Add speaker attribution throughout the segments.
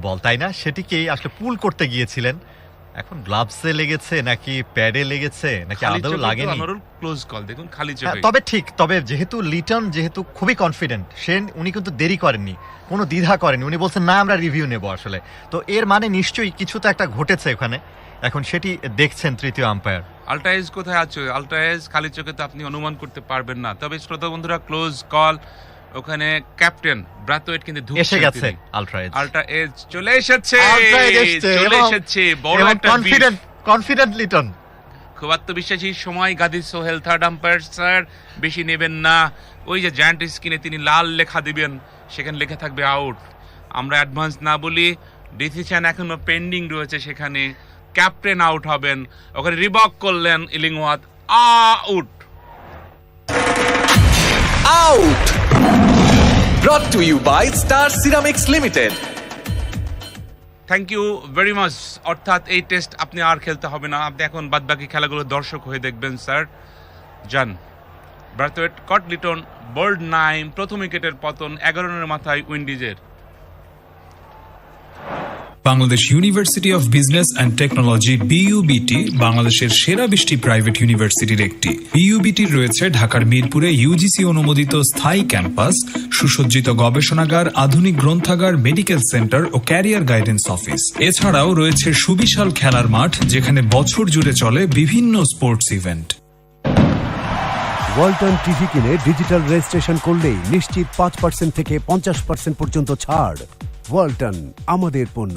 Speaker 1: বল, তাই না? সেটিকেই আসলে পুল করতে গিয়েছিলেন। এখন গ্লাভসে লেগেছে নাকি প্যাডে লেগেছে নাকি আদৌ লাগেনি?
Speaker 2: ক্লোজ কল দেখুন, খালি
Speaker 1: হ্যাঁ,
Speaker 2: চোখে।
Speaker 1: তবে ঠিক, তবে যেহেতু লিটন খুবই কনফিডেন্ট, উনি কিন্তু দেরি করেননি, কোনো দ্বিধা করেনি। উনি বলছেন না আমরা রিভিউ নেব আসলে। তো এর মানে নিশ্চয়ই কিছু তো একটা ঘটেছে ওখানে। এখন সেটি দেখছেন তৃতীয় আম্পায়ার।
Speaker 2: আলট্রায়েজ কোথায় আছে? আলট্রায়েজ খালি চোখে তো আপনি অনুমান করতে পারবেন না। তবে শ্রোতা বন্ধুরা, ক্লোজ কল, ওখানে ক্যাপ্টেন ব্রাথওয়েট কিন্তু
Speaker 1: এসে গেছে।
Speaker 2: আলট্রায়েজ চলে এসেছে,
Speaker 1: চলে এসেছে বড় একটা কনফিডেন্ট লিটন।
Speaker 2: খুব আত্মবিশ্বাসী সময় গাদি সোহেল থার্ড আম্পায়ার স্যার বেশি নেবেন না। ওই যে জায়ান্ট স্ক্রিনে তিনি লাল লেখা দিবেন, সেখানে লেখা থাকবে আউট। আমরা অ্যাডভান্স না বলি, ডিসিশন এখনো পেন্ডিং রয়েছে, সেখানে ক্যাপ্টেন আউট হবেন। ওখানে রিবক করলেন ইলিংওয়াত, out.
Speaker 3: Out! Brought to you by Star Ceramics Limited.
Speaker 2: Thank you very much. অর্থাৎ এই টেস্ট আপনি আর খেলতে হবে না, আপনি এখন বাদবাকি খেলাগুলো দর্শক হয়ে দেখবেন স্যার। যান। Brathwaite, caught Liton, bowled Naim, প্রথম উইকেটের পতন 11 রানের মাথায় উইন্ডিজের।
Speaker 4: Bangladesh university of business and technology BUBT বাংলাদেশের সেরা 20টি প্রাইভেট ইউনিভার্সিটির একটি। বিইউবিটির রয়েছে ঢাকার মিরপুরে ইউজিসি অনুমোদিত স্থায়ী ক্যাম্পাস, সুসজ্জিত গবেষণাগার, আধুনিক গ্রন্থাগার, মেডিকেল সেন্টার ও ক্যারিয়ার গাইডেন্স অফিস। এছাড়াও রয়েছে সুবিশাল খেলার মাঠ, যেখানে বছর জুড়ে চলে বিভিন্ন স্পোর্টস ইভেন্ট।
Speaker 5: ওয়ালটন টিভি কিনে ডিজিটাল রেজিস্ট্রেশন করলেই নিশ্চিত 5% থেকে 50% পর্যন্ত ছাড়। ওয়ালটন, আমাদের পণ্য।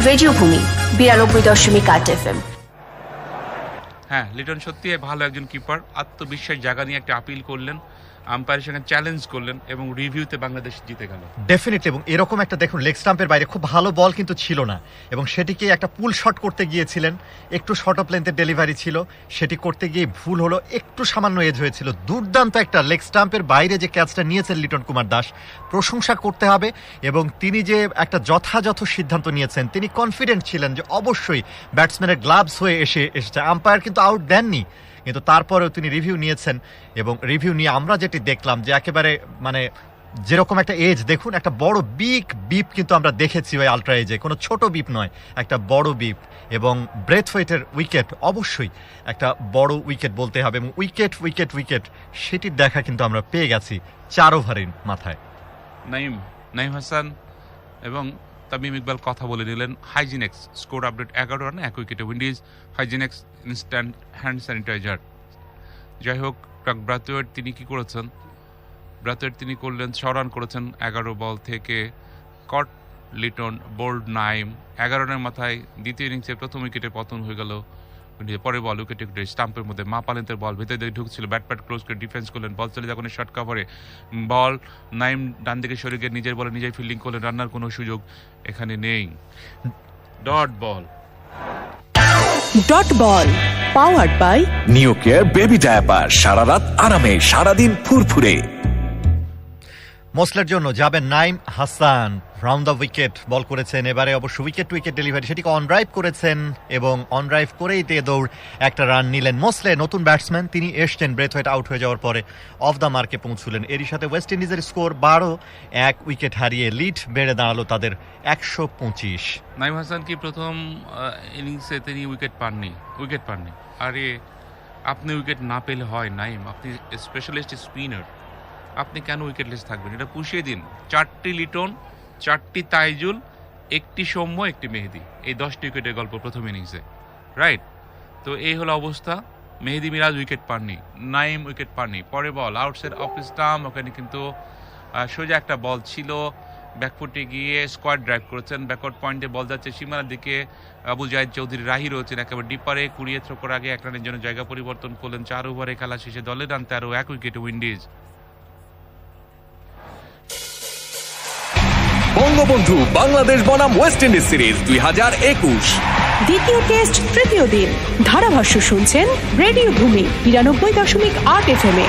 Speaker 6: রেডিও ভূমি 92.8 FM।
Speaker 2: হ্যাঁ, লিটন সত্যি ভালো একজন কিপার। আত্মবিশ্বাস জায়গা নিয়ে একটা আপিল করলেন, আম্পায়ারের সঙ্গে চ্যালেঞ্জ করলেন এবং রিভিউতে বাংলাদেশ জিতে গেল।
Speaker 1: ডেফিনেটলি। এবং এরকম একটা দেখুন, লেগ স্টাম্পের বাইরে খুব ভালো বল কিন্তু ছিল না, এবং সেটিকে একটা পুল শট করতে গিয়েছিলেন, একটু শর্ট অফ লেন্থের ডেলিভারি ছিল, সেটি করতে গিয়ে ভুল হলো, একটু সামান্য এজ হয়েছিল। দুর্দান্ত একটা লেগ স্টাম্পের বাইরে যে ক্যাচটা নিয়েছেন লিটন কুমার দাস, প্রশংসা করতে হবে। এবং তিনি যে একটা যথাযথ সিদ্ধান্ত নিয়েছেন, তিনি কনফিডেন্ট ছিলেন যে অবশ্যই ব্যাটসম্যানের গ্লাভস হয়ে এসেছে। আম্পায়ার কিন্তু আউট দেননি, কিন্তু তারপরেও তিনি রিভিউ নিয়েছেন। এবং রিভিউ নিয়ে আমরা যেটি দেখলাম যে একেবারে মানে যেরকম একটা এজ, দেখুন একটা বড় বিপ কিন্তু আমরা দেখেছি ওই আলট্রা এজে, কোনো ছোট বিপ নয়, একটা বড় বিপ। এবং ব্রেথওয়েটের উইকেট, অবশ্যই একটা বড় উইকেট বলতে হবে। এবং উইকেট সেটির দেখা কিন্তু আমরা পেয়ে গেছি 4 ওভারের মাথায়।
Speaker 2: নাইম হাসান এবং তামিম ইকবাল কথা বলে নিলেন। হাইজিনেক্স স্কোর আপডেট 11 রানে 1 উইকেটে উইন্ডিজ। হাইজিনেক্স instant hand sanitiser. যাই হোক, ব্রাথওয়েট তিনি কি করেছেন? ব্রাথওয়েট তিনি করলেন 6 রান করেছেন 11 বল থেকে। কট লিটন, বোল্ড নাইম 11 রানের মাথায় দ্বিতীয় ইনিংসে প্রথম উইকেটে পতন হয়ে গেল। পরে বল উইকেটে স্টাম্পের মধ্যে মা পালেন্তের বল ভেতর দিকে ঢুকছিল, ব্যাট ক্লোজ করে ডিফেন্স করলেন, বল চলে যখন শর্ট কাভারে বল, নাইম ডান দিকে সরে গিয়ে নিজের বলে নিজেই ফিল্ডিং করলেন, রান্নার কোনো সুযোগ এখানে নেই। Dot ball
Speaker 7: powered by
Speaker 3: New Care baby diaper, সারা রাত আরামে, সারাদিন ফুরফুরে।
Speaker 1: মোসলের জন্য যাবেন Naim Hasan, round the wicket bowl করেছেন। এবারে অবশ্য উইকেট ডেলিভারি, সেটিকে অন ড্রাইভ করেছেন এবং অন ড্রাইভ করেই দৌড় একটা রান নিলেন মোসলে। নতুন ব্যাটসম্যান, তিনি এসছেন ব্রেথওয়েট আউট হয়ে যাওয়ার পরে, অফ দ্য মার্কে পৌঁছলেন। এরই সাথে ওয়েস্ট ইন্ডিজের স্কোর 12, 1 উইকেট হারিয়ে লিড বেড়ে দাঁড়ালো তাদের 125।
Speaker 2: নাইম হাসান কি প্রথম ইনিংসে তিনি উইকেট পাননি? আরে আপনি উইকেট না পেলে হয় নাইম, আপনি স্পেশালিস্ট স্পিনার, আপনি কেন উইকেটলেস থাকবেন? এটা পুষিয়ে দিন। 4টি লিটন, 4টি তাইজুল, 1টি সৌম্য, 1টি মেহেদি, এই 10টি উইকেটের গল্প প্রথম ইনিংসে, রাইট? তো এই হলো অবস্থা। মেহেদি মিরাজ উইকেট পাননি, নাইম উইকেট পাননি। পরে বল আউটসাইড অফ স্টাম্প, ওখানে কিন্তু সোজা একটা বল ছিল, ব্যাকফুটে গিয়ে স্কোয়াড ড্রাইভ করেছেন, ব্যাকওয়ার্ড পয়েন্টে বল যাচ্ছে সীমানার দিকে। আবু জায়েদ চৌধুরী রাহি রয়েছেন একেবারে ডিপারে, 20 থ্রো করার আগে 1 রানের জন্য জায়গা পরিবর্তন করলেন। 4 ওভারে খেলা শেষে দলের রান 13, 1 উইকেটে উইন্ডিজ।
Speaker 3: বঙ্গবন্ধু বাংলাদেশ বনাম ওয়েস্ট ইন্ডিজ সিরিজ 2021
Speaker 7: দ্বিতীয় টেস্ট তৃতীয় দিন। ধারাভাষ্য শুনছেন রেডিও ভূমি 92.8 FM এ।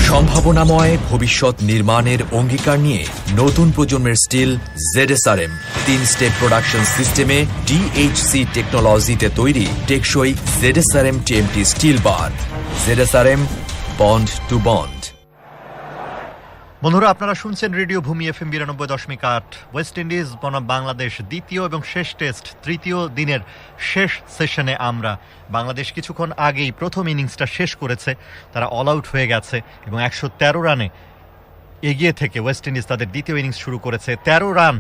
Speaker 3: সম্ভাবনাময় ভবিষ্যৎ নির্মাণের অঙ্গীকার নিয়ে নতুন প্রজন্মের স্টিল ZSRM 3 স্টেপ প্রোডাকশন সিস্টেমে DHC টেকনোলজিতে তৈরি টেকসই ZSRM TMT steel bar. ZSRM bond to bond.
Speaker 1: বন্ধুরা, আপনারা শুনছেন রেডিও ভূমি FM 92.8। ওয়েস্ট ইন্ডিজ বনাম বাংলাদেশ দ্বিতীয় এবং শেষ টেস্ট, তৃতীয় দিনের শেষ সেশনে আমরা। বাংলাদেশ কিছুক্ষণ আগেই প্রথম ইনিংসটা শেষ করেছে, তারা অল আউট হয়ে গেছে এবং 113 রানে এগিয়ে থেকে ওয়েস্ট ইন্ডিজ তাদের দ্বিতীয় ইনিংস শুরু করেছে। 13 রান,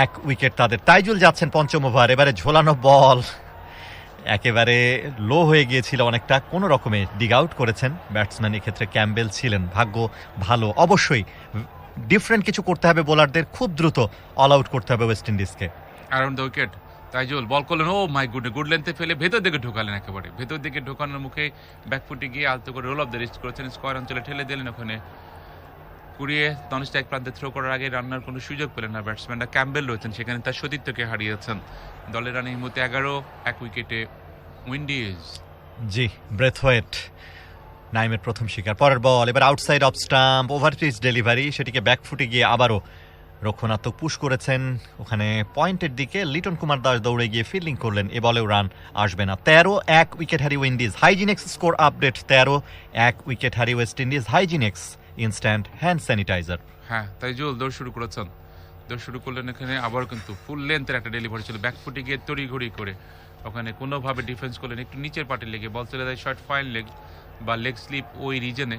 Speaker 1: 1 উইকেট তাদের। তাইজুল যাচ্ছেন পঞ্চম ওভার, এবারে ঝোলানো বল একেবারে লো হয়ে গিয়েছিল অনেকটা, কোনো রকমে ডিগ আউট করেছেন ব্যাটসম্যান, এক্ষেত্রে ক্যাম্বেল ছিলেন। ভাগ্য ভালো, অবশ্যই ডিফারেন্ট কিছু করতে হবে বোলারদের, খুব দ্রুত অল আউট করতে হবে ওয়েস্ট ইন্ডিজকে।
Speaker 2: Around the wicket Taijul bowl করলেন, ও মাই গুড লেন্থে ফেলে ভেতর দিকে ঢোকালেন, একেবারে ভেতর দিকে ঢোকানোর মুখে ব্যাকফুটে গিয়ে আলতো করে রোল অফ দ্য রিস্ট করেছেন, স্কোয়ার অঞ্চলে ঠেলে দিলেন, ওখানে কুড়িয়ে নন স্ট্রাইক প্রান্তে থ্রো করার আগে রান্নার কোনো সুযোগ পেলেন না ব্যাটসম্যানরা। ক্যাম্বেল রয়েছেন সেখানে, তার সতীর্থকে হারিয়েছেন। দলের রান এই মুহূর্তে 11, 1 উইকেটে উইন্ডিজ।
Speaker 1: জি, ব্রেথওয়েট নাইমের প্রথম শিকার। পরের বল এবার outside off stump, over pitch delivery, সেটিকে ব্যাকফুটে গিয়ে আবারও রক্ষণাত্মক পুশ করেছেন ওখানে পয়েন্টের দিকে। লিটন কুমার দাস দৌড়ে গিয়ে ফিল্ডিং করলেন, এ বলেও রান আসবে না। 13, 1 উইকেট হারিয়ে উইন্ডিজ। হাইজিনেক্স স্কোর আপডেট, 13, 1 উইকেট হারিয়ে West Indies. হাইজিনেক্স instant hand sanitiser.
Speaker 2: হ্যাঁ, তাইজুল দৌড় শুরু করেছেন, দৌড় শুরু করলেন এখানে, আবার কিন্তু ফুল লেন্থের একটা ডেলিভারি ছিল, ব্যাকফুটে গিয়ে তড়িঘড়ি করে ওখানে কোনোভাবে ডিফেন্স করলেন, একটু নিচের পাটে লেগে বল চলে যায় শর্ট ফাইন লেগ বা লেগ স্লিপ ওই রিজনে,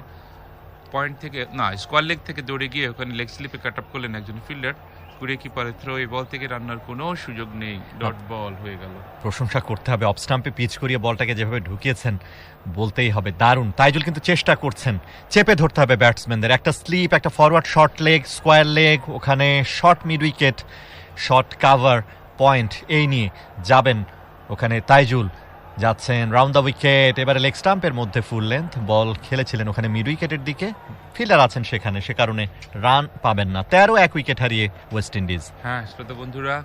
Speaker 2: পয়েন্ট থেকে না স্কোয়ার লেগ থেকে দৌড়ে গিয়ে ওখানে লেগ স্লিপে কাট আপ করলেন একজন ফিল্ডার, কুড়িয়ে কিপারে থ্রো, এই বল থেকে রান্নার কোনো সুযোগ নেই, ডট বল হয়ে গেল।
Speaker 1: প্রশংসা করতে হবে, অফ স্টাম্পে পিচ করিয়ে বলটাকে যেভাবে ঢুকিয়েছেন বলতেই হবে দারুণ। তাইজুল কিন্তু চেষ্টা করছেন, চেপে ধরতে হবে ব্যাটসম্যানদের, একটা স্লিপ, একটা forward short leg, square leg, ওখানে short mid wicket, short cover, point, এই নিয়ে যাবেন ওখানে। তাইজুল যাচ্ছেন রাউন্ড দ্য উইকেট, এবারে লেগ স্টাম্পের মধ্যে ফুল লেন্থ বল খেলেছিলেন ওখানে মিড উইকেটের দিকে, ফিল্ডার আছেন সেখানে, সে কারণে রান পাবেন না। 13, 1 উইকেট হারিয়ে ওয়েস্ট ইন্ডিজ।
Speaker 2: হ্যাঁ শ্রোতা বন্ধুরা,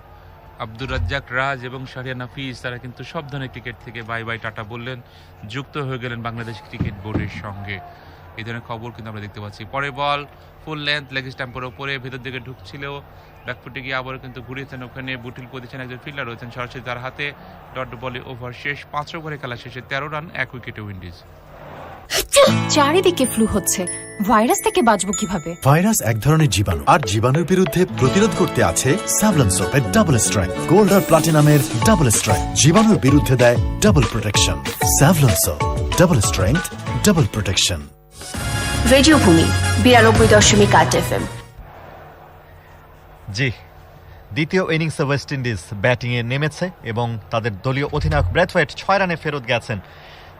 Speaker 2: আব্দুর রাজ্জাক রাজ এবং শাহরিয়া নাফিস তারা কিন্তু সব ধরনের ক্রিকেট থেকে বাই বাই টাটা বললেন, যুক্ত হয়ে গেলেন বাংলাদেশ ক্রিকেট বোর্ডের সঙ্গে। এই ধরনের খবর কিন্তু আমরা দেখতে পাচ্ছি। পরে বল ফুল লেন্থ লেগ স্ট্যাম্পের ওপরে ভেতর দিকে ঢুকছিল, ব্যাকফুটে গিয়ে আবার কিন্তু ঘুরিয়েছেন, ওখানে বুটিল পজিশনে একজন ফিল্ডার রয়েছেন সরাসরি তার হাতে, ডট বলে ওভার শেষ। 5 ওভারে খেলা শেষে 13 রান, 1 উইকেটে উইন্ডিজ।
Speaker 8: চারিদিকে ফ্লু হচ্ছে, ভাইরাস থেকে বাঁচবো কিভাবে?
Speaker 9: ভাইরাস এক ধরনের জীবাণু, আর জীবাণুর বিরুদ্ধে প্রতিরোধ করতে আছে স্যাভলন সোপের ডাবল স্ট্রেংথ। গোল্ড আর প্লাটিনামের ডাবল স্ট্রেংথ জীবাণুর বিরুদ্ধে দেয় double protection. Savlon soap, double strength, double protection.
Speaker 6: Radio ভূমি 92.8 FM।
Speaker 1: জি, দ্বিতীয় ইনিংসে ওয়েস্ট ইন্ডিজ ব্যাটিংয়ে নেমেছে এবং তাদের দলীয় অধিনায়ক ব্রেথওয়েট 6 রানে ফেরত গেছেন।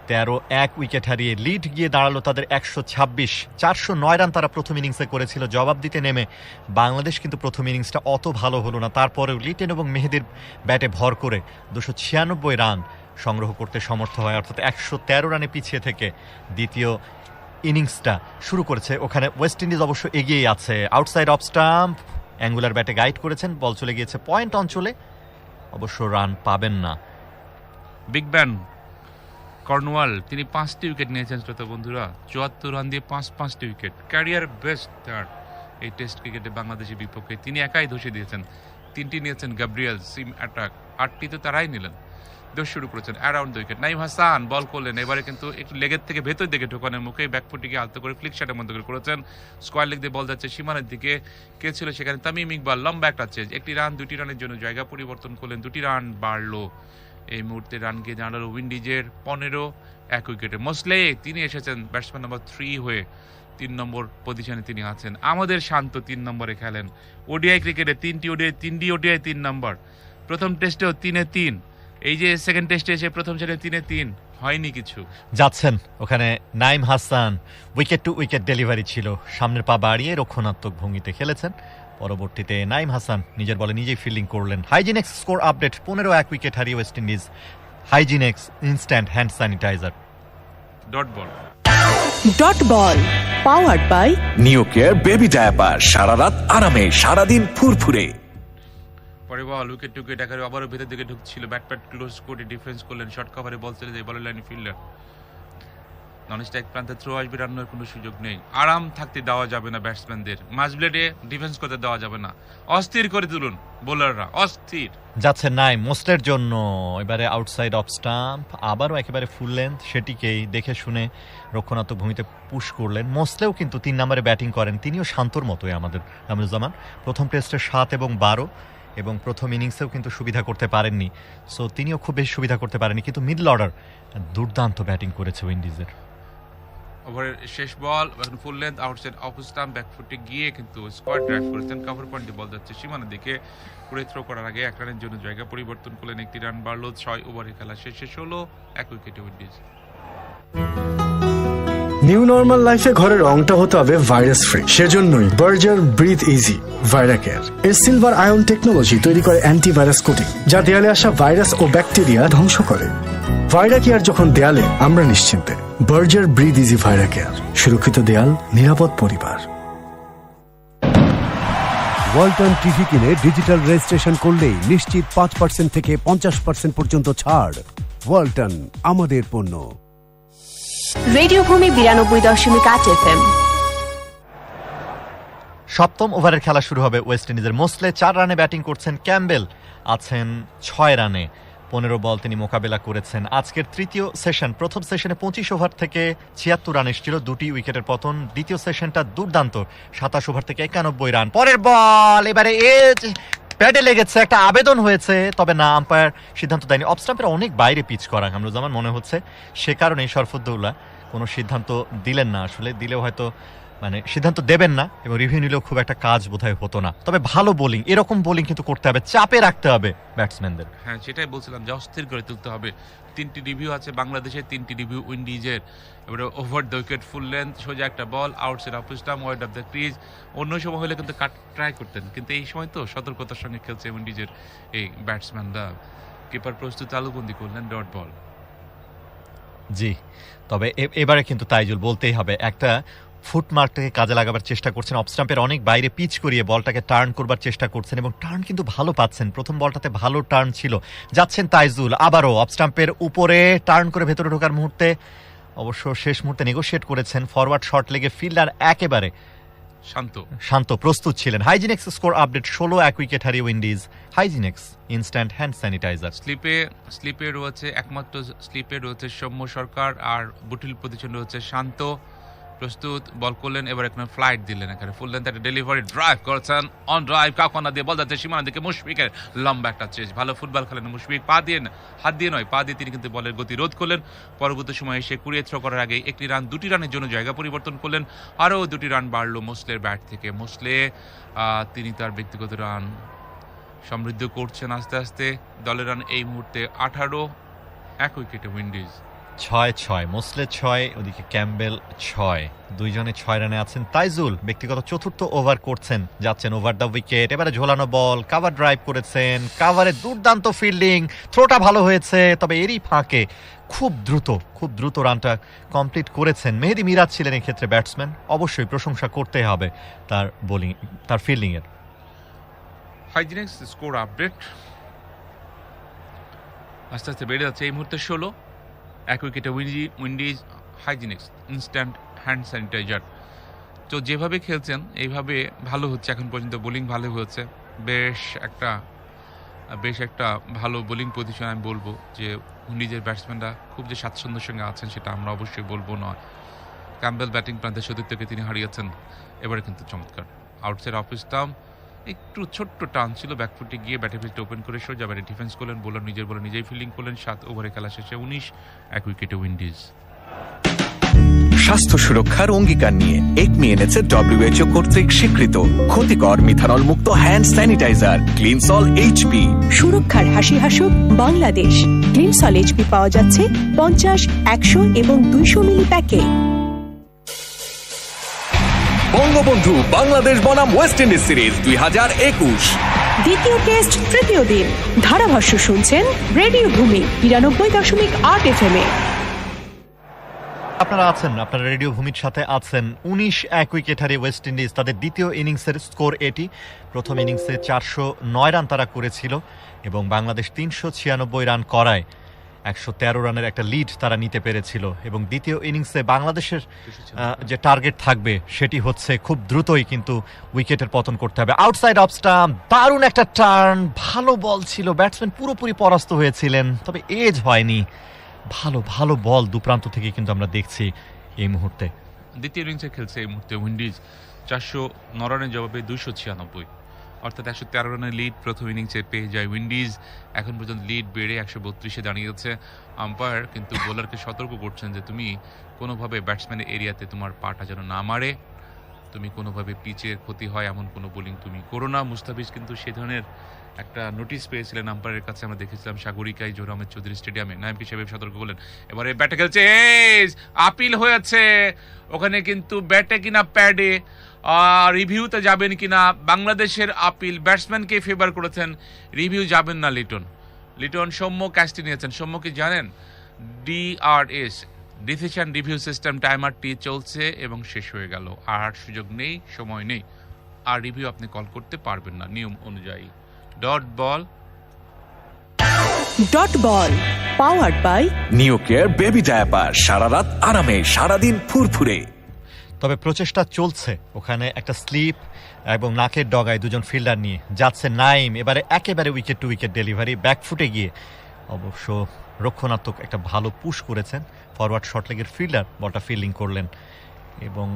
Speaker 1: 13, 1 উইকেট হারিয়ে লিড গিয়ে দাঁড়ালো তাদের 126। 409 রান তারা প্রথম ইনিংসে করেছিল। জবাব দিতে নেমে বাংলাদেশ কিন্তু প্রথম ইনিংসটা অত ভালো হলো না, তারপরেও লিটন এবং মেহেদির ব্যাটে ভর করে 296 রান সংগ্রহ করতে সমর্থ হয়, অর্থাৎ 113 রানে পিছিয়ে থেকে দ্বিতীয় ইনিংসটা শুরু করেছে। ওখানে ওয়েস্ট ইন্ডিজ অবশ্য এগিয়েই আছে। আউটসাইড অফ স্টাম্প, অ্যাঙ্গুলার ব্যাটে গাইড করেছেন, বল চলে গিয়েছে পয়েন্ট অঞ্চলে, অবশ্য রান পাবেন না।
Speaker 2: বিগ ব্যান কর্নওয়াল তিনি 5টি উইকেট নিয়েছেন শ্রোতা বন্ধুরা, 74 রান দিয়ে 5টি উইকেট, ক্যারিয়ার বেস্ট তার এই টেস্ট ক্রিকেটে বাংলাদেশের বিপক্ষে। তিনি একাই ধসে দিয়েছেন, 3টি নিয়েছেন গ্যাব্রিয়েল, সিম অ্যাটাক, 8টি তো তারাই নিলেন। দোষ শুরু করেছেন around the wicket. Naim Hasan bowl করলেন, এবারে কিন্তু একটু লেগের থেকে ভেতর দিকে ঢোকানোর মুখে ব্যাকফুটে গিয়ে আলতো করে ফ্লিক শটের মধ্যে করে করেছেন, স্কোয়ার লেগ দিয়ে বল যাচ্ছে সীমানের দিকে, কে ছিল সেখানে? তামিম ইকবাল, লম্বা একটা চেঞ্জ, 1টি রান 2টি রানের জন্য জায়গা পরিবর্তন করলেন, 2টি রান বাড়লো। এই মুহূর্তে রান গিয়ে দাঁড়ালো উইন্ডিজের 15, 1 উইকেটে। মোসলে তিনি এসেছেন ব্যাটসম্যান নম্বর 3 হয়ে, 3 নম্বর পজিশনে তিনি আছেন। আমাদের শান্ত 3 নম্বরে খেলেন। ওডিআই ক্রিকেটে 3টি ওডিআই 3 নম্বর, প্রথম টেস্টেও 3-এ 3, এই যে সেকেন্ড টেস্টে এসে প্রথম সেটে 3-এ 3, হয়নি কিছু।
Speaker 1: যাচ্ছেন ওখানে Naim Hasan, wicket to wicket delivery ছিল, সামনের পা বাড়িয়ে রক্ষণাত্মক ভঙ্গিতে খেলেছেন। পরবর্তীতে নাইম হাসান নিজের বলে নিজেই ফিল্ডিং করলেন। হাইজিনেক্স স্কোর আপডেট, 15, 1 উইকেট হারিয়ে West Indies. হাইজিনেক্স instant hand sanitiser.
Speaker 2: Dot ball.
Speaker 7: Dot ball powered by
Speaker 3: New Care baby diaper, সারা রাত আরামে, সারাদিন ফুরফুরে।
Speaker 2: পরে বল উইকেট টু উইকেট আকারে আবারও ভেতর দিকে ঢুকছিল, ব্যাট ক্লোজ করে ডিফেন্স করলেন, শর্ট কভারে বল চলে যায় বলের লাইনে ফিল্ডার, নন স্ট্রাইক প্রান্তে থ্রো আসবে, রান্নার কোনো সুযোগ নেই। আরাম থাকতে দেওয়া যাবে না ব্যাটসম্যানদের, মাঝ ব্লেডে ডিফেন্স করতে দেওয়া যাবে না, অস্থির করে তুলুন। বোলাররা অস্থির।
Speaker 1: যাচ্ছে নাই মোস্টের জন্য, এবারে আউটসাইড অফ স্টাম্প, আবারও একেবারে ফুল লেন্থ, সেটিকেই দেখে শুনে রক্ষণাত্মক ভূমিতে পুশ করলেন। মোসলেও কিন্তু 3 নম্বরে ব্যাটিং করেন, তিনিও শান্তর মতোই আমাদের কামরুজ্জামান। প্রথম টেস্টে 7 এবং 12 এবং প্রথম ইনিংসেও কিন্তু সুবিধা করতে পারেননি, সো তিনিও খুব বেশি সুবিধা করতে পারেননি, কিন্তু মিডল অর্ডার দুর্দান্ত ব্যাটিং করেছে উইন্ডিজের।
Speaker 2: ওভারের শেষ ball full length outside off stump, ব্যাকফুটে গিয়ে কিন্তু স্কোয়াড ড্রাইভ করেছেন, কভার পয়েন্টে বল যাচ্ছে সীমানার দিকে, পুরে থ্রো করার আগে 1 রানের জন্য জায়গা পরিবর্তন করলেন, 1টি রান বাড়লো। 6 ওভারে খেলা শেষে 1 উইকেটে উইন্ডিজ।
Speaker 10: নিউ নর্মাল লাইফে ঘরের রংটা হতে হবে ভাইরাস ফ্রি, সেজন্যই বার্জার ব্রিথ ইজি ভাইরাকেয়ার এর সিলভার আয়ন টেকনোলজি তৈরি করে অ্যান্টিভাইরাস কোটিং, যা দেয়ালে আসা ভাইরাস ও ব্যাকটেরিয়া ধ্বংস করে। ভাইরাকেয়ার যখন দেয়ালে, আমরা নিশ্চিন্তে। বার্জার ব্রিথ ইজি ভাইরাকেয়ার, সুরক্ষিত দেয়াল, নিরাপদ পরিবার।
Speaker 5: ওয়ালটন টিভি কিনে ডিজিটাল রেজিস্ট্রেশন করলেই নিশ্চিত 5% থেকে 50% পর্যন্ত ছাড়। ওয়ালটন, আমাদের পণ্য।
Speaker 6: রেডিও ভূমি 92.8 FM।
Speaker 1: সপ্তম ওভারের খেলা শুরু হবে ওয়েস্ট ইন্ডিজের। মোসলে 4 রানে ব্যাটিং করছেন, ক্যাম্বেল আছেন 6 রানে, 15 বল তিনি মোকাবেলা করেছেন। আজকের তৃতীয় সেশন, প্রথম সেশনে 25 ওভার থেকে 76 রান এসেছিল, 2টি উইকেটের পতন। দ্বিতীয় সেশনটা দুর্দান্ত, 27 ওভার থেকে 91 রান। পরের বল এবারে এজ প্যাডে লেগেছে, একটা আবেদন হয়েছে, তবে না, আম্পায়ার সিদ্ধান্ত দেয়নি। অফ স্টাম্পের অনেক বাইরে পিচ করা কামরুজ্জামান মনে হচ্ছে, সে কারণেই শরফুদ্দৌলা কোনো সিদ্ধান্ত দিলেন না। আসলে দিলেও হয়তো সিদ্ধান্ত দেবেন না, এবং রিভিউ নিলেও খুব একটা কাজ বোধহয় হতো না। তবে ভালো বোলিং, এরকম বোলিং কিন্তু করতে হবে, চাপে রাখতে হবে ব্যাটসম্যানদের।
Speaker 2: হ্যাঁ, সেটাই বলছিলাম যে অস্থির করে তুলতে হবে। 3টি রিভিউ আছে বাংলাদেশের, 3টি রিভিউ উইন্ডিজের। এবারে over the wicket, full length, সোজা একটা ball, outside off stump, wide of the crease. অন্য সময় হলে কিন্তু কাট ট্রাই করতেন, কিন্তু এই সময় তো সতর্কতার সঙ্গে খেলছে উইন্ডিজের এই ব্যাটসম্যানরা। কিপার প্রস্তুত, তালুবন্দি করলেন, ডট বল।
Speaker 1: জি, তবে এবারে কিন্তু তাইজুল বলতেই হবে, একটা ফুটমার্কটাকে কাজে লাগাবার চেষ্টা করছেন, অফ স্টাম্পের অনেক বাইরে পিচ করিয়ে বলটাকে টার্ন করবার চেষ্টা করছেন, এবং টার্ন কিন্তু ভালো পাচ্ছেন। প্রথম বলটাতে ভালো টার্ন ছিল। যাচ্ছেন তাইজুল, আবারও অফ স্টাম্পের উপরে টার্ন করে ভেতরে ঢোকার মুহূর্তে, অবশ্য শেষ মুহূর্তে নেগোশিয়েট করেছেন, ফরওয়ার্ড শট লেগে ফিল্ডার একেবারে শান্ত প্রস্তুত ছিলেন। হাইজিনেক্স স্কোর আপডেট, 16 উইকেট হারিয়ে উইন্ডিজ। হাইজিনেক্স instant hand sanitiser.
Speaker 2: স্লিপে রয়েছে, একমাত্র স্লিপে রয়েছে সৌম্য সরকার, আর বুটিল পজিশন রয়েছে শান্ত। প্রস্তুত, বল করলেন, এবার এখানে ফ্লাইট দিলেন, এখানে ফুল লেন্থ একটা ডেলিভারি, ড্রাইভ করছেন, অন ড্রাইভ, কাকনা দিয়ে বল যাচ্ছে সীমানার দিকে, মুশফিকের লম্বা একটা চেজ, ভালো ফুটবল খেলেন মুশফিক, হাত দিয়ে নয়, পা দিয়ে তিনি কিন্তু বলের গতি রোধ করলেন। পরবর্তী সময়ে এসে কুড়িয়ে থ্রো করার আগে 1টি রান, 2টি রানের জন্য জায়গা পরিবর্তন করলেন, আরও 2টি রান বাড়লো মোসলের ব্যাট থেকে। মোসলে তিনি তার ব্যক্তিগত রান সমৃদ্ধ করছেন আস্তে আস্তে। দলের রান এই মুহূর্তে 18, 1 উইকেটে উইন্ডিজ।
Speaker 1: 6-6, মোসলে 6, ওদিকে ক্যাম্বেল 6, দুইজনে 6 রানে আছেন। তাইজুল ব্যক্তিগত 4র্থ ওভার করছেন, যাচ্ছেন ওভার দ্য উইকেট, এবারে ঝোলানো বল, কাভার ড্রাইভ করেছেন, কাভারে দুর্দান্ত ফিল্ডিং, থ্রোটা ভালো হয়েছে, তবে এরই ফাঁকে খুব দ্রুত রানটা কমপ্লিট করেছেন। মেহেদি মিরাজ ছিলেন এই ক্ষেত্রে ব্যাটসম্যান, অবশ্যই প্রশংসা করতে হবে তার বোলিং, তার ফিল্ডিংয়ের।
Speaker 2: হাইজিনেক্স স্কোর আপডেট আস্তে আস্তে বেড়ে যাচ্ছে, এই মুহূর্তে 16, 1 উইকেটে উইন্ডিজ। হাইজিনেক্স instant hand sanitiser. তো যেভাবে খেলছেন এইভাবে ভালো হচ্ছে এখন পর্যন্ত, বোলিং ভালো হয়েছে, বেশ একটা ভালো বোলিং পজিশন। আমি বলবো যে উইন্ডিজের ব্যাটসম্যানরা খুব যে স্বাচ্ছন্দ্যের সঙ্গে আছেন সেটা আমরা অবশ্যই বলবো নয়। ক্যাম্বেল ব্যাটিং প্রান্তে সতীর্থকে তিনি হারিয়েছেন, এবারে কিন্তু চমৎকার। আউটসাইড অফ স্টাম্প, একটু ছোট্ট টান ছিল, ব্যাকফুটে গিয়ে ব্যাটে ফিল্ড ওপেন করে সোজা ব্যাটে ডিফেন্স করলেন, বোলার নিজের বলে নিজেই ফিল্ডিং করলেন। 7 ওভারে খেলা শেষে 19, 1 উইকেটে উইন্ডিজ।
Speaker 11: স্বাস্থ্য সুরক্ষার অঙ্গীকার নিয়ে একমি এনেছে WHO কর্তৃক স্বীকৃত ক্ষতিকর মিথানল মুক্ত হ্যান্ড স্যানিটাইজার ক্লিনসল এইচপি।
Speaker 7: সুরক্ষার হাসি হাসুক বাংলাদেশ। ক্লিনসল এইচপি পাওয়া যাচ্ছে 50, 100 এবং 200 মিলি প্যাকে।
Speaker 11: বঙ্গবন্ধু বাংলাদেশ বনাম ওয়েস্ট ইন্ডিজ সিরিজ 2021
Speaker 7: দ্বিতীয় টেস্ট তৃতীয় দিন। ধারাভাষ্য শুনছেন রেডিও ভূমি 92.8 FM এ।
Speaker 1: আপনারা রেডিও ভূমির সাথে আছেন। 19, 1 উইকেট হারিয়ে ওয়েস্ট ইন্ডিজ, তাদের দ্বিতীয় ইনিংসের স্কোর এটি। প্রথম ইনিংসে 409 রান তারা করেছিল, এবং বাংলাদেশ 396 রান করায় 113 রানের একটা লিড তারা নিতে পেরেছিল এবং দ্বিতীয় ইনিংসে বাংলাদেশের যে টার্গেট থাকবে সেটি হচ্ছে খুব দ্রুতই কিন্তু উইকেটের পতন করতে হবে। আউটসাইড অফ স্টাম্প, দারুণ একটা টার্ন, ভালো বল ছিল, ব্যাটসম্যান পুরোপুরি পরাস্ত হয়েছিলেন, তবে এজ হয়নি। ভালো ভালো বল দুপ্রান্ত থেকে কিন্তু আমরা দেখছি এই মুহূর্তে।
Speaker 2: দ্বিতীয় ইনিংসে খেলছে এই মুহূর্তে উইন্ডিজ 409 রানের জবাবে 296, অর্থাৎ 113 রানের লিড প্রথম ইনিংসে পেয়ে যায় উইন্ডিজ। এখন পর্যন্ত লিড বেড়ে 132-এ দাঁড়িয়েছে। আম্পায়ার কিন্তু বোলারকে সতর্ক করছেন যে তুমি কোনোভাবে ব্যাটসম্যানের এরিয়াতে তোমার পাটা যেন না মারে, তুমি কোনোভাবে পিচের ক্ষতি হয় এমন কোনো বোলিং তুমি করো না। মুস্তাফিজ কিন্তু সে ধরনের একটা নোটিশ পেয়েছিলেন আম্পায়ারের কাছে, আমরা দেখেছিলাম সাগরিকায় জোহর আহমেদ চৌধুরী স্টেডিয়ামে। নাইমকে সাহেব সতর্ক করলেন, এবারে ব্যাটে খেলছে, আপিল হয়েছে ওখানে কিন্তু ব্যাটে কিনা প্যাডে রিভিউতে যাবেন কিনা, বাংলাদেশের আপিল ব্যাটসম্যানকে ফেভার করেছেন, রিভিউ যাবেন না লিটন সৌম্য ক্যাচটি নিয়েছেন। সৌম্য কি জানেন DRS ডিসিশন রিভিউ সিস্টেম টাইমারটি চলছে এবং শেষ হয়ে গেল, আর সুযোগ নেই, সময় নেই, আর রিভিউ আপনি কল করতে পারবেন না নিয়ম অনুযায়ী। Dot ball
Speaker 7: powered by
Speaker 11: New Care baby diaper, সারা রাত আরামে, সারাদিন ফুরফুরে।
Speaker 1: তবে প্রচেষ্টা চলছে, ওখানে একটা স্লিপ এবং নাকের ডগায় দুজন ফিল্ডার নিয়ে যাচ্ছে নাইম, এবারে একেবারে উইকেট টু উইকেট ডেলিভারি, ব্যাকফুটে গিয়ে অবশ্য রক্ষণাত্মক একটা ভালো পুশ করেছেন ফরওয়ার্ড শর্টলেগের ফিল্ডার, বলটা ফিল্ডিং করলেন এবং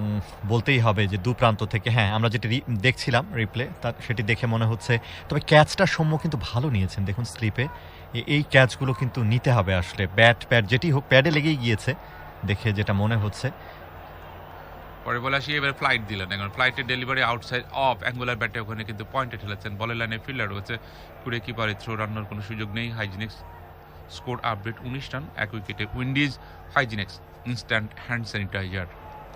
Speaker 1: বলতেই হবে যে দুপ্রান্ত থেকে, হ্যাঁ আমরা যেটি দেখছিলাম রিপ্লে তার সেটি দেখে মনে হচ্ছে, তবে ক্যাচটা সৌম্য কিন্তু ভালো নিয়েছেন, দেখুন স্লিপে এই ক্যাচগুলো কিন্তু নিতে হবে আসলে, প্যাড যেটি হোক প্যাডে লেগেই গিয়েছে দেখে যেটা মনে হচ্ছে।
Speaker 2: পরে বলে আসি এবার ফ্লাইট দিলেন, এখন ফ্লাইটের ডেলিভারি আউটসাইড অফ অ্যাঙ্গুলার ব্যাটে ওখানে কিন্তু পয়েন্টে ঠেলেছেন, বলের লাইনে ফিল্ডার রয়েছে, কুড়ে কিপারে থ্রো রান্নার কোনো সুযোগ নেই। হাইজিনিক্স স্কোর আপডেট 19 রান, 1 উইকেটে Windies. Hyginex instant hand sanitiser.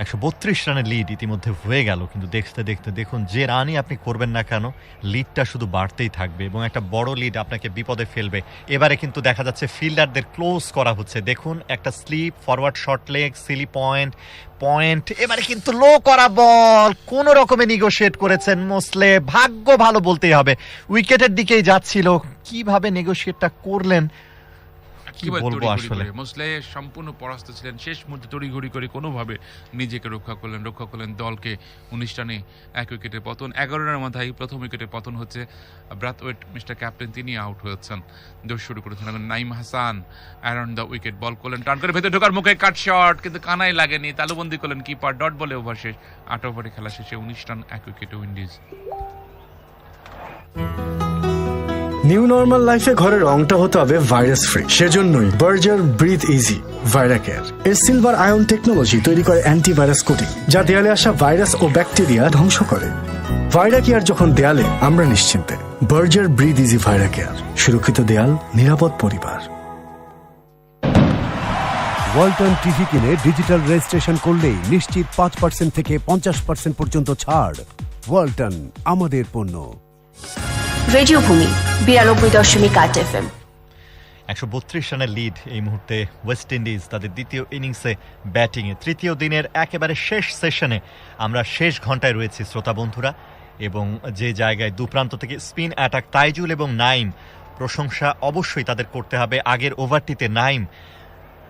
Speaker 1: 132 রানের লিড ইতিমধ্যে হয়ে গেল, কিন্তু দেখতে দেখতে দেখুন যে রানই আপনি করবেন না কেন লিডটা শুধু বাড়তেই থাকবে এবং একটা বড় লিড আপনাকে বিপদে ফেলবে। এবারে কিন্তু দেখা যাচ্ছে ফিল্ডারদের ক্লোজ করা হচ্ছে, দেখুন একটা slip, forward short leg, silly point, এবারে কিন্তু লো করা বল, কোন রকমে নিগোশিয়েট করেছেন মোসলে, ভাগ্য ভালো বলতেই হবে, উইকেটের দিকেই যাচ্ছিল, কিভাবে নেগোশিয়েটটা করলেন কি বলবো আসলে।
Speaker 2: মোসলে সম্পূর্ণ পরাস্ত ছিলেন, শেষ মুহূর্তে তড়িঘড়ি করে কোনোভাবে নিজেকে রক্ষা করলেন দলকে। 19 রানে 1 উইকেটের পতন। 11 রানের মাথায় প্রথম উইকেটের পতন হচ্ছে। ব্রাথওয়েট মিস্টার ক্যাপ্টেন তিনি আউট হয়েছেন, দোষ শুরু করেছেন। Naim Hasan around the wicket bowl করলেন, টার্ন করে ভেতরে ঢোকার মুখে কাট শট, কিন্তু কানায় লাগেনি, তালুবন্দি করলেন কিপার। ডট বলে ওভার শেষ, 8 ওভারে খেলা শেষে 19 রান 1 উইকেটে উইন্ডিজ।
Speaker 10: নিউ নর্মাল লাইফে ঘরের রংটা হতে হবে ভাইরাস ফ্রি, সেজন্যই বার্জার ব্রিথ ইজি ভাইরাকেয়ার এর সিলভার আয়ন টেকনোলজি তৈরি করে অ্যান্টিভাইরাস কোটিং, যা দেয়ালে আসা ভাইরাস ও ব্যাকটেরিয়া ধ্বংস করে। ভাইরাকেয়ার যখন দেয়ালে, আমরা নিশ্চিন্তে। বার্জার ব্রিথ ইজি ভাইরাকেয়ার, সুরক্ষিত দেয়াল, নিরাপদ পরিবার।
Speaker 5: ওয়ালটন টিভি কিনে ডিজিটাল রেজিস্ট্রেশন করলেই নিশ্চিত 5% থেকে 50% পর্যন্ত ছাড়। ওয়ালটন, আমাদের পণ্য।
Speaker 6: রেডিও ভূমি 92.8 FM।
Speaker 1: 132 রানের লিড এই মুহূর্তে ওয়েস্ট ইন্ডিজ তাদের দ্বিতীয় ইনিংসে ব্যাটিংয়ে। তৃতীয় দিনের একেবারে শেষ সেশনে আমরা শেষ ঘন্টায় রয়েছি শ্রোতা বন্ধুরা, এবং যে জায়গায় দুপ্রান্ত থেকে স্পিন অ্যাটাক তাইজুল এবং নাইম, প্রশংসা অবশ্যই তাদের করতে হবে। আগের ওভারটিতে নাইম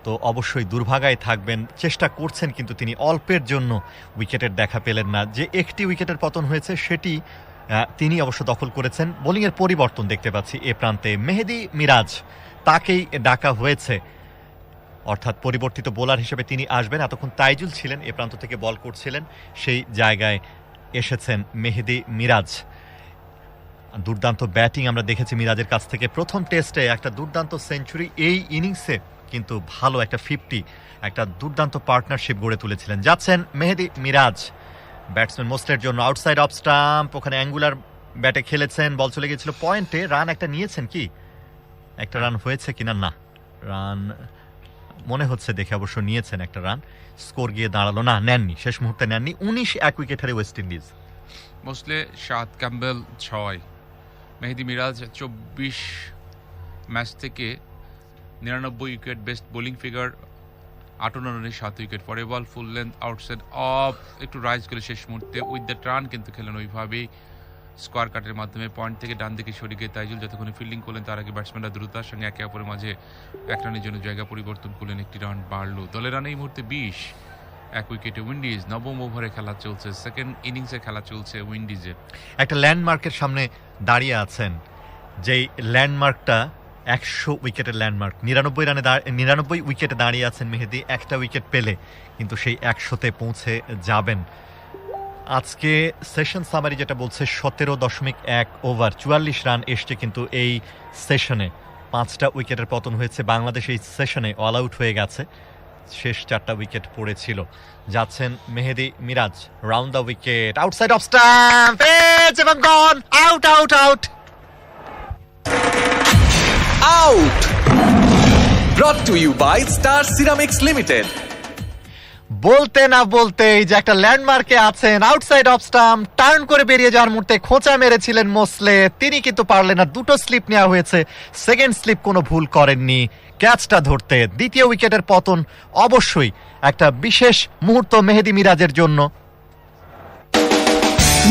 Speaker 1: তো অবশ্যই দুর্ভাগায় থাকবেন, চেষ্টা করছেন কিন্তু তিনি অল্পের জন্য উইকেটের দেখা পেলেন না। যে একটি উইকেটের পতন হয়েছে সেটি তিনি অবশ্য দখল করেছেন। বোলিংয়ের পরিবর্তন দেখতে পাচ্ছি এ প্রান্তে, মেহেদি মিরাজ তাকেই ডাকা হয়েছে, অর্থাৎ পরিবর্তিত বোলার হিসেবে তিনি আসবেন। এতক্ষণ তাইজুল ছিলেন এ প্রান্ত থেকে বল করছিলেন, সেই জায়গায় এসেছেন মেহেদি মিরাজ। দুর্দান্ত ব্যাটিং আমরা দেখেছি মিরাজের কাছ থেকে। প্রথম টেস্টে একটা দুর্দান্ত সেঞ্চুরি, এই ইনিংসে কিন্তু ভালো একটা 50, একটা দুর্দান্ত পার্টনারশিপ গড়ে তুলেছিলেন। যাচ্ছেন মেহেদি মিরাজ, ব্যাটসম্যান মোস্টের জন্য আউটসাইড অফ স্টাম্প, ওখানে অ্যাঙ্গুলার ব্যাটে খেলেছেন, বল চলে গিয়েছিল পয়েন্টে। রান একটা নিয়েছেন কি, একটা রান হয়েছে কিনা, না রান মনে হচ্ছে দেখে অবশ্য নিয়েছেন একটা রান। স্কোর গিয়ে দাঁড়ালো না, নেননি, শেষ মুহূর্তে নেননি। 19 উইকেট হারে ওয়েস্ট ইন্ডিজ।
Speaker 2: মোসলে 7, ক্যাম্বেল 6, মেহেদি মিরাজ 24 ম্যাচ থেকে 99 উইকেট, বেস্ট বোলিং ফিগার, 58 রানে 7 উইকেট। পরে ball full length outside of, একটু রাইজ করে শেষ মুহূর্তে উইথ দ্য টার্ন কিন্তু খেলেন ওইভাবেই। স্কোয়ার কাটের মাধ্যমে পয়েন্ট থেকে ডান দিকে সরিয়ে গিয়ে তাইজুল যতক্ষণ ফিল্ডিং করলেন তার আগে ব্যাটসম্যানরা দ্রুততার সঙ্গে একে অপরের মাঝে এক রানের জন্য জায়গা পরিবর্তন করলেন, একটি রান বাড়লো। দলের রান এই মুহূর্তে 20, 1 উইকেটে উইন্ডিজ। নবম ওভারে খেলা চলছে, সেকেন্ড ইনিংসে খেলা চলছে উইন্ডিজের।
Speaker 1: একটা ল্যান্ডমার্কের সামনে দাঁড়িয়ে আছেন, যেই ল্যান্ডমার্কটা 100 উইকেটের ল্যান্ডমার্ক। 99 উইকেটে দাঁড়িয়ে আছেন মেহেদী, একটা উইকেট পেলে কিন্তু সেই 100-তে পৌঁছে যাবেন। আজকে সেশন সামারি যেটা বলছে 17.1 ওভার 44 রান এসছে, কিন্তু এই সেশনে 5টা উইকেটের পতন হয়েছে। বাংলাদেশ এই সেশনে অল আউট হয়ে গেছে, শেষ 4টা উইকেট পড়েছিল। যাচ্ছেন Mehedi Miraz, round the wicket, outside off stump, এবং gone, out out out
Speaker 11: out. Brought to you by Star Ceramics Limited.
Speaker 1: বলতে না বলতেই যে একটা ল্যান্ডমার্কে আছেন, আউটসাইড অফ স্টাম্প, টার্ন করে বেরিয়ে যাওয়ার মুহূর্তে খোঁচা মেরেছিলেন মোসলে, তিনি কিন্তু পারলেন না। 2টো স্লিপ নেওয়া হয়েছে, সেকেন্ড স্লিপ কোনো ভুল করেননি ক্যাচটা ধরতে। দ্বিতীয় উইকেটের পতন অবশ্যই একটা বিশেষ মুহূর্ত মেহেদী মিরাজের জন্য।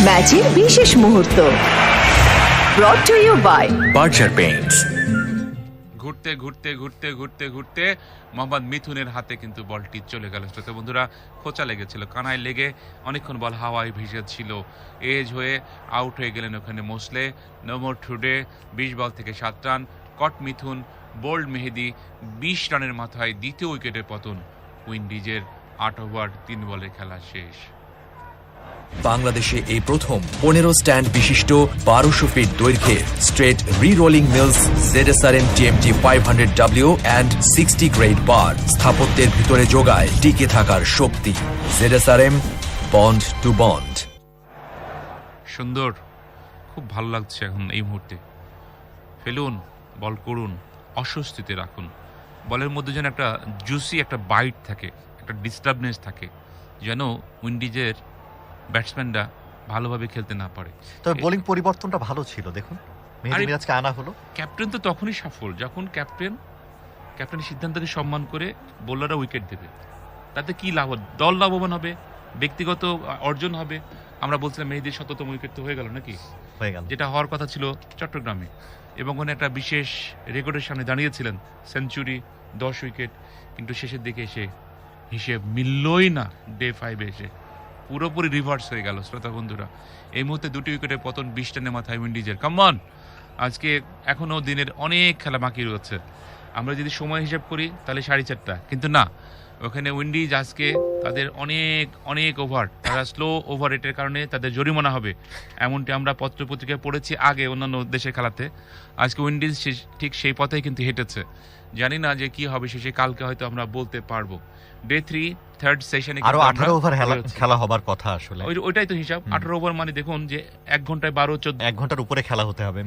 Speaker 7: ম্যাচের বিশেষ মুহূর্ত brought to you by
Speaker 11: Berger Paints.
Speaker 2: ঘুরতে ঘুরতে ঘুরতে ঘুরতে ঘুরতে মোহাম্মদ মিথুনের হাতে কিন্তু বলটি চলে গেল। শ্রোতা বন্ধুরা, খোঁচা লেগেছিল, কানায় লেগে অনেকক্ষণ বল হাওয়ায় ভেসে ছিল, এজ হয়ে আউট হয়ে গেলেন ওখানে মোসলে। নো মোর টুডে, 20 বল থেকে 7 রান। কট মিথুন, বোল্ড মেহেদী, 20 রানের মাথায় দ্বিতীয় উইকেটের পতন। উইন্ডিজের 8 ওভার 3 বলে খেলা শেষ।
Speaker 3: বাংলাদেশে এই প্রথম 15 স্ট্যান্ড বিশিষ্ট 1200 ফিট দৈর্ঘ্যের straight re rolling mills ZSRM TMT 500W and 60 grade bar স্থাপত্যের ভিতরে যোগায় টিকে থাকার শক্তি। ZSRM, bond to bond.
Speaker 2: সুন্দর, খুব ভালো লাগছে এখন এই মুহূর্তে। ফেলুন, বল করুন, অস্বস্তিতে রাখুন, বলের মধ্যে যেন একটা জুসি একটা বাইট থাকে, একটা ডিস্টার্বনেস থাকে, যেন উইন্ডিজের ব্যাটসম্যানরা ভালোভাবে খেলতে না পারে।
Speaker 1: তবে বোলিং পরিবর্তনটা ভালো ছিল, দেখুন মেহেদী মিরাজকে আনা হলো।
Speaker 2: ক্যাপ্টেন তো তখনই সফল যখন ক্যাপ্টেনের সিদ্ধান্তকে সম্মান করে বোলাররা উইকেট দেবে। তাতে কি লাভ? দল লাভবান হবে, ব্যক্তিগত অর্জন হবে। আমরা বলছিলাম মেহেদীর 100তম উইকেট তো হয়ে গেল নাকি,
Speaker 1: হয়ে গেল,
Speaker 2: যেটা হওয়ার কথা ছিল চট্টগ্রামে, এবং ওখানে একটা বিশেষ রেকর্ডের সামনে দাঁড়িয়েছিলেন, সেঞ্চুরি, 10 উইকেট, কিন্তু শেষের দিকে এসে হিসেব মিললই না। ডে 5 এসে পুরোপুরি রিভার্স হয়ে গেল। শ্রোতা বন্ধুরা, এই মুহূর্তে 2টি উইকেটের পতন 20 রানের মাথায় উইন্ডিজের। কামন, আজকে এখনও দিনের অনেক খেলা বাকি রয়েছে। আমরা যদি সময় হিসাব করি তাহলে 4:30, কিন্তু না, ওখানে উইন্ডিজ আজকে তাদের অনেক অনেক ওভার, তারা স্লো ওভার রেটের কারণে তাদের জরিমানা হবে, এমনটি আমরা পত্রপত্রিকায় পড়েছি আগে অন্যান্য দেশের খেলাতে। আজকে উইন্ডিজ ঠিক সেই পথেই কিন্তু হেঁটেছে। জানি না যে কি হবে শেষে, কালকে হয়তো আমরা বলতে পারবো। ডে 3 থার্ড সেশনে
Speaker 1: আরো 18 ওভার খেলা হবার কথা আসলে।
Speaker 2: ওইটাই তো হিসাব। 18 ওভার মানে দেখুন যে 1 ঘন্টায় 12-14,
Speaker 1: 1 ঘন্টার উপরে খেলা হতে হবে,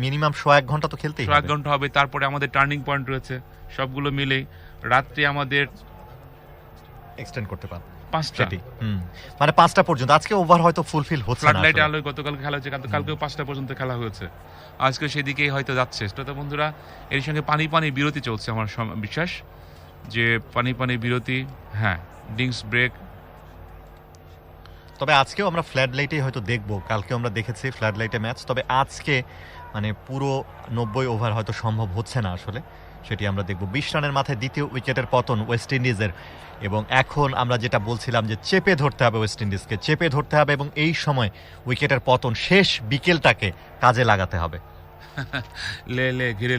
Speaker 1: মিনিমাম 1 ঘন্টা তো খেলতেই হবে।
Speaker 2: 1 ঘন্টা হবে। তারপরে আমাদের টার্নিং পয়েন্ট রয়েছে, সবগুলো মিলেই রাত্রে আমাদের
Speaker 1: এক্সটেন্ড করতে পারে
Speaker 2: 5টা,
Speaker 1: মানে 5টা পর্যন্ত। আজকে ওভার হয়তো ফুলফিল হচ্ছে না।
Speaker 2: ফ্লাডলাইট আলোয় গতকাল খেলা হয়েছে, কালকেও 5টা পর্যন্ত খেলা হয়েছে, আজকে সেদিকেই হয়তো যাচ্ছে। শ্রোতা বন্ধুরা, এর সঙ্গে পানি বিরতি চলছে, আমার বিশ্বাস যে পানি বিরতি, হ্যাঁ, ড্রিঙ্কস ব্রেক।
Speaker 1: তবে আজকেও আমরা ফ্ল্যাড লাইটেই হয়তো দেখবো, কালকে আমরা দেখেছি ফ্ল্যাড লাইটে ম্যাচ। তবে আজকে মানে পুরো 90 ওভার হয়তো সম্ভব হচ্ছে না আসলে, সেটি আমরা দেখব। 20 রানের মাথায় দ্বিতীয় উইকেটের পতন ওয়েস্ট ইন্ডিজের, এবং এখন আমরা যেটা বলছিলাম যে চেপে ধরতে হবে ওয়েস্ট ইন্ডিজকে, চেপে ধরতে হবে, এবং এই সময় উইকেটের পতন, শেষ বিকেলটাকে কাজে লাগাতে হবে।
Speaker 2: ঘিরে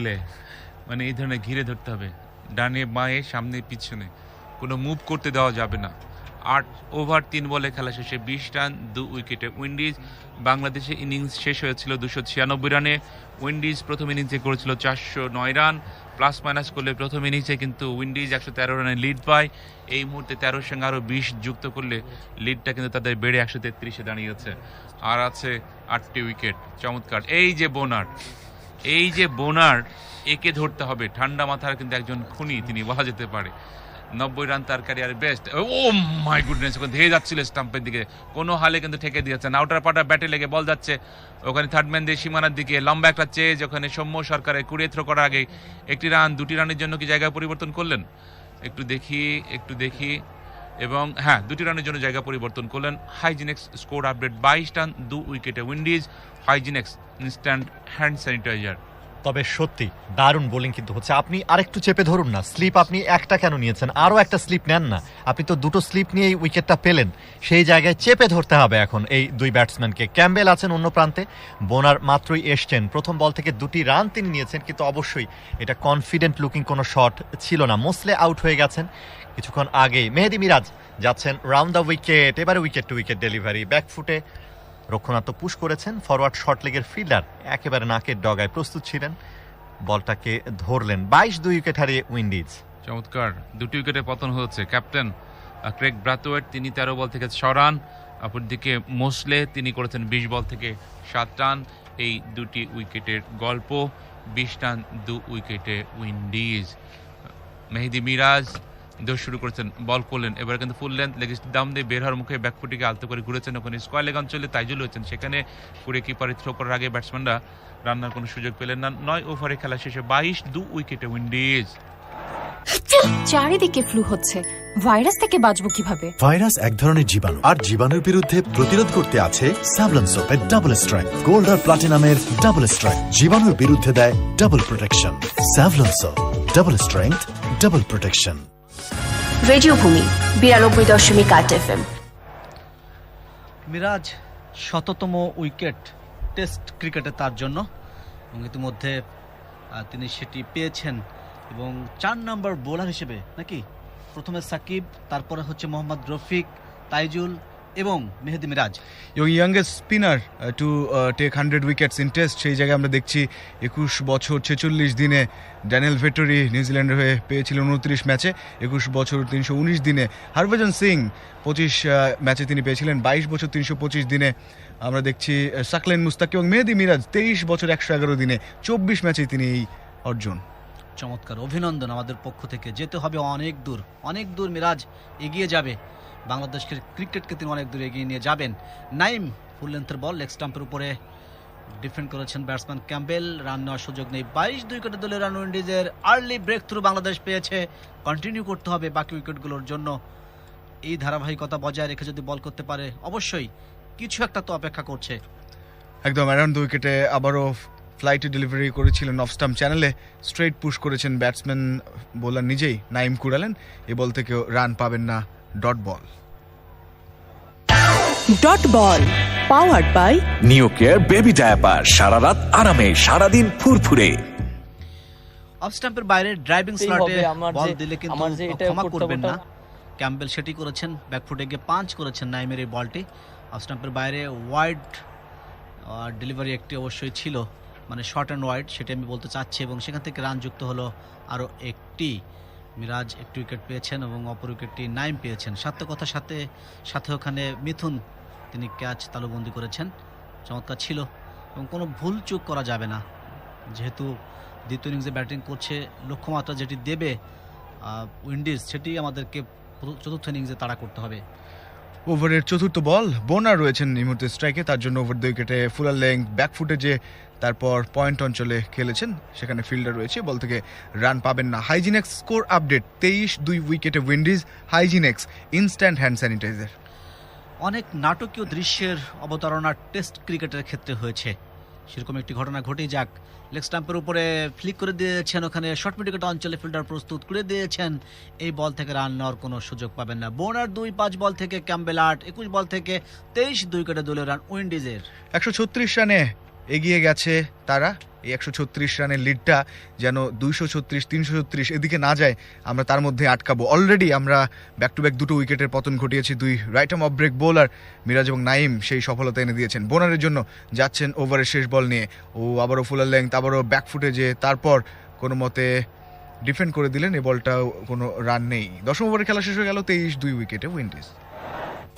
Speaker 2: মানে এই ধরনের ঘিরে ধরতে হবে, ডানে বাঁয়ে সামনে পিছনে, কোনো মুভ করতে দেওয়া যাবে না। 8 ওভার 3 বলে খেলা শেষে 20 রান 2 উইকেটে উইন্ডিজ। বাংলাদেশের ইনিংস শেষ হয়েছিল 296 রানে। উইন্ডিজ প্রথম ইনিংসে করেছিল 409 রান, প্লাস মাইনাস করলে প্রথম ইনিংসে কিন্তু উইন্ডিজ 113 রানে লিড পায়। এই মুহূর্তে 13 সঙ্গে আরও 20 যুক্ত করলে লিডটা কিন্তু তাদের বেড়ে 133-এ দাঁড়িয়েছে। আর আছে 8টি উইকেট। চমৎকার এই যে বোনার, একে ধরতে হবে। ঠান্ডা মাথার কিন্তু একজন খুনি তিনি, বলা যেতে পারে। 90 রান তার career best. Oh my goodness, ওখানে ধেয়ে যাচ্ছিল স্টাম্পের দিকে, কোনো হালে কিন্তু ঠেকে দিয়েছেন। আউটার পাটা ব্যাটে লেগে বল যাচ্ছে ওখানে থার্ডম্যান দিয়ে সীমানার দিকে, লম্বা একটা চেজ। ওখানে সৌম্য সরকারের কুড়িয়ে থ্রো করার আগে 1টি রান, 2টি রানের জন্য কি জায়গা পরিবর্তন করলেন? একটু দেখি এবং হ্যাঁ 2টি রানের জন্য জায়গা পরিবর্তন করলেন। হাইজিনেক্স স্কোর আপডেট 22 রান 2 উইকেটে উইন্ডিজ। হাইজিনেক্স instant hand sanitiser.
Speaker 1: তবে সত্যি দারুণ বোলিং কিন্তু হচ্ছে। আপনি আরেকটু চেপে ধরুন না, স্লিপ আপনি একটা কেন নিয়েছেন, আরও একটা স্লিপ নেন না। আপনি তো দুটো স্লিপ নিয়েই উইকেটটা পেলেন, সেই জায়গায় চেপে ধরতে হবে এখন এই দুই ব্যাটসম্যানকে। ক্যাম্বেল আছেন অন্য প্রান্তে, বোনার মাত্রই এসছেন, প্রথম বল থেকে 2টি রান তিনি নিয়েছেন, কিন্তু অবশ্যই এটা কনফিডেন্ট লুকিং কোনো শট ছিল না। মোসলে আউট হয়ে গেছেন কিছুক্ষণ আগেই। মেহেদী মিরাজ যাচ্ছেন রাউন্ড দ্য উইকেট, এবারে উইকেট টু উইকেট ডেলিভারি, ব্যাকফুটে রক্ষণাত্মক পুশ করেছেন। ফরওয়ার্ড শর্ট লেগের ফিল্ডার একেবারে নাকের ডগায় প্রস্তুত ছিলেন, বলটাকে ধরলেন। 22-2 উইকেট হারিয়ে উইন্ডিজ।
Speaker 2: চমৎকার 2টি উইকেটে পতন হচ্ছে। ক্যাপ্টেন ক্রেগ ব্রাথওয়েট তিনি 13 বল থেকে 6 রান, অপরদিকে মোসলে তিনি করেছেন 20 বল থেকে 7 রান। এই 2টি উইকেটের গল্প, 20 রান 2 উইকেটে উইন্ডিজ। মেহেদী মিরাজ দোষ শুরু করেছেন, বল করলেন, এবার কিন্তু ফুল লেন্থ লেগ দাম দিয়ে বের হওয়ার মুখে ব্যাকফুটিকে আলতো করে ঘুরেছেন। ওখানে স্কোয়ার লেগ অঞ্চলে তাইজুল হয়েছেন, সেখানে ঘুরে কিপারে থ্রো করার আগে ব্যাটসম্যানরা রান্নার কোনো সুযোগ পেলেন না। 9 ওভারে খেলা শেষে 22-2 উইকেটে উইন্ডিজ।
Speaker 8: চারিদিকে ফ্লু হচ্ছে, ভাইরাস থেকে বাঁচবো কিভাবে?
Speaker 9: ভাইরাস এক ধরনের জীবাণু, আর জীবাণুর বিরুদ্ধে প্রতিরোধ করতে আছে স্যাভলন সোপের ডাবল স্ট্রেংথ। গোল্ড আর প্লাটিনামের ডাবল স্ট্রেংথ জীবাণুর বিরুদ্ধে দেয় double protection. Savlon soap, double strength, double protection.
Speaker 6: Radio ভূমি 92.8 FM।
Speaker 12: মিরাজ 100তম উইকেট টেস্ট ক্রিকেটে তার জন্য, এবং ইতিমধ্যে তিনি সেটি পেয়েছেন। এবং 4 নম্বর বোলার হিসেবে নাকি প্রথমে সাকিব, তারপরে হচ্ছে মোহাম্মদ রফিক, তাইজুল এবং মেহেদী মিরাজ।
Speaker 13: এবং youngest spinner to take 100 wickets in test, সেই জায়গায় আমরা দেখছি 21 বছর 46 দিনে ড্যানিয়েল ভেটরি নিউজিল্যান্ডের হয়ে পেয়েছিলেন 29 ম্যাচে, 21 বছর 319 দিনে হরভজন সিং 25 ম্যাচে তিনি পেয়েছিলেন 22 বছর 325 দিনে। আমরা দেখছি সাকলেন মুস্তাক এবং মেহেদী মিরাজ 23 বছর 111 দিনে 24 ম্যাচে তিনি এই অর্জন।
Speaker 12: চমৎকার, অভিনন্দন আমাদের পক্ষ থেকে। যেতে হবে অনেক দূর, অনেক দূর মিরাজ এগিয়ে যাবে, বাংলাদেশের ক্রিকেটকে তিনি অনেক দূর এগিয়ে নিয়ে যাবেন। নাইম ফুল লেন্থের বল, লেগ স্টাম্পের উপরে ডিফেন্ড করেছেন ব্যাটসম্যান ক্যাম্বেল, রান নেওয়ার সুযোগ নেই। 22-2 উইকেটে দলীয় রান উইন্ডিজের। আর্লি ব্রেক থ্রু বাংলাদেশ পেয়েছে, কন্টিনিউ করতে হবে বাকি উইকেটগুলোর জন্য। এই ধারাবাহিকতা বজায় রেখে যদি বল করতে পারে, অবশ্যই কিছু একটা তো অপেক্ষা করছে।
Speaker 13: একদম অ্যারাউন্ড দ্য উইকেটে আবারও ফ্লাইটে ডেলিভারি করেছিলেন অফ স্টাম্প চ্যানেলে, স্ট্রেট পুশ করেছেন ব্যাটসম্যান, বোলার নিজেই নাইম কুড়ালেন। এই বল থেকেও রান পাবেন না। Dot ball.
Speaker 7: Dot ball powered by
Speaker 11: New Care baby diaper, সারা রাত আরামে, সারাদিন ফুরফুরে।
Speaker 12: অফ স্টাম্পের বাইরে ড্রাইভিং স্লটে বল দিলে কিন্তু ক্ষমা করবেন না। ক্যাম্বেল সেটি করেছেন, ব্যাকফুটে গিয়ে পাঞ্চ করেছেন নাইমের এই বলটি। অফ স্টাম্পের বাইরে ওয়াইড ডেলিভারি একটি অবশ্যই ছিল, মানে শর্ট অ্যান্ড ওয়াইড, সেটি আমি বলতে চাচ্ছি। এবং সেখান থেকে রান যুক্ত হলো আরও একটি। মিরাজ একটি উইকেট পেয়েছেন এবং অপর উইকেটটি নাইম পেয়েছেন। সার্থকতার সাথে সাথে ওখানে মিথুন তিনি ক্যাচ তালুবন্দি করেছেন, চমৎকার ছিল। এবং কোনো ভুল চুক করা যাবে না, যেহেতু দ্বিতীয় ইনিংসে ব্যাটিং করছে, লক্ষ্যমাত্রা যেটি দেবে উইন্ডিজ সেটি আমাদেরকে চতুর্থ ইনিংসে তাড়া করতে হবে।
Speaker 13: ওভারের চতুর্থ বল, বোনার রয়েছেন এই মুহূর্তে স্ট্রাইকে, তার জন্য ওভার দ্য উইকেটে ফুলার লেংথ ব্যাকফুটে যে তারপর পয়েন্ট অঞ্চলে খেলেছেন, সেখানে ফিল্ডার রয়েছে, বল থেকে রান পাবেন না। হাইজিনেক্স স্কোর আপডেট 23-2 উইকেটে উইন্ডিজ। হাইজিনেক্স instant hand sanitiser.
Speaker 12: অনেক নাটকীয় দৃশ্যের অবতারণা টেস্ট ক্রিকেটের ক্ষেত্রে হয়েছে, সেরকম একটি ঘটনা ঘটেই যাক। লেগ স্টাম্পের উপরে ফ্লিক করে দিয়েছেন, ওখানে শর্ট মিড অঞ্চলে ফিল্ডার প্রস্তুত করে দিয়েছেন। এই বল থেকে রান নেওয়ার কোনো সুযোগ পাবেন না। বোনার 2-5 বল থেকে ক্যাম্বেল 8, 21 বল থেকে 23-2 উইকেটে দলীয় রান উইন্ডিজের।
Speaker 13: 136 রানে এগিয়ে গেছে তারা। এই 136 রানের লিডটা যেন 236, 336 এদিকে না যায়, আমরা তার মধ্যে আটকাবো। অলরেডি আমরা ব্যাক টু ব্যাক 2 উইকেটের পতন ঘটিয়েছি। 2 right arm off break bowler Miraz এবং নাইম সেই সফলতা এনে দিয়েছেন। বোনারের জন্য যাচ্ছেন ওভারের শেষ বল নিয়ে, ও আবারও ফুলার লেংথ, আবারও ব্যাকফুটে যে তারপর কোনো মতে ডিফেন্ড করে দিলেন। এই বলটাও কোনো রান নেই। 10ম ওভারে খেলা শেষ হয়ে গেল 23-2 উইকেটে Windies.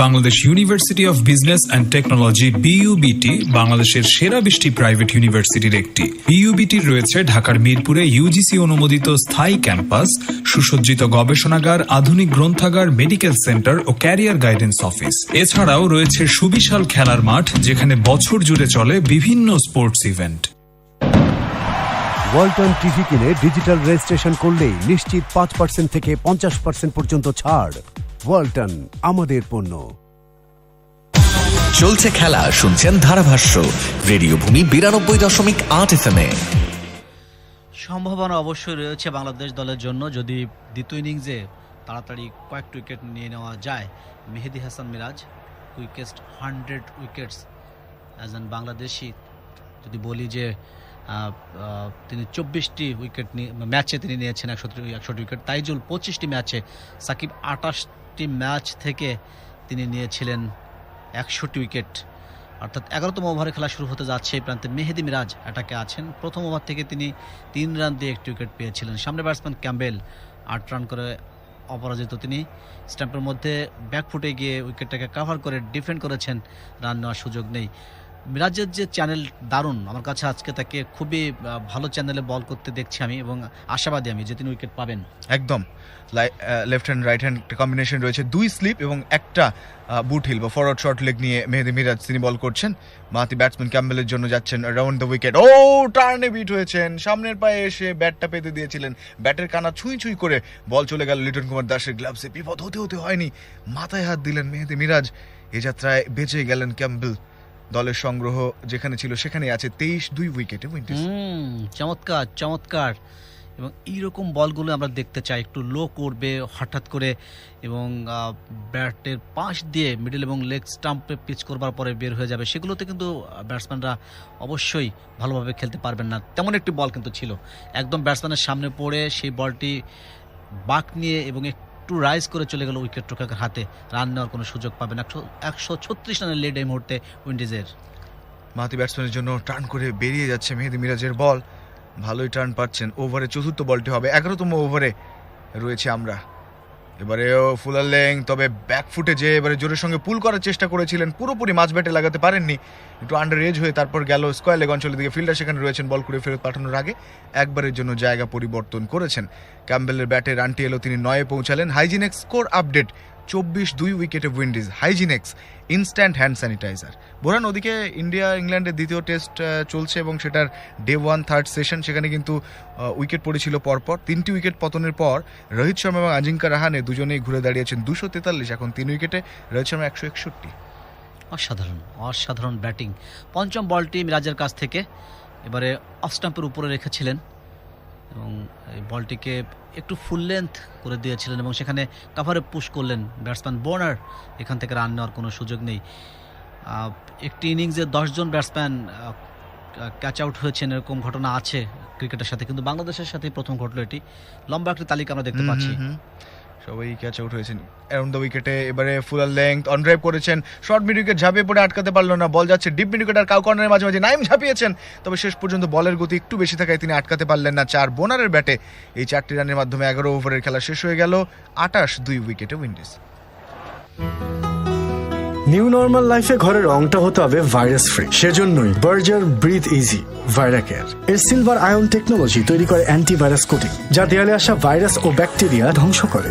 Speaker 4: Bangladesh university of business and technology BUBT বাংলাদেশের সেরা 20টি প্রাইভেট ইউনিভার্সিটির একটি। বিইউবিটির রয়েছে ঢাকার মিরপুরে ইউজিসি অনুমোদিত স্থায়ী ক্যাম্পাস, সুসজ্জিত গবেষণাগার, আধুনিক গ্রন্থাগার, মেডিকেল সেন্টার ও ক্যারিয়ার গাইডেন্স অফিস। এছাড়াও রয়েছে সুবিশাল খেলার মাঠ, যেখানে বছর জুড়ে চলে বিভিন্ন স্পোর্টস ইভেন্ট।
Speaker 5: ওয়ালটন টিভি কিনে ডিজিটাল রেজিস্ট্রেশন করলেই নিশ্চিত 5% থেকে 50% পর্যন্ত ছাড়। ওয়ালটন আমাদের পণ্য।
Speaker 3: চলছে খেলা, শুনছেন ধারাভাষ্য রেডিও ভূমি 92.8 FM এ।
Speaker 12: সম্ভাবনা অবশ্যই রয়েছে বাংলাদেশ দলের জন্য যদি দ্বিতীয় ইনিংসে তাড়াতাড়ি কয়েকটি উইকেট নিয়ে নেওয়া যায়। Mehidy Hasan Miraz quickest 100 wickets as an Bangladeshi যদি বলি যে তিনি 24টি উইকেট ম্যাচে তিনি নিয়েছেন 161 উইকেট। তাইজুল 25টি ম্যাচে, সাকিব 28টি ম্যাচ থেকে তিনি নিয়েছিলেন 61 উইকেট, অর্থাৎ 11তম ওভারে খেলা শুরু হতে যাচ্ছে। এই প্রান্তে মেহেদী মিরাজ অ্যাটাকে আছেন। প্রথম ওভার থেকে তিনি 3 রান দিয়ে 1টি উইকেট পেয়েছিলেন। সামনে ব্যাটসম্যান ক্যাম্বেল 8 রান করে অপরাজিত। তিনি স্ট্যাম্পের মধ্যে ব্যাকফুটে গিয়ে উইকেটটাকে কাভার করে ডিফেন্ড করেছেন, রান নেওয়ার সুযোগ নেই। মিরাজের যে চ্যানেল দারুণ, আমার কাছে আজকে তাকে খুবই ভালো চ্যানেলে বল করতে দেখছি আমি, এবং আশাবাদী আমি যে তিনি উইকেট পাবেন।
Speaker 13: একদম left hand right hand combination রয়েছে, 2 স্লিপ এবং একটা বুট হিল বা ফরওয়ার্ড শর্ট লেগ নিয়ে মেহেদী মিরাজ তিনি বল করছেন। বাঁহাতি ব্যাটসম্যান ক্যাম্বেলের জন্য যাচ্ছেন রাউন্ড দ্য উইকেট। ও টার্নে বিট হয়েছেন, সামনের পায়ে এসে ব্যাটটা পেতে দিয়েছিলেন, ব্যাটের কানা ছুঁই ছুঁই করে বল চলে গেল লিটন কুমার দাসের গ্লাভসে। বিপদ হতে হতে হয়নি, মাথায় হাত দিলেন মেহেদী মিরাজ। এ যাত্রায় বেঁচে গেলেন ক্যাম্বেল। দলের সংগ্রহ যেখানে ছিল সেখানে আছে 23-2 উইকেটে উইন্ডিজ।
Speaker 12: চমৎকার চমৎকার, এবং এইরকম বলগুলো আমরা দেখতে চাই। একটু লো করবে হঠাৎ করে এবং ব্যাটের পাশ দিয়ে মিডল এবং লেগ স্টাম্পে পিচ করবার পরে বের হয়ে যাবে, সেগুলোতে কিন্তু ব্যাটসম্যানরা অবশ্যই ভালোভাবে খেলতে পারবেন না। তেমন একটি বল কিন্তু ছিল, একদম ব্যাটসম্যানের সামনে পড়ে সেই বলটি বাঁক নিয়ে এবং একটু রাইজ করে চলে গেল উইকেট রক্ষকের হাতে। রান নেওয়ার কোনো সুযোগ পাবে না। 136 রানের লিড এই মুহূর্তে উইন্ডিজের।
Speaker 13: বাঁহাতি ব্যাটসম্যানের জন্য টার্ন করে বেরিয়ে যাচ্ছে মেহেদী মিরাজের বল, ভালোই টার্ন পাচ্ছেন। ওভারে চতুর্থ বলটি হবে, 11তম ওভারে রয়েছে আমরা। এবারেও ফুলার লেং, তবে ব্যাকফুটে যে এবারে জোরের সঙ্গে পুল করার চেষ্টা করেছিলেন, পুরোপুরি মাঝ ব্যাটে লাগাতে পারেননি, একটু আন্ডার এজ হয়ে তারপর গেল স্কয়ার লেগ অঞ্চলের দিকে। ফিল্ডার সেখানে রয়েছেন, বল করে ফেরত পাঠানোর আগে একবারের জন্য জায়গা পরিবর্তন করেছেন। ক্যাম্বেলের ব্যাটে রানটি এলো, তিনি 9-এ পৌঁছালেন। হাইজিনেক্স স্কোর আপডেট 24-2 উইকেটে উইন্ডিজ। হাইজিনেক্স instant hand sanitiser. বোরান, ওদিকে ইন্ডিয়া ইংল্যান্ডের দ্বিতীয় টেস্ট চলছে এবং সেটার ডে 1 থার্ড সেশন, সেখানে কিন্তু উইকেট পড়েছিল পরপর। 3টি উইকেট পতনের পর রোহিত শর্মা এবং আজিঙ্কা রাহানে দুজনেই ঘুরে দাঁড়িয়েছেন 243, এখন 3 উইকেটে। রোহিত শর্মা 161।
Speaker 12: অসাধারণ অসাধারণ ব্যাটিং। পঞ্চম বলটি মিরাজের কাছ থেকে এবারে অফ স্টাম্পের উপরে রেখেছিলেন এবং এই বলটিকে একটু ফুল লেন্থ করে দিয়েছিলেন এবং সেখানে কাভারে পুশ করলেন ব্যাটসম্যান বোনার। এখান থেকে রান নেওয়ার কোনো সুযোগ নেই। একটি ইনিংসে 10 জন ব্যাটসম্যান ক্যাচ আউট হয়েছেন, এরকম ঘটনা আছে ক্রিকেটের সাথে, কিন্তু বাংলাদেশের সাথে প্রথম ঘটলো এটি। লম্বা একটি তালিকা আমরা দেখতে পাচ্ছি।
Speaker 13: সবাই ক্যাচ আউট হয়েছেন অ্যারাউন্ড দ্য উইকেটে। এবারে ফুলার লেংথ অন ড্রাইভ করেছেন, শর্ট মিড উইকেট ঝাঁপিয়ে পড়ে আটকাতে পারলো না। বল যাচ্ছে ডিপ মিড উইকেট আর কাউ কর্নারের মাঝে মাঝে। নাইম ঝাঁপিয়েছেন, তবে শেষ পর্যন্ত বলের গতি একটু বেশি থাকায় তিনি আটকাতে পারলেন না। 4 বোনারের ব্যাটে এই 4টি রানের মাধ্যমে 11 ওভারের খেলা শেষ হয়ে গেল। 28-2 উইকেটে উইন্ডিজ।
Speaker 10: নিউ নর্মাল লাইফে ঘরের রংটা হতে হবে ভাইরাস ফ্রি। সেজন্যই বার্জার ব্রিথ ইজি ভাইরাকের এর সিলভার আয়ন টেকনোলজি তৈরি করে অ্যান্টিভাইরাস কোটিং, যা দেয়ালে আসা ভাইরাস ও ব্যাকটেরিয়া ধ্বংস করে।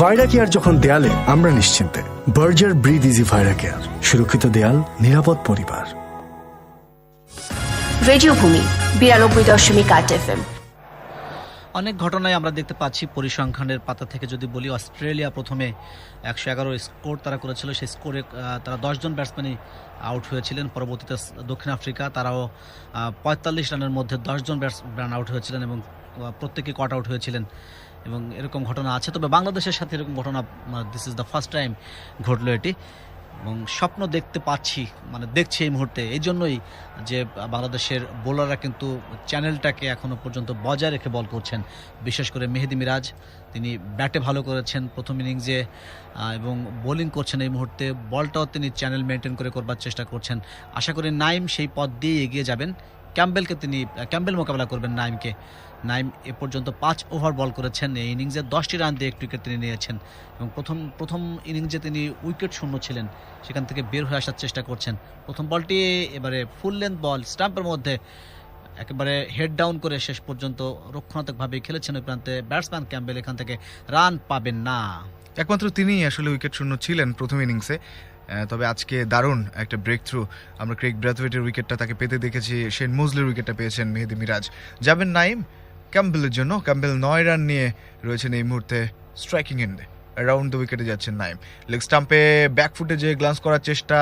Speaker 10: ভাইরাকেয়ার যখন দেয়ালে, আমরা নিশ্চিন্তে। বার্জার ব্রিথ ইজি ভাইরাকেয়ার, সুরক্ষিত দেয়াল, নিরাপদ পরিবার।
Speaker 6: রেডিও ভূমি 92.8 FM।
Speaker 12: অনেক ঘটনায় আমরা দেখতে পাচ্ছি পরিসংখ্যানের পাতা থেকে যদি বলি, অস্ট্রেলিয়া প্রথমে 111 স্কোর তারা করেছিল, সেই স্কোরে তারা 10 জন ব্যাটসম্যানই আউট হয়েছিলেন। পরবর্তীতে দক্ষিণ আফ্রিকা, তারাও 45 রানের মধ্যে 10 জন ব্যাটসম্যান আউট হয়েছিলেন এবং প্রত্যেকে কট আউট হয়েছিলেন এবং এরকম ঘটনা আছে। তবে বাংলাদেশের সাথে এরকম ঘটনা this is the first time ঘটলো এটি, এবং স্বপ্ন দেখতে পাচ্ছি, দেখছি এই মুহূর্তে। এই জন্যই যে বাংলাদেশের বোলাররা কিন্তু চ্যানেলটাকে এখনো পর্যন্ত বজায় রেখে বল করছেন। বিশেষ করে মেহেদী মিরাজ, তিনি ব্যাটে ভালো করেছেন প্রথম ইনিংসে এবং বোলিং করছেন এই মুহূর্তে। বলটাও তিনি চ্যানেল মেনটেন করে করবার চেষ্টা করছেন। আশা করি নাইম সেই পথ দিয়ে এগিয়ে যাবেন। ক্যাম্বেল মোকাবেলা করবেন নাইমকে। নাইম এ পর্যন্ত 5 ওভার বল করেছেন। এই ইনিংসে 10টি রান দিয়ে 1 উইকেট তিনি নিয়েছেন এবং প্রথম ইনিংসে তিনি উইকেট শূন্য ছিলেন, সেখান থেকে বের হয়ে আসার চেষ্টা করছেন। প্রথম বলটি এবারে ফুল লেন্থ বল, স্টাম্পের মধ্যে একেবারে হেড ডাউন করে শেষ পর্যন্ত রক্ষণাত্মকভাবে খেলেছেন ওই প্রান্তে ব্যাটসম্যান ক্যাম্বেল। এখান থেকে রান পাবেন না।
Speaker 13: একমাত্র তিনিই আসলে উইকেট শূন্য ছিলেন প্রথম ইনিংসে। তবে আজকে দারুণ একটা ব্রেক থ্রু, আমরা ক্রেগ ব্র্যাথওয়েটের উইকেটটা তাকে পেতে দেখেছি, শেন মোজলের উইকেটটা পেয়েছেন মেহেদী মিরাজ। যাবেন নাইম ক্যাম্বেলের জন্য। ক্যাম্বেল 9 রান নিয়ে রয়েছেন এই মুহূর্তে স্ট্রাইকিং এন্ডে। অ্যারাউন্ড দ্য উইকেটে যাচ্ছেন নাইম। লেগ স্টাম্পে ব্যাকফুটে যে গ্লান্স করার চেষ্টা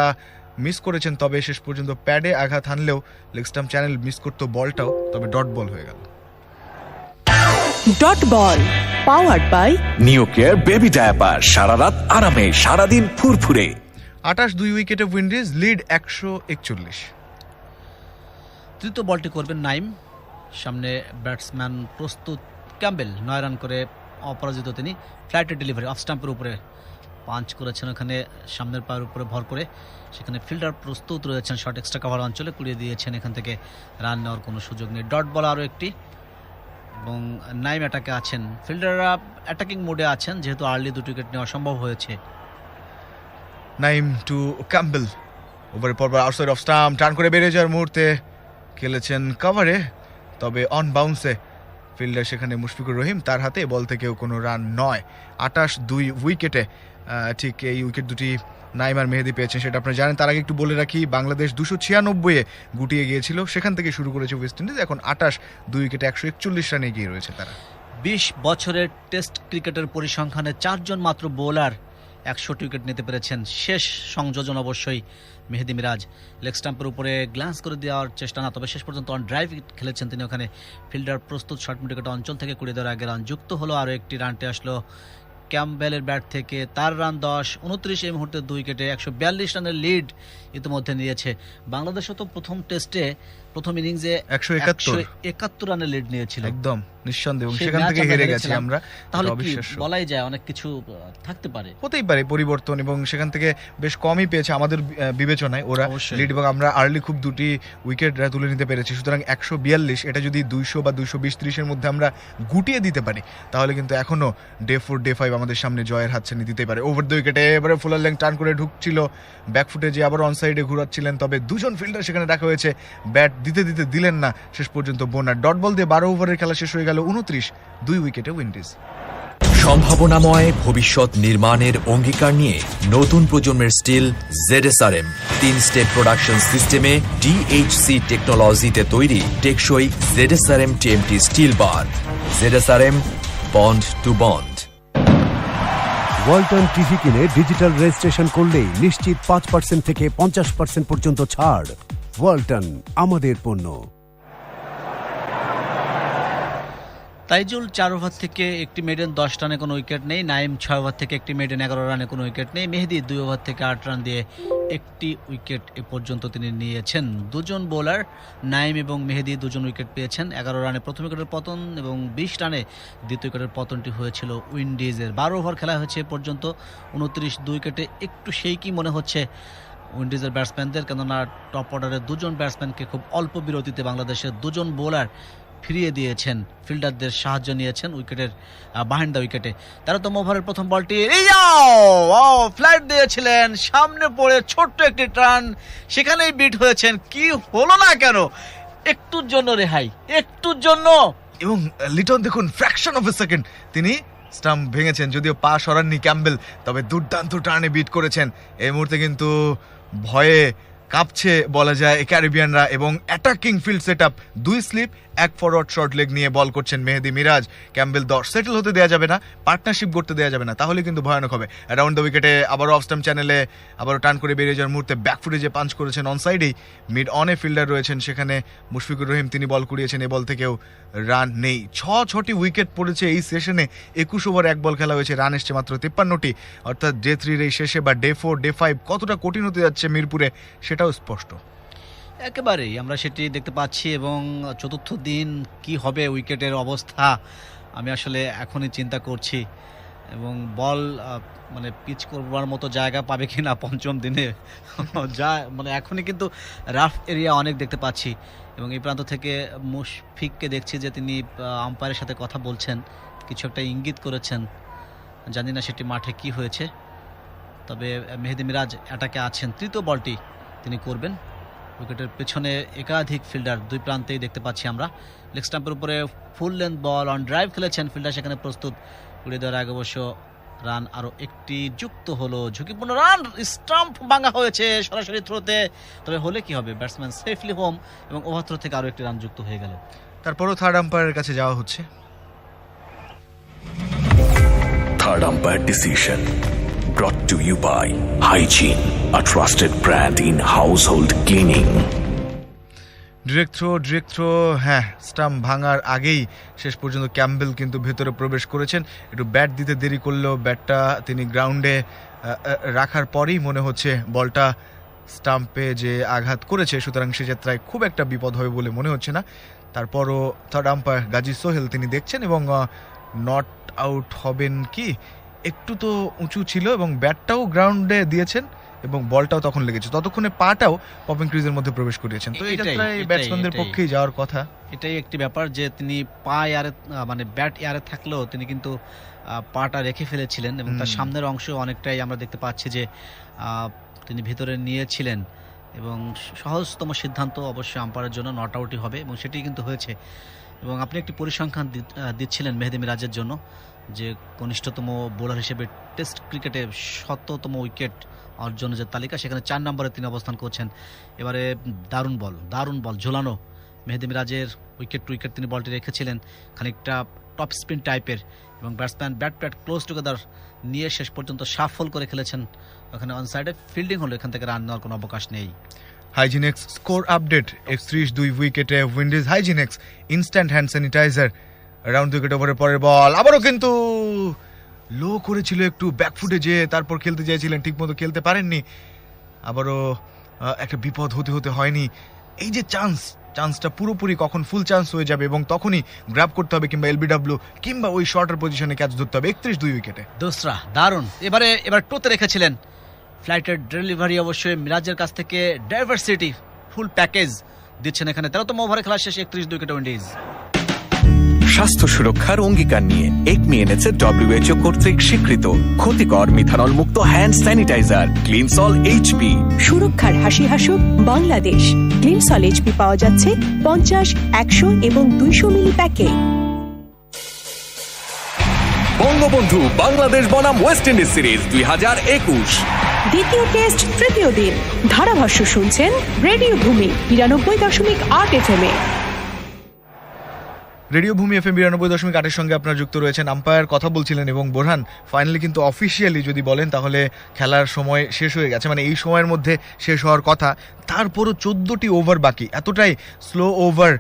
Speaker 13: মিস করেছেন, তবে শেষ পর্যন্ত প্যাডে আঘাত হানলেও লেগ স্টাম্প চ্যানেল মিস করতো বলটাও, তবে ডট বল হয়ে গেল।
Speaker 7: ডট বল পাওয়ার্ড বাই
Speaker 11: নিও কেয়ার বেবি ডায়াপার, সারা রাত আরামে, সারাদিন ফুরফুরে।
Speaker 13: 28 উইকেটে উইন্ডিজ, লিড 141।
Speaker 12: তৃতীয় বলটি করবেন নাইম, সামনে ব্যাটসম্যান প্রস্তুত। ক্যাম্বেল 9 রান করে অপরাজিত, তিনি ফ্ল্যাটের ডেলিভারি অফ স্টাম্পের উপরে পাঞ্চ করেছেন, ওখানে সামনের পায়ের উপরে ভর করে, সেখানে ফিল্ডার প্রস্তুত রয়েছেন, শর্ট এক্সট্রা কভার অঞ্চলে কুড়িয়ে দিয়েছেন, এখান থেকে রান নেওয়ার কোনো সুযোগ নেই। ডট বল আরও একটি, এবং নাইম অ্যাটাকে আছেন, ফিল্ডাররা অ্যাটাকিং মোডে আছেন, যেহেতু আর্লি 2 উইকেট নেওয়া সম্ভব হয়েছে।
Speaker 13: নাইম টু ক্যাম্বেল, ওভারের পর আউটসাইড অফ স্টাম্প, টার্ন করে বেরিয়ে যাওয়ার মুহূর্তে খেলেছেন কভারে, তবে অন বাউন্সে ফিল্ডার সেখানে মুশফিকুর রহিম, তার হাতে বল থেকেও কোনো রান নয়। 28 উইকেটে ঠিক এই উইকেট দুটি নাইম আর মেহেদি পেয়েছেন, সেটা আপনারা জানেন। তার আগে একটু বলে রাখি, বাংলাদেশ 296-এ গুটিয়ে গিয়েছিল, সেখান থেকে শুরু করেছে ওয়েস্ট ইন্ডিজ, এখন 28 উইকেটে 141 রানে এগিয়ে রয়েছে তারা।
Speaker 12: 20 বছরের টেস্ট ক্রিকেটের পরিসংখ্যানে 4 জন মাত্র বোলার 100 উইকেট নিতে পেরেছেন। শেষ সংযোজন অবশ্যই মেহেদি মিরাজ, লেগ স্টাম্পের উপরে গ্লান্স করে দেওয়ার চেষ্টা না, তবে শেষ পর্যন্ত অন ড্রাইভ খেলেছেন তিনি, ওখানে ফিল্ডার প্রস্তুত, শর্ট মিড উইকেট অঞ্চল থেকে কুড়িয়ে দেওয়ার আগে রান যুক্ত হলো। আরও একটি রানটি আসলো ক্যাম্বেলের ব্যাট থেকে, তার রান 10, 29 এই মুহূর্তে 2 উইকেটে 142 রানের লিড ইতিমধ্যে নিয়েছে। বাংলাদেশও তো প্রথম টেস্টে প্রথম ইনিংসে 171 রানের লিড নিয়েছিল,
Speaker 13: একদম নিঃসন্দেহ, এবং সেখান থেকে হেরে গেছি আমরা।
Speaker 12: তাহলে কি বলাই যায়, অনেক কিছু থাকতে পারে,
Speaker 13: হতেই পারে পরিবর্তন, এবং সেখান থেকে বেশ কমই পেয়েছে আমাদের বিবেচনায় ওরা লিড, এবং আমরা আর্লি খুব 2টি উইকেট তুলে নিতে পেরেছি। সুতরাং 142, এটা যদি 200 বা 220-30-এর মধ্যে আমরা গুটিয়ে দিতে পারি, তাহলে কিন্তু এখনো ডে 4 ডে 5 আমাদের সামনে জয়ের হাতছানি দিতে পারে। ওভার দ্য উইকেটে এবারে ফুলার লেং টার্ন করে ঢুকছিল, ব্যাকফুটে যে আবার অন সাইডে ঘুরাচ্ছিলেন, তবে 2 জন ফিল্ডার সেখানে রাখা হয়েছে, ব্যাট দিতে দিলেন না, শেষ পর্যন্ত বোনার। ডট বল দিয়ে 12 ওভারের খেলা শেষ হয়ে গেল 29, 2 উইকেটে উইন্ডিজ।
Speaker 3: সম্ভাবনাময় ভবিষ্যৎ নির্মাণের অঙ্গীকার নিয়ে নতুন প্রজন্মের স্টিল ZSRM 3 স্টেপ প্রোডাকশন সিস্টেমে DHC টেকনোলজিতে তৈরি টেকসই ZSRM TMT steel bar. ZSRM bond to bond.
Speaker 5: Walton TV কিনে ডিজিটাল রেজিস্ট্রেশন করলেই নিশ্চিত 5% থেকে 50% পর্যন্ত ছাড়। ওয়ালটন, আমাদের পণ্য।
Speaker 12: তাইজুল 4 ওভার থেকে একটি মেডেন 10 রানে কোনো উইকেট নেই, নাইম 6 ওভার থেকে একটি মেডেন 11 রানে কোনো উইকেট নেই, মেহেদি 2 ওভার থেকে 8 রান দিয়ে একটি উইকেট এ পর্যন্ত তিনি নিয়েছেন। 2 জন বোলার নাইম এবং মেহেদি 2 জন উইকেট পেয়েছেন। 11 রানে প্রথম উইকেটের পতন এবং 20 রানে দ্বিতীয় উইকেটের পতনটি হয়েছিল উইন্ডিজের। 12 ওভার খেলা হয়েছে এ পর্যন্ত, 29 2 উইকেটে একটু সেই কি মনে হচ্ছে উইন্ডিজের ব্যাটসম্যানদের, কেননা টপ অর্ডারের 2 জন ব্যাটসম্যানকে খুব অল্প বিরতিতে বাংলাদেশের 2 জন বোলার ফিরিয়ে দিয়েছেন, ফিল্ডারদের সাহায্য নিয়েছেন উইকেটের বাহিন্দ উইকেটে। 13তম ওভারের প্রথম বলটি ফ্ল্যাট দিয়েছিলেন, সামনে পড়ে ছোট্ট একটি টার্ন, সেখানেই বিট হয়েছেন। কি হলো না কেন, একটুর জন্য রেহাই, একটুর জন্য,
Speaker 13: এবং লিটন দেখুন ফ্র্যাকশন অফ এ সেকেন্ড তিনি স্টাম্প ভেঙেছেন, যদিও পা সরাননি ক্যাম্বেল, তবে দুর্দান্ত টার্নে বিট করেছেন। এই মুহূর্তে কিন্তু ভয়ে কাঁপছে বলা যায় ক্যারিবিয়ানরা, এবং attacking field set up, 2 slip 1 forward short leg নিয়ে বল করছেন মেহেদি মিরাজ। ক্যাম্বেল 10 সেটেল হতে দেওয়া যাবে না, পার্টনারশিপ করতে দেওয়া যাবে না, তাহলে কিন্তু ভয়ানক হবে। অ্যারাউন্ড দ্য উইকেটে আবারও অফ স্টাম্প চ্যানেলে আবারও টার্ন করে বেরিয়ে যাওয়ার মুহূর্তে ব্যাকফুটে যে পাঞ্চ করেছেন অন সাইডেই, মিড অনে ফিল্ডার রয়েছেন সেখানে মুশফিকুর রহিম, তিনি বল কুড়িয়েছেন, এই বল থেকেও রান নেই। 6টি উইকেট পড়েছে এই সেশনে, 21 ওভার 1 বল খেলা হয়েছে, রান এসছে মাত্র 53টি, অর্থাৎ ডে 3 এই শেষে বা ডে 4 ডে 5 কতটা কঠিন হতে যাচ্ছে মিরপুরে সেটাও স্পষ্ট।
Speaker 12: একেবারেই আমরা সেটি দেখতে পাচ্ছি, এবং চতুর্থ দিন কি হবে উইকেটের অবস্থা আমি আসলে এখনই চিন্তা করছি, এবং বল মানে পিচ করবার মতো জায়গা পাবে কিনা পঞ্চম দিনে, যা মানে এখনই কিন্তু রাফ এরিয়া অনেক দেখতে পাচ্ছি। এবং এই প্রান্ত থেকে মুশফিককে দেখছি যে তিনি আম্পায়ারের সাথে কথা বলছেন, কিছু একটা ইঙ্গিত করেছেন, জানি না সেটি মাঠে কি হয়েছে, তবে মেহেদি মিরাজ অ্যাটাকে আছেন। তৃতীয় বলটি তিনি করবেন, উইকেটের পেছনে একাধিক ফিল্ডার 2 প্রান্তেই দেখতে পাচ্ছি আমরা। লেগ স্টাম্পের উপরে full length ball on drive খেলেছেন, ফিল্ডার সেখানে প্রস্তুত, উড়িয়ে দেওয়ার আগে অবশ্য রান আরও একটি যুক্ত হলো, ঝুঁকিপূর্ণ রান, স্টাম্প ভাঙা হয়েছে সরাসরি থ্রোতে, তবে হলে কি হবে, ব্যাটসম্যান সেফলি হোম, এবং ওভার থ্রো থেকে আরও একটি রান যুক্ত হয়ে গেল।
Speaker 13: তারপরও থার্ড আম্পায়ারের কাছে যাওয়া হচ্ছে।
Speaker 11: Third umpire decision brought to you by Hygiene, a trusted brand in household cleaning.
Speaker 13: Direct throw হ্যাঁ, স্টাম্প ভাঙার আগেই শেষ পর্যন্ত ক্যাম্বেল কিন্তু ভেতরে প্রবেশ করেছেন। একটু ব্যাট দিতে দেরি করলেও ব্যাটটা তিনি গ্রাউন্ডে রাখার পরেই মনে হচ্ছে বলটা স্টাম্পে যে আঘাত করেছে, সুতরাং সেযাত্রায় খুব একটা বিপদ হবে বলে মনে হচ্ছে না। তারপরও থার্ড আম্পায়ার গাজী সোহেল তিনি দেখছেন এবং নট আউট হবেন কি, একটু তো উঁচু ছিল এবং ব্যাটটাও গ্রাউন্ডে দিয়েছেন এবং বলটাও তখন লেগেছে, ততক্ষণে পাটাও পপিং ক্রিজের মধ্যে প্রবেশ করিয়েছেন। তো এই যাত্রায় ব্যাটসম্যানদের পক্ষেই যাওয়ার কথা।
Speaker 12: এটাই একটি ব্যাপার যে তিনি পা এয়ারে মানে ব্যাট এয়ারে থাকলেও তিনি কিন্তু পাটা রেখে ফেলেছিলেন এবং তার সামনের অংশ অনেকটাই আমরা দেখতে পাচ্ছি যে তিনি ভিতরে নিয়েছিলেন এবং সহজতম সিদ্ধান্ত অবশ্যই আম্পায়ারের জন্য নট আউটই হবে এবং সেটি কিন্তু হয়েছে। এবং আপনি একটি পরিসংখ্যান দিচ্ছিলেন মেহেদী মিরাজের জন্য যে কনিষ্ঠতম বোলার হিসেবে টেস্ট ক্রিকেটে ১০০তম উইকেট অর্জনের যে তালিকা, সেখানে ৪ নম্বরে তিনি অবস্থান করছেন। এবারে দারুণ বল ঝোলানো মেহেদী মিরাজের উইকেট টু উইকেট তিনি বলটি রেখেছিলেন, খানিকটা টপ স্পিন টাইপের এবং ব্যাটসম্যান ব্যাট ক্লোজ টুগেদার নিয়ে শেষ পর্যন্ত সাফল করে খেলেছেন। ওখানে অন সাইডে ফিল্ডিং হলো, এখান থেকে রান নেওয়ার কোনো অবকাশ নেই।
Speaker 13: হাইজিনেক্স স্কোর আপডেট ৩১-২ উইকেটে Windies. হাইজিনেক্স instant hand sanitiser round wicket ওভারের পরের বল আবারও কিন্তু লো করেছিল, একটু ব্যাকফুটে যে তারপর খেলতে চাইছিলেন, ঠিকমতো খেলতে পারেননি। আবারও একটা বিপদ হতে হয়নি। এই যে চান্সটা পুরোপুরি কখন ফুল চান্স হয়ে যাবে এবং তখনই গ্র্যাব করতে হবে কিংবা এলবিডব্লিউ কিংবা ওই শর্টার পজিশনে ক্যাচ ধরতে হবে। ৩১-২ উইকেটে
Speaker 12: দোসরা দারুণ, এবার টোতে রেখেছিলেন ফ্লাইটের ডেলিভারি, অবশ্যই মিরাজের কাছ থেকে ডাইভার্সিটি ফুল প্যাকেজ দিচ্ছেন এখানে। ১৩তম ওভারে খেলা শেষ ৩১-২ উইকেটে উইন্ডিজ।
Speaker 11: স্বাস্থ্য সুরক্ষার অঙ্গীকার নিয়ে একমি এনেছে WHO কর্তৃক স্বীকৃত ক্ষতিকর মিথানল মুক্ত হ্যান্ড স্যানিটাইজার ক্লিনসল এইচপি।
Speaker 7: সুরক্ষার হাসি হাসুক বাংলাদেশ। ক্লিনসল এইচপি পাওয়া যাচ্ছে ৫০, ১০০ এবং ২০০ মিলি প্যাকে।
Speaker 3: বঙ্গবন্ধু বাংলাদেশ বনাম ওয়েস্ট ইন্ডিজ সিরিজ ২০২১
Speaker 7: দ্বিতীয় টেস্ট তৃতীয় দিন। ধারাভাষ্য শুনছেন রেডিও ভূমি ৯২.৮ FM এ।
Speaker 13: রেডিও ভূমি FM ৯২.৮-এর সঙ্গে আপনারা যুক্ত রয়েছেন। আম্পায়ার কথা বলছিলেন এবং বোরহান ফাইনালি কিন্তু অফিসিয়ালি যদি বলেন তাহলে খেলার সময় শেষ হয়ে গেছে, মানে এই সময়ের মধ্যে শেষ হওয়ার কথা। তারপরও ১৪টি ওভার বাকি, এতটাই স্লো ওভার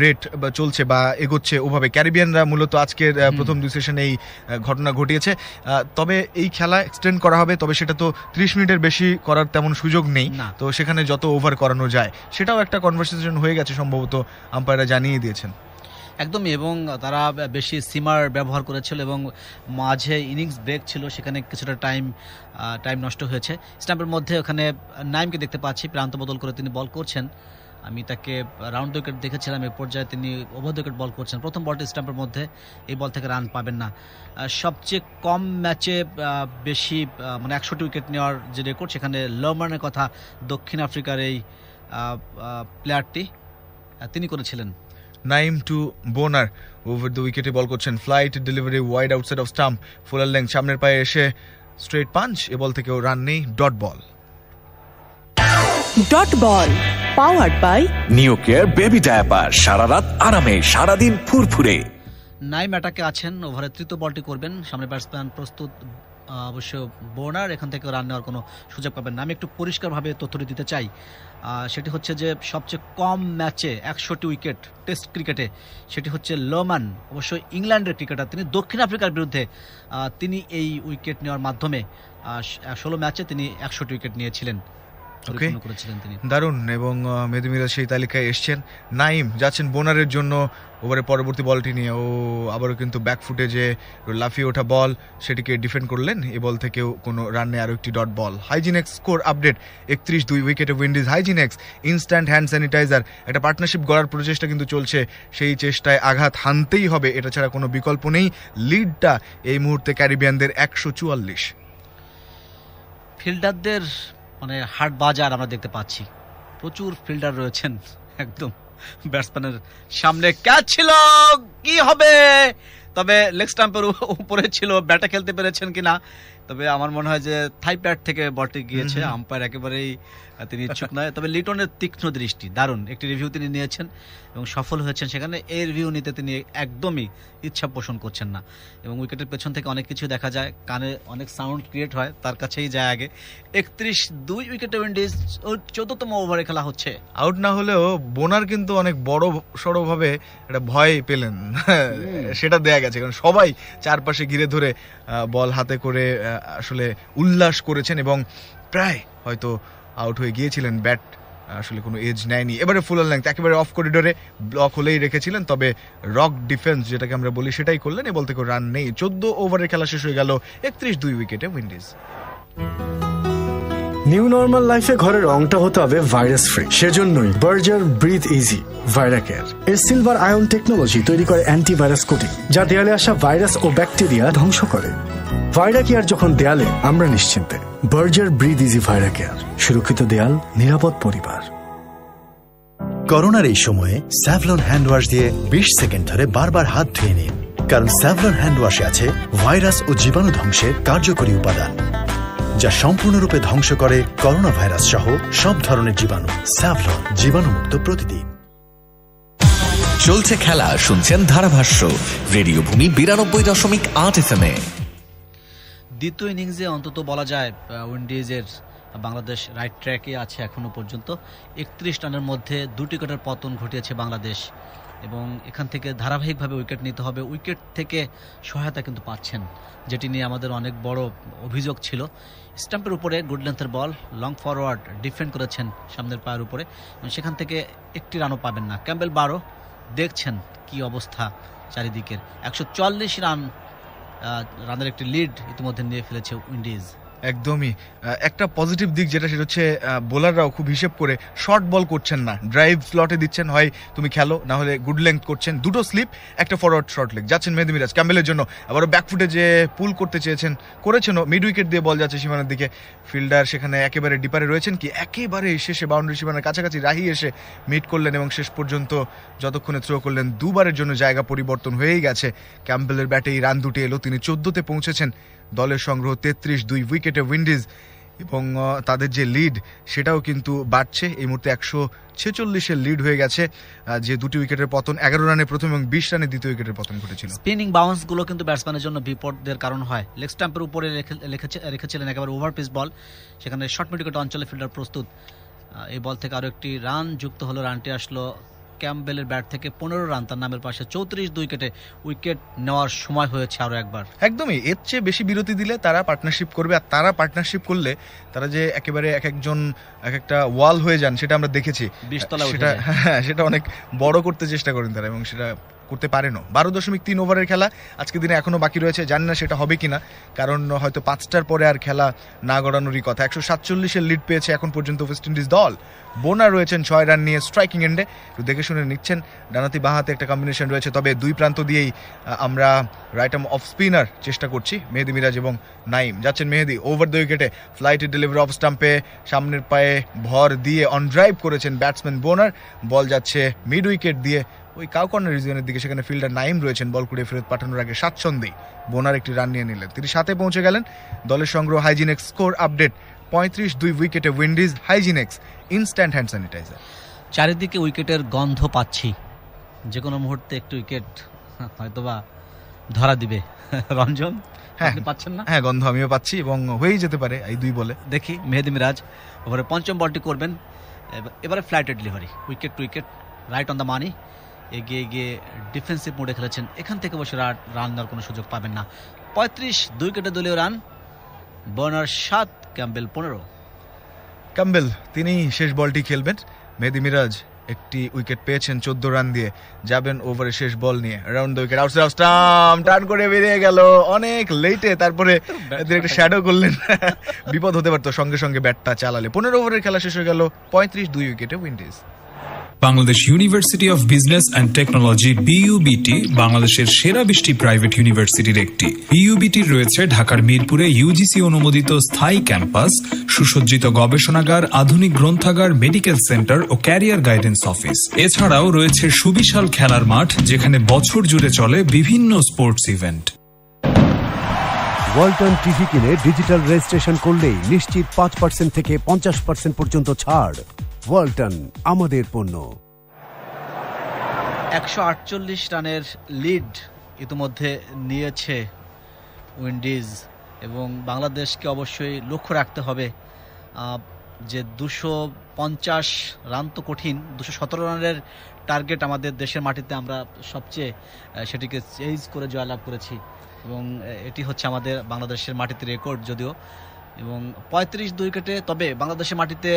Speaker 13: রেট চলছে বা এগোচ্ছে ওভাবে। ক্যারিবিয়ানরা মূলত আজকের প্রথম ২ সেশনে এই ঘটনা ঘটিয়েছে। তবে এই খেলা এক্সটেন্ড করা হবে, তবে সেটা তো ৩০ মিনিটের বেশি করার তেমন সুযোগ নেই, তো সেখানে যত ওভার করানো যায় সেটাও একটা কনভারসেশন হয়ে গেছে সম্ভবত, আম্পায়াররা জানিয়ে দিয়েছেন।
Speaker 12: একদমই, এবং তারা বেশি সিমার ব্যবহার করেছিল এবং মাঝে ইনিংস ব্রেক ছিল, সেখানে কিছুটা টাইম নষ্ট হয়েছে। স্টাম্পের মধ্যে ওখানে নাইমকে দেখতে পাচ্ছি প্রান্ত বদল করে তিনি বল করছেন। আমি তাকে রাউন্ড উইকেট দেখেছিলাম, এ পর্যায়ে তিনি ওভার উইকেট বল করছেন। প্রথম বলটি স্টাম্পের মধ্যে, এই বল থেকে রান পাবেন না। সবচেয়ে কম ম্যাচে বেশি মানে ১০০টি উইকেট নেওয়ার যে রেকর্ড, সেখানে লমানের কথা দক্ষিণ আফ্রিকার এই প্লেয়ারটি তিনি করেছিলেন।
Speaker 13: Naim to Bonner over the উইকেটে বল করছেন। Flight delivery wide outside off stump, fuller length সামনের পায়ে এসে স্ট্রেট পাঞ্চ, এ বল থেকেও রান নেই। Dot ball
Speaker 7: powered by
Speaker 11: New Care baby diaper, সারা রাত আরামে সারাদিন ফুরফুরে।
Speaker 12: নাইম অ্যাটাকে আছেন, ওভারের তৃতীয় বলটি করবেন, সামনে ব্যাটসম্যান প্রস্তুত, অবশ্য বোনার এখান থেকে রান নেওয়ার কোনো সুযোগ পাবেন না। আমি একটু পরিষ্কারভাবে তথ্যটি দিতে চাই, সেটি হচ্ছে যে সবচেয়ে কম ম্যাচে ১০০টি উইকেট টেস্ট ক্রিকেটে সেটি হচ্ছে লোমান, অবশ্যই ইংল্যান্ডের ক্রিকেটার, তিনি দক্ষিণ আফ্রিকার বিরুদ্ধে তিনি এই উইকেট নেওয়ার মাধ্যমে ১৬ ম্যাচে তিনি ১০০টি উইকেট নিয়েছিলেন, করেছিলেন তিনি।
Speaker 13: দারুণ, এবং মেহেদী মিরাজ সেই তালিকায় এসছেন। নাইম যাচ্ছেন বোনারের জন্য ওভারের পরবর্তী বলটি নিয়ে। ও আবারও কিন্তু ব্যাকফুটে যে লাফিয়ে ওঠা বল সেটিকে ডিফেন্ড করলেন, এ বল থেকেও কোনো রান নেই, আরও একটি ডট বল। হাইজিনেক্স স্কোর আপডেট ৩১-২ উইকেটে উইন্ডিজ। হাইজিনেক্স ইনস্ট্যান্ট হ্যান্ড স্যানিটাইজার, একটা পার্টনারশিপ গড়ার প্রচেষ্টা কিন্তু চলছে, সেই চেষ্টায় আঘাত হানতেই হবে, এটা ছাড়া কোনো বিকল্প নেই। লিডটা এই মুহূর্তে ক্যারিবিয়ানদের ১৪৪।
Speaker 12: ফিল্ডারদের মানে হাট বাজার আমরা দেখতে পাচ্ছি, প্রচুর ফিল্ডার রয়েছেন, একদম ব্যাটসম্যানের সামনে ক্যাচ ছিল, কি হবে, তবে লেগ স্টাম্পের উপরে ছিল, ব্যাটে খেলতে পেরেছেন কিনা, তবে তবে আমার মনে হয় যে থাই প্যাড থেকে বলটি গিয়েছে, আম্পায়ার একেবারেই তিনি ইচ্ছুক নয়। তবে লিটনের তীক্ষ্ণ দৃষ্টি, দারুণ একটি রিভিউ তিনি নিয়েছেন এবং সফল হয়েছেন সেখানে। এই রিভিউ নিতে তিনি একদমই ইচ্ছা পোষণ করছেন না এবং উইকেটের পেছন থেকে অনেক কিছু দেখা যায়, কানে অনেক সাউন্ড ক্রিয়েট হয়, তার কাছেই যায় আগে। 31-2 উইকেটে উইন্ডিজ, 14তম ওভারে খেলা হচ্ছে।
Speaker 13: আউট না হলেও বোনার কিন্তু অনেক বড় সড়ভাবে একটা ভয় পেলেন, সেটা দেয়া গেছে, কারণ সবাই চারপাশে ঘিরে ধরে বল হাতে করে আসলে উল্লাস করেছেন এবং প্রায় হয়তো আউট হয়ে গিয়েছিলেন। ব্যাট আসলে কোনো এজ নেয়নি, এবারে ফুল লেন্থ একেবারে অফ করিডোরে ব্লক হলেই রেখেছিলেন, তবে রক ডিফেন্স যেটাকে আমরা বলি সেটাই করলেন। এই বল থেকে রান নেই। 14 ওভারের খেলা শেষ হয়ে গেল 31-2 উইকেটে উইন্ডিজ।
Speaker 10: নিউ নর্মাল লাইফে ঘরের রংটা হতে হবে ভাইরাস ফ্রি। সেজন্যই বার্জার ব্রিথ ইজি ভাইরাকেয়ার এর সিলভার আয়ন টেকনোলজি তৈরি করে অ্যান্টিভাইরাস কোটিং, যা দেয়ালে আসা ভাইরাস ও ব্যাকটেরিয়া ধ্বংস করে। ভাইরাকেয়ার যখন দেয়ালে, আমরা নিশ্চিন্তে। বার্জার ব্রিথ ইজি ভাইরাকেয়ার, সুরক্ষিত দেয়াল, নিরাপদ পরিবার।
Speaker 9: করোনার এই সময়ে স্যাভলন হ্যান্ড ওয়াশ দিয়ে 20 সেকেন্ড ধরে বারবার হাত ধুয়ে নিন, কারণ স্যাভলন হ্যান্ড ওয়াশে আছে ভাইরাস ও জীবাণু ধ্বংসের কার্যকরী উপাদান, যা সম্পূর্ণরূপে ধ্বংস করে করোনা ভাইরাস সহ সব ধরনের জীবাণু। স্যাভলন, জীবাণুমুক্ত প্রতিদিন।
Speaker 3: চলছে খেলা, শুনছেন ধারাভাষ্য রেডিও ভূমি 92.8 FM এ।
Speaker 12: দ্বিতীয় ইনিংসে অন্তত বলা যায় উইন্ডিজের বাংলাদেশ রাইট ট্র্যাকে আছে এখনো পর্যন্ত। 31 রানের মধ্যে 2 উইকেটের পতন ঘটিয়েছে বাংলাদেশ এবং এখান থেকে ধারাবাহিকভাবে উইকেট নিতে হবে। উইকেট থেকে সহায়তা কিন্তু পাচ্ছেন, যেটি নিয়ে আমাদের অনেক বড় অভিযোগ ছিল। স্টাম্পের উপরে গুড লেন্থের বল, লং ফরওয়ার্ড ডিফেন্ড করেছেন সামনের পায়ের উপরে এবং সেখান থেকে একটি রানও পাবেন না। ক্যাম্বেল 12, দেখছেন কি অবস্থা চারিদিকের। 140 রানের একটি লিড ইতিমধ্যে নিয়ে ফেলেছে উইন্ডিজ।
Speaker 13: একদমই একটা পজিটিভ দিক যেটা, সেটা হচ্ছে বোলাররাও খুব হিসেব করে শর্ট বল করছেন না, ড্রাইভ স্লটে দিচ্ছেন, হয় তুমি খেলো না হলে গুড লেংথ করছেন। 2টো স্লিপ, একটা ফরওয়ার্ড শর্ট লেগ যাচ্ছেন মেহেদী মিরাজ ক্যাম্বেলের জন্য। আবারও ব্যাকফুটে যে পুল করতে করেছেনও, মিড উইকেট দিয়ে বল যাচ্ছে সীমানার দিকে। ফিল্ডার সেখানে একেবারে ডিপারে রয়েছেন, কি একেবারে শেষে বাউন্ডারি সীমানার কাছাকাছি রাহি এসে মিট করলেন এবং শেষ পর্যন্ত যতক্ষণে থ্রো করলেন 2বারের জন্য জায়গা পরিবর্তন হয়েই গেছে। ক্যাম্বেলের ব্যাটেই রান দুটি এলো, তিনি 14তে পৌঁছেছেন। দলের সংগ্রহ 33-2 উইকেটে উইন্ডিজ এবং তাদের যে লিড সেটাও কিন্তু বাড়ছে। এই মুহূর্তে 146-এর লিড হয়ে গেছে, যে 2টি উইকেটের পতন, 11 রানে প্রথম এবং 20 রানে দ্বিতীয় উইকেটের পতন ঘটেছিল।
Speaker 12: স্পিনিং বাউন্স গুলো কিন্তু ব্যাটসম্যানের জন্য বিপদের কারণ হয়। লেগ স্টাম্পের উপরে রেখেছিলেন একেবারে ওভার পিচ বল, সেখানে শর্ট মিড উইকেট অঞ্চলে ফিল্ডার প্রস্তুত। এই বল থেকে আরো একটি রান যুক্ত হলো, রানটি আসলো ক্যাম্বেলের ব্যাট থেকে 15 রান তার নামের পাশে। 34-2 উইকেটে উইকেট নেওয়ার সময় হয়েছে আরো একবার।
Speaker 13: একদমই, এর চেয়ে বেশি বিরতি দিলে তারা পার্টনারশিপ করবে, আর তারা পার্টনারশিপ করলে তারা যে একেবারে একজন এক একটা ওয়াল হয়ে যান সেটা আমরা দেখেছি। সেটা অনেক বড় করতে চেষ্টা করেন তারা এবং সেটা করতে পারেনও। 12.3 ওভারের খেলা আজকে দিনে এখনো বাকি রয়েছে, জানি না সেটা হবে কিনা, কারণ হয়তো 5টার পরে আর খেলা না গড়ানোরই কথা। 147-এর লিড পেয়েছে এখন পর্যন্ত ওয়েস্ট ইন্ডিজ দল। বোনার রয়েছেন 6 রান নিয়ে স্ট্রাইকিং এন্ডে, একটু দেখে শুনে নিচ্ছেন। ডানাতি বাহাতে একটা কম্বিনেশন রয়েছে, তবে দুই প্রান্ত দিয়েই আমরা রাইট আর্ম অফ স্পিনার চেষ্টা করছি, মেহেদী মিরাজ এবং নাইম। যাচ্ছেন মেহেদী ওভার দ্য উইকেটে, ফ্লাইটে ডেলিভারি অফ স্টাম্পে, সামনের পায়ে ভর দিয়ে অন ড্রাইভ করেছেন ব্যাটসম্যান বোনার। বল যাচ্ছে মিড উইকেট দিয়ে ওই কাউ কর্নার রিজনের দিকে, সেখানে ফিল্ডার নাইম রয়েছেন। বল কুড়িয়ে ফেরত পাঠানোর আগে স্বাচ্ছন্দ্যেই বোনার একটি রান নিয়ে নিলেন, তিনি 7-এ পৌঁছে গেলেন। দলের সংগ্রহ হাইজিনেক্স স্কোর আপডেট 35-2 উইকেটে উইন্ডিজ। হাইজিনেক্স instant hand sanitiser.
Speaker 12: চারিদিকে উইকেটের গন্ধ পাচ্ছি, যে কোনো মুহূর্তে একটু উইকেট হয়তোবা ধরা দিবে। রঞ্জন,
Speaker 13: হ্যাঁ
Speaker 12: পাচ্ছেন না?
Speaker 13: হ্যাঁ, গন্ধ আমিও পাচ্ছি এবং হয়েই যেতে পারে এই 2 বলে।
Speaker 12: দেখি মেহেদী মিরাজ ওভারে 5ম বলটি করবেন, এবারে ফ্লাইটের delivery, wicket to wicket, right on the money. এগিয়ে গিয়ে ডিফেন্সিভ মোডে খেলেছেন, এখান থেকে বসে রান দেওয়ার কোনো সুযোগ পাবেন না। 35-2 উইকেটে দলীয় রান, বোনার 7, ক্যাম্বেল 15।
Speaker 13: ক্যাম্বেল তিনি শেষ বলটি খেলবেন। মেহেদী মিরাজ একটি উইকেট পেয়েছেন 14 রান দিয়ে, যাবেন ওভারে শেষ বল নিয়ে। Round the wicket, outside off stump, turn করে বেরিয়ে গেল অনেক লেটে, তারপরে একটা শ্যাডো করলেন। বিপদ হতে পারতো সঙ্গে সঙ্গে ব্যাটটা চালালে। 15 ওভারের খেলা শেষ হয়ে গেল 35-2 উইকেটে Windies.
Speaker 4: Bangladesh university of business and technology BUBT বাংলাদেশের সেরা 20টি প্রাইভেট ইউনিভার্সিটির একটি। বিইউবিটির রয়েছে ঢাকার মিরপুরে ইউজিসি অনুমোদিত স্থায়ী ক্যাম্পাস, সুসজ্জিত গবেষণাগার, আধুনিক গ্রন্থাগার, মেডিকেল সেন্টার ও ক্যারিয়ার গাইডেন্স অফিস। এছাড়াও রয়েছে সুবিশাল খেলার মাঠ, যেখানে বছর জুড়ে চলে বিভিন্ন স্পোর্টস ইভেন্ট।
Speaker 5: ওয়ালটন টিভি কিনে ডিজিটাল রেজিস্ট্রেশন করলেই নিশ্চিত 5% থেকে 50% পর্যন্ত ছাড়। ওয়ালটন, আমাদের পণ্য।
Speaker 12: 148 রানের লিড ইতিমধ্যে নিয়েছে উইন্ডিজ এবং বাংলাদেশকে অবশ্যই লক্ষ্য রাখতে হবে যে 250 রান তো কঠিন, 217 রানের টার্গেট আমাদের দেশের মাটিতে আমরা সবচেয়ে সেটিকে চেজ করে জয়লাভ করেছি এবং এটি হচ্ছে আমাদের বাংলাদেশের মাটিতে রেকর্ড যদিও, এবং 35 উইকেটে। তবে বাংলাদেশের মাটিতে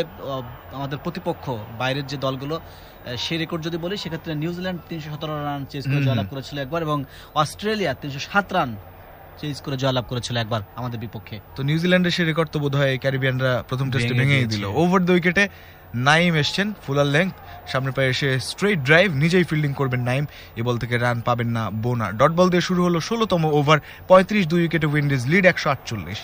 Speaker 12: আমাদের প্রতিপক্ষ বাইরের যে দলগুলো সেই রেকর্ড যদি বলি সেক্ষেত্রে নিউজিল্যান্ড 317 রান চেজ করে জয়লাভ করেছিল একবার এবং অস্ট্রেলিয়া 307 রান চেজ করে জয়লাভ করেছিল একবার আমাদের বিপক্ষে।
Speaker 13: তো নিউজিল্যান্ডের সেই রেকর্ড তো বোধহয় ক্যারিবিয়ানরা প্রথম টেস্টে ভেঙেই দিল। ওভার দ্য উইকেটে নাইম এসছেন ফুলার লেংথ, সামনে পায়ে এসে স্ট্রেট ড্রাইভ, নিজেই ফিল্ডিং করবেন নাইম। এই বল থেকে রান পাবেন না বোনার। ডট বল দিয়ে শুরু হলো 16তম ওভার, 35 উইকেটে উইন্ডিজ লিড 148।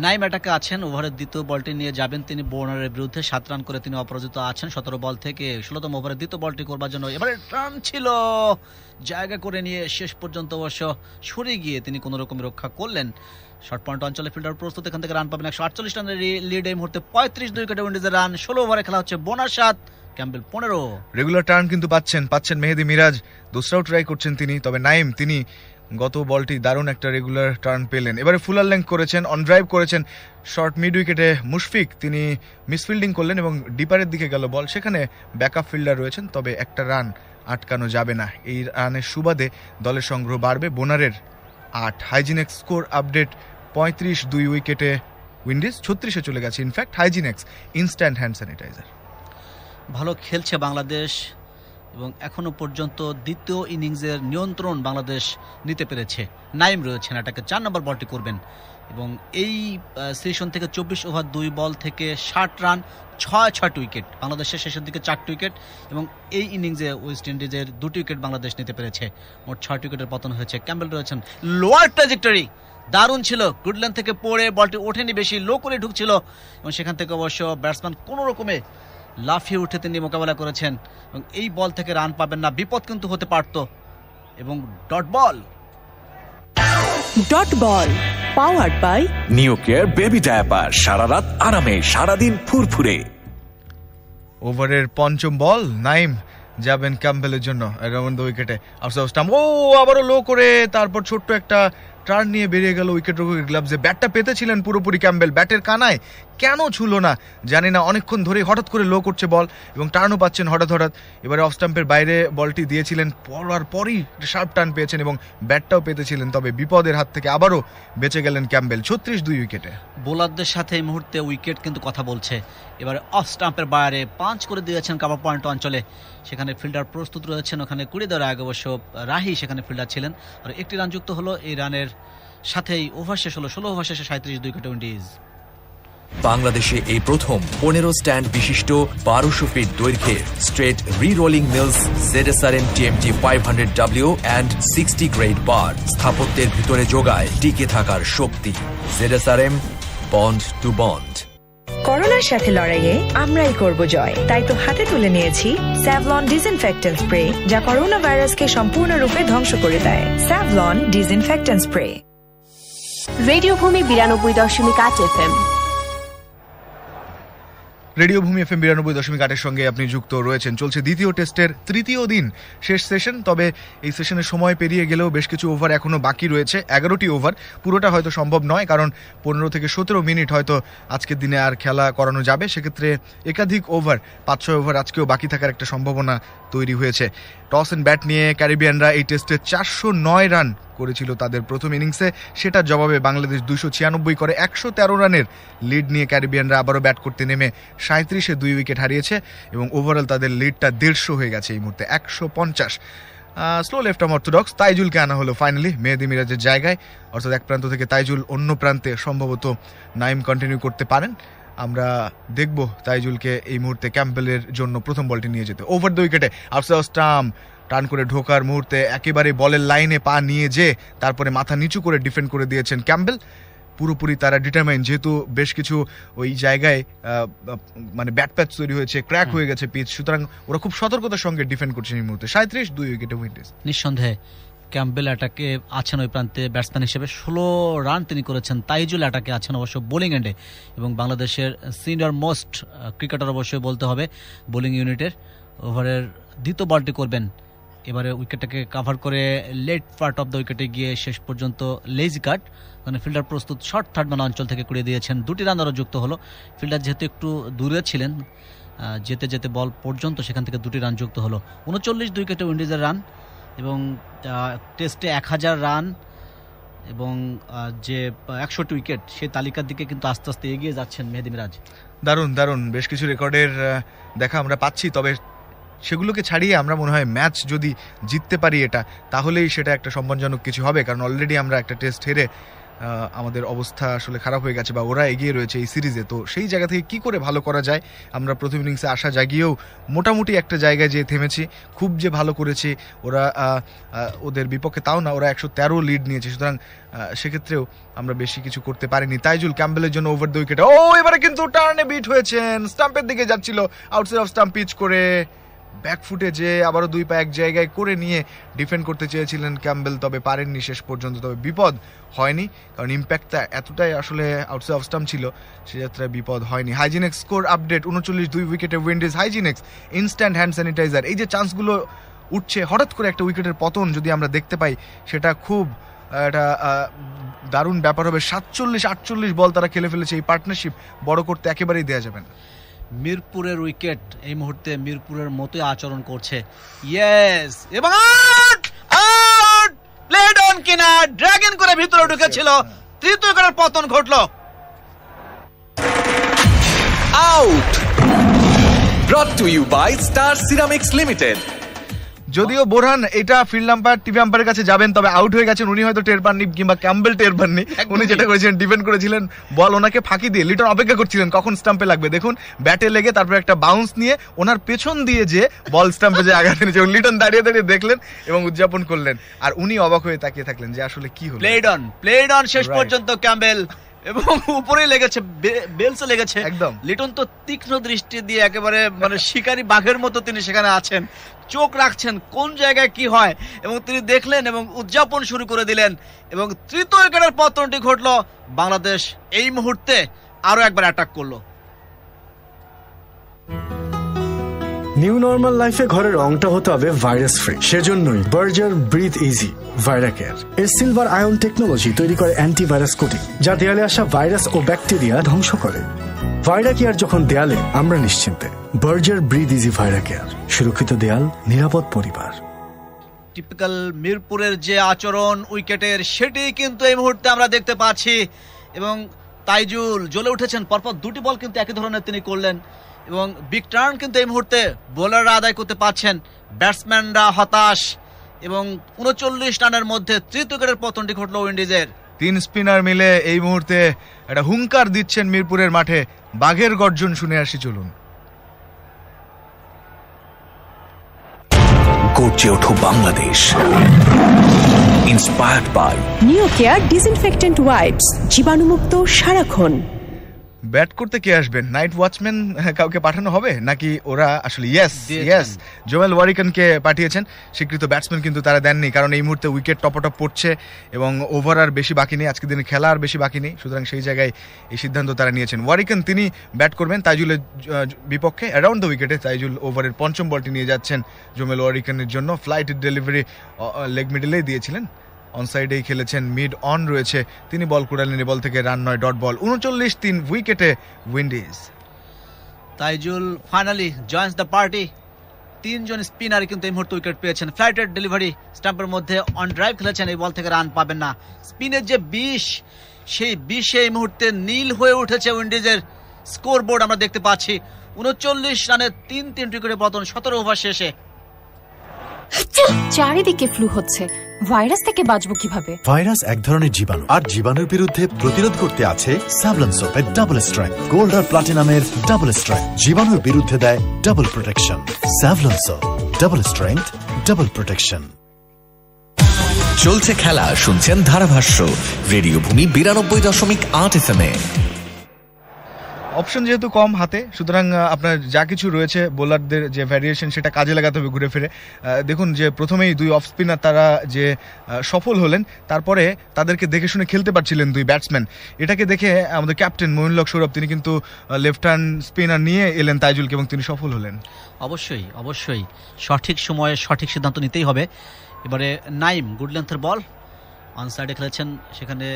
Speaker 12: নাইম অ্যাটাকে আছেন, ওভারের দ্বিতীয় বলটি নিয়ে যাবেন তিনি বোনারের বিরুদ্ধে। 7 রান করে তিনি অপরাজিত আছেন 17 বল থেকে। 16তম ওভারের দ্বিতীয় বলটি করবার জন্য এবারে রান ছিল, জায়গা করে নিয়ে শেষ পর্যন্ত অবশ্য সরে গিয়ে তিনি কোনো রকম রক্ষা করলেন। শর্ট পয়েন্ট অঞ্চলে ফিল্ডার প্রস্তুত, এখান থেকে রান পাবেন 148 রানের লিড এই মুহূর্তে। 35 উইকেটে উইন্ডিজের রান। 16 ওভারে খেলা হচ্ছে বোনার 7, ক্যাম্বেল 15।
Speaker 13: রেগুলার টার্ন কিন্তু পাচ্ছেন মেহেদি মিরাজ, দোসরাও ট্রাই করছেন তিনি। তবে নাইম তিনি গত বলটি দারুণ একটা রেগুলার টার্ন পেলেন। এবারে ফুলার লেংথ করেছেন, অন ড্রাইভ করেছেন। শর্ট মিড উইকেটে মুশফিক তিনি মিসফিল্ডিং করলেন এবং ডিপারের দিকে গেল বল, সেখানে ব্যাকআপ ফিল্ডার রয়েছেন, তবে একটা রান আটকানো যাবে না। এই রানের সুবাদে দলের সংগ্রহ বাড়বে বোনারের 8। হাইজিনেক্স স্কোর আপডেট 35 উইকেটে উইন্ডিজ 36-এ চলে গেছে। In fact Hygienix instant hand sanitiser.
Speaker 12: ভালো খেলছে বাংলাদেশ এবং এখনো পর্যন্ত দ্বিতীয় ইনিংসের নিয়ন্ত্রণ বাংলাদেশ নিতে পেরেছে। নাইম রয়েছেন, এটাকে 4 নম্বর বলটি করবেন এবং এই সেশন থেকে 24 ওভার 2 বল থেকে 60 রান, 6 উইকেট। বাংলাদেশের শেষের দিকে 4 উইকেট এবং এই ইনিংসে ওয়েস্ট ইন্ডিজের 2 উইকেট বাংলাদেশ নিতে পেরেছে। মোট 6 উইকেটের পতন হয়েছে। ক্যাম্বেল রয়েছেন, লোয়ার ট্র্যাজেক্টরি দারুণ ছিল, গুডল্যান্ড থেকে পড়ে বলটি ওঠেনি, বেশি লো করে ঢুকছিল এবং সেখান থেকে অবশ্য ব্যাটসম্যান কোনো রকমে লাফিয়ে উঠে তিনি মোকাবেলা করেছেন এবং এই বল থেকে রান পাবেন না, বিপদ কিন্তু হতে পারত। এবং dot ball
Speaker 7: powered by
Speaker 11: New Care baby diaper, সারা রাত আরামে, সারাদিন ফুরফুরে।
Speaker 13: ওভারের পঞ্চম বল, নাইম যাবেন ক্যাম্বেলের জন্য অ্যারাউন্ড দ্য উইকেটে। আবারও লো করে তারপর ছোট্ট একটা টার্ন নিয়ে বেরিয়ে গেল উইকেট রক্ষকের গ্লাভসে। ব্যাটটা পেতেছিলেন পুরোপুরি ক্যাম্বেল, ব্যাটের কানায় কেন ছুলো না জানি না, অনেকক্ষণ ধরে হঠাৎ করে লো করছে বল এবং টার্নও পাচ্ছেন হঠাৎ। এবারে অফ স্টাম্পের বাইরে বলটি দিয়েছিলেন, পড়ার পরই শার্প টার্ন পেয়েছেন এবং ব্যাটটাও পেতেছিলেন, তবে বিপদের হাত থেকে আবারও বেঁচে গেলেন ক্যাম্বেল 36 উইকেটে।
Speaker 12: বোলারদের সাথে এই মুহূর্তে উইকেট কিন্তু কথা বলছে। এবারে অফ স্টাম্পের বাইরে 5 করে দিয়েছেন কাভার পয়েন্ট অঞ্চলে, সেখানে ফিল্ডার প্রস্তুত রয়েছেন। ওখানে 20 দেওয়ার আগে অবশ্য রাহি সেখানে ফিল্ডার ছিলেন আর একটি রান যুক্ত হলো। এই রানের সাথেই ওভার শেষ হলো, 16 ওভার শেষে 37 উইকেটে উইন্ডিজ।
Speaker 3: বাংলাদেশে এই প্রথম 15 স্ট্যান্ড বিশিষ্ট 1200 ফিট দৈর্ঘ্যের straight re rolling mills ZSRM TMT 500W and 60 grade bar স্থাপত্যের ভিতরে যোগায় টিকে থাকার শক্তি। ZSRM, bond to bond.
Speaker 14: করোনার সাথে লড়াইয়ে আমরাই করব জয়, তাই তো হাতে তুলে নিয়েছি স্যাভলন ডিসইনফেক্ট্যান্ট স্প্রে, যা করোনা ভাইরাসকে সম্পূর্ণরূপে ধ্বংস করে দেয়। Savlon disinfectant spray.
Speaker 6: রেডিও ভূমি 92.8 FM।
Speaker 13: রেডিও ভূমি FM 92.8 সঙ্গে আপনি যুক্ত রয়েছেন। চলছে দ্বিতীয় টেস্টের তৃতীয় দিন, শেষ সেশন। তবে এই সেশনের সময় পেরিয়ে গেলেও বেশ কিছু ওভার এখনো বাকি রয়েছে। 11টি ওভার, পুরোটা হয়তো সম্ভব নয়, কারণ 15 থেকে 17 মিনিট হয়তো আজকের দিনে আর খেলা করানো যাবে। সেক্ষেত্রে একাধিক ওভার, 5-6 ওভার আজকেও বাকি থাকার একটা সম্ভাবনা তৈরি হয়েছে। টস অ্যান্ড ব্যাট নিয়ে ক্যারিবিয়ানরা এই টেস্টে 409 রান করেছিল তাদের প্রথম ইনিংসে, সেটার জবাবে বাংলাদেশ 296 করে 113 রানের লিড নিয়ে ক্যারিবিয়ানরা আবারও ব্যাট করতে নেমে 37-এ 2 উইকেট হারিয়েছে এবং ওভারঅল তাদের লিডটা 150 হয়ে গেছে এই মুহূর্তে 150। স্লো লেফট আর্ম অর্থোডক্স তাইজুলকে আনা হলো ফাইনালি মেহেদি মিরাজের জায়গায়, অর্থাৎ এক প্রান্ত থেকে তাইজুল, অন্য প্রান্তে সম্ভবত নাইম কন্টিনিউ করতে পারেন। আমরা দেখব তাইজুলকে এই মুহূর্তে ক্যাম্বেলের জন্য প্রথম বলটি নিয়ে যেতে। ওভার দ্য উইকেটে আফসার স্টাম্প টার্ন করে ঢোকার মুহূর্তে একেবারে বলের লাইনে পা নিয়ে যে তারপরে মাথা নিচু করে ডিফেন্ড করে দিয়েছেন ক্যাম্বেল। পুরোপুরি তারা ডিটারমাইন, যেহেতু বেশ কিছু ওই জায়গায় মানে ব্যাট প্যাচ তৈরি হয়েছে, ক্র্যাক হয়ে গেছে পিচ, সুতরাং ওরা খুব সতর্কতার সঙ্গে ডিফেন্ড করছে এই মুহূর্তে। 37 2 উইকেটে উইন্ডিজ।
Speaker 12: নিঃসন্দেহে ক্যাম্পবেল অ্যাটাকে আছেন ওই প্রান্তে ব্যাটসম্যান হিসেবে, 16 রান তিনি করেছেন। তাইজুল অ্যাটাকে আছেন অবশ্য বোলিং এন্ডে, এবং বাংলাদেশের সিনিয়র মোস্ট ক্রিকেটার অবশ্যই বলতে হবে বোলিং ইউনিটের। ওভারের দ্বিতীয় বলটি করবেন এবারে, উইকেটটাকে কাভার করে লেট পার্ট অফ দ্য উইকেটে গিয়ে শেষ পর্যন্ত লেজি কাট, মানে ফিল্ডার প্রস্তুত শর্ট থার্ড ম্যান অঞ্চল থেকে কুড়িয়ে দিয়েছেন। 2টি রান আরও যুক্ত হলো। ফিল্ডার যেহেতু একটু দূরে ছিলেন, যেতে যেতে বল পর্যন্ত সেখান থেকে 2টি রান যুক্ত হলো। 39 উইকেটে উইন্ডিজের রান, এবং টেস্টে 1000 রান এবং যে 61 উইকেট, সেই তালিকার দিকে কিন্তু আস্তে আস্তে এগিয়ে যাচ্ছেন মেহেদী মিরাজ।
Speaker 13: দারুণ দারুণ বেশ কিছু রেকর্ডের দেখা আমরা পাচ্ছি, তবে সেগুলোকে ছাড়িয়ে আমরা মনে হয় ম্যাচ যদি জিততে পারি এটা, তাহলেই সেটা একটা সম্মানজনক কিছু হবে। কারণ অলরেডি আমরা একটা টেস্ট হেরে আমাদের অবস্থা আসলে খারাপ হয়ে গেছে, বা ওরা এগিয়ে রয়েছে এই সিরিজে। তো সেই জায়গা থেকে কি করে ভালো করা যায়, আমরা প্রথম ইনিংসে আশা জাগিয়েও মোটামুটি একটা জায়গায় যেয়ে থেমেছি। খুব যে ভালো করেছি ওরা ওদের বিপক্ষে তাও না, ওরা 113 লিড নিয়েছে, সুতরাং সেক্ষেত্রেও আমরা বেশি কিছু করতে পারিনি। তাইজুল ক্যাম্পবেলের জন্য ওভার দ্য উইকেট, এবারে কিন্তু টার্নে বিট হয়েছেন, স্টাম্পের দিকে যাচ্ছিল, আউটসাইড অফ স্টাম্প পিচ করে ব্যাকফুটে যে আবারও 2 পা এক জায়গায় করে নিয়ে ডিফেন্ড করতে চেয়েছিলেন ক্যাম্পবেল, তবে পারেননি শেষ পর্যন্ত। তবে বিপদ হয়নি, কারণ ইম্প্যাক্টটা এতটাই আসলে আউটসাইড অফ স্টাম্প ছিল, সে যাত্রায় বিপদ হয়নি। হাইজিনেক্স স্কোর আপডেট 39 2 উইকেটে উইন্ডিজ। হাইজিনেক্স ইনস্ট্যান্ট হ্যান্ড স্যানিটাইজার, এই যে চান্সগুলো উঠছে, হঠাৎ করে একটা উইকেটের পতন যদি আমরা দেখতে পাই, সেটা খুব একটা দারুণ ব্যাপার হবে। 47-48 বল তারা খেলে ফেলেছে, এই পার্টনারশিপ বড় করতে একেবারেই দেওয়া যাবে না।
Speaker 12: মিরপুরের উইকেট এই মুহূর্তে মিরপুরের মতোই আচরণ করছে। ইয়েস, এবং আউট, প্লেড অন কিনা, ড্রাগন করে ভিতরে ঢুকেছিল, তৃতীয় উইকেটের পতন ঘটলো।
Speaker 11: Out, brought to you by Star Ceramics Limited.
Speaker 13: যদিও বোরহান এটা ফিল্ড আম্পায়ার টিভি আম্পায়ারের কাছে যাবেন, তবে আউট হয়ে গেছেন উনি, হয়তো টের পাননি, কিংবা ক্যাম্পবেল টের পাননি। উনি যেটা করেছিলেন, ডিফেন্ড করেছিলেন, বল ওনাকে ফাঁকি দিয়ে লিটন অপেক্ষা করছিলেন কখন স্টাম্পে লাগবে। দেখুন ব্যাটে লেগে তারপর একটা বাউন্স নিয়ে ওনার পেছন দিয়ে যে বল স্টাম্পে যে আঘাত এনেছে, লিটন দাঁড়িয়ে দাঁড়িয়ে দেখলেন এবং উদযাপন করলেন, আর উনি অবাক হয়ে তাকিয়ে থাকলেন যে আসলে কি হলো।
Speaker 12: প্লেড অন শেষ পর্যন্ত ক্যাম্পবেল, এবং উপরেই লেগেছে, বেলসে লেগেছে একদম। লিটন তো তীক্ষ্ণ দৃষ্টি দিয়ে একেবারে মানে শিকারী বাঘের মতো তিনি সেখানে আছেন, চোখ রাখছেন কোন জায়গায় কি হয়, এবং তিনি দেখলেন এবং উদযাপন শুরু করে দিলেন, এবং তৃতীয় উইকেটের পতনটি ঘটলো। বাংলাদেশ এই মুহূর্তে আরো একবার অ্যাটাক করলো।
Speaker 10: নিউ নর্মাল লাইফে ঘরের রংটা হতে হবে ভাইরাস ফ্রি, সেজন্যই বার্জার ব্রিথ ইজি ভাইরাকেয়ার এর সিলভার আয়ন টেকনোলজি তৈরি করে অ্যান্টিভাইরাস কোটিং, যা দেয়ালে আসা ভাইরাস ও ব্যাকটেরিয়া ধ্বংস করে। ভাইরাকেয়ার যখন দেয়ালে, আমরা নিশ্চিন্তে। বার্জার ব্রিথ ইজি ভাইরাকেয়ার, সুরক্ষিত দেয়াল, নিরাপদ পরিবার।
Speaker 12: টিপিক্যাল মিরপুরের যে আচরণ উইকেটের, সেটি কিন্তু এই মুহূর্তে আমরা দেখতে পাচ্ছি, এবং তাইজুল জ্বলে উঠেছেন। পরপর 2টি বল কিন্তু একই ধরনের তিনি করলেন, এবং বিগ টার্ন কিন্তু এই মুহূর্তে বোলাররা আদায় করতে পারছেন, ব্যাটসম্যানরা হতাশ, এবং 39 রানের মধ্যে তৃতীয় উইকেটের পতনটি ঘটলো উইন্ডিজের।
Speaker 13: 3 স্পিনার মিলে এই মুহূর্তে একটা হুঙ্কার দিচ্ছেন মিরপুরের মাঠে, বাঘের গর্জন শুনে আসি চলুন।
Speaker 11: গর্জে ওঠো বাংলাদেশ, ইন্সপায়ার্ড বাই
Speaker 7: নিও কেয়ার ডিসইনফেক্টেন্ট ওয়াইপস, জীবাণুমুক্ত সারাক্ষণ।
Speaker 13: ব্যাট করতে কে আসবেন? নাইট ওয়াচম্যান কাউকে পাঠানো হবে নাকি ওরা আসলে? ইয়েস, জোয়েল ওয়ারিকনকে পাঠিয়েছেন, স্বীকৃত ব্যাটসম্যান কিন্তু তারা দেননি, কারণ এই মুহূর্তে উইকেট টপটপ পড়ছে এবং ওভার আর বেশি বাকি নেই, আজকের দিনে খেলা আর বেশি বাকি নেই, সুতরাং সেই জায়গায় এই সিদ্ধান্ত তারা নিয়েছেন। ওয়ারিকন তিনি ব্যাট করবেন তাইজুলের বিপক্ষে অ্যারাউন্ড দ্য উইকেটে। তাইজুল ওভারের 5ম বলটি নিয়ে যাচ্ছেন জোমেল ওয়ারিকনের জন্য, ফ্লাইট ডেলিভারি লেগ মিডলেই দিয়েছিলেন, অনসাইডেই খেলেছেন, মিড অন রয়েছে, তিনি বল কুড়ালেন, বল থেকে রান নয়, ডট বল। 39-3 উইকেটে Windies.
Speaker 12: Taijul finally joins the party. 3 জন স্পিনার কিন্তু এই মুহূর্তে উইকেট পেয়েছেন। ফ্লাইটের ডেলিভারি, স্টাম্পের মধ্যে অন ড্রাইভ খেলেছেন, এই বল থেকে রান পাবেন না। স্পিনের যে 20, সেই 20 এই মুহূর্তে নীল হয়ে উঠেছে উইন্ডিজের স্কোর বোর্ড, আমরা দেখতে পাচ্ছি। 39 রানে 3 উইকেটে পতন 17 ওভার শেষে।
Speaker 8: চারিদিকে ফ্লু হচ্ছে, ভাইরাস থেকে বাঁচবো কিভাবে?
Speaker 9: ভাইরাস এক ধরনের জীবাণু, আর জীবাণুর বিরুদ্ধে প্রতিরোধ করতে আছে স্যাভলন সোপের ডাবল স্ট্রেংথ। গোল্ড আর প্লাটিনামের ডাবল স্ট্রেংথ জীবাণুর বিরুদ্ধে দেয় double protection. Savlon soap, double strength, double protection.
Speaker 3: চলছে খেলা, শুনছেন ধারাভাষ্য রেডিও ভূমি 92.8 FM-এ।
Speaker 13: অপশন যেহেতু কম হাতে, সুতরাং আপনার যা কিছু রয়েছে বোলারদের যে ভ্যারিয়েশন সেটা কাজে লাগাতে হবে ঘুরে ফিরে। দেখুন যে প্রথমেই দুই অফ স্পিনার তারা যে সফল হলেন, তারপরে তাদেরকে দেখে শুনে খেলতে পারছিলেন দুই ব্যাটসম্যান। এটাকে দেখে আমাদের ক্যাপ্টেন মঈনুল হক সৌরভ তিনি কিন্তু লেফট হ্যান্ড স্পিনার নিয়ে এলেন তাইজুলকে এবং তিনি সফল হলেন।
Speaker 12: অবশ্যই অবশ্যই সঠিক সময়ে সঠিক সিদ্ধান্ত নিতেই হবে। এবারে নাইম গুড লেন্থের বল অন সাইডে খেলেছেন, সেখানে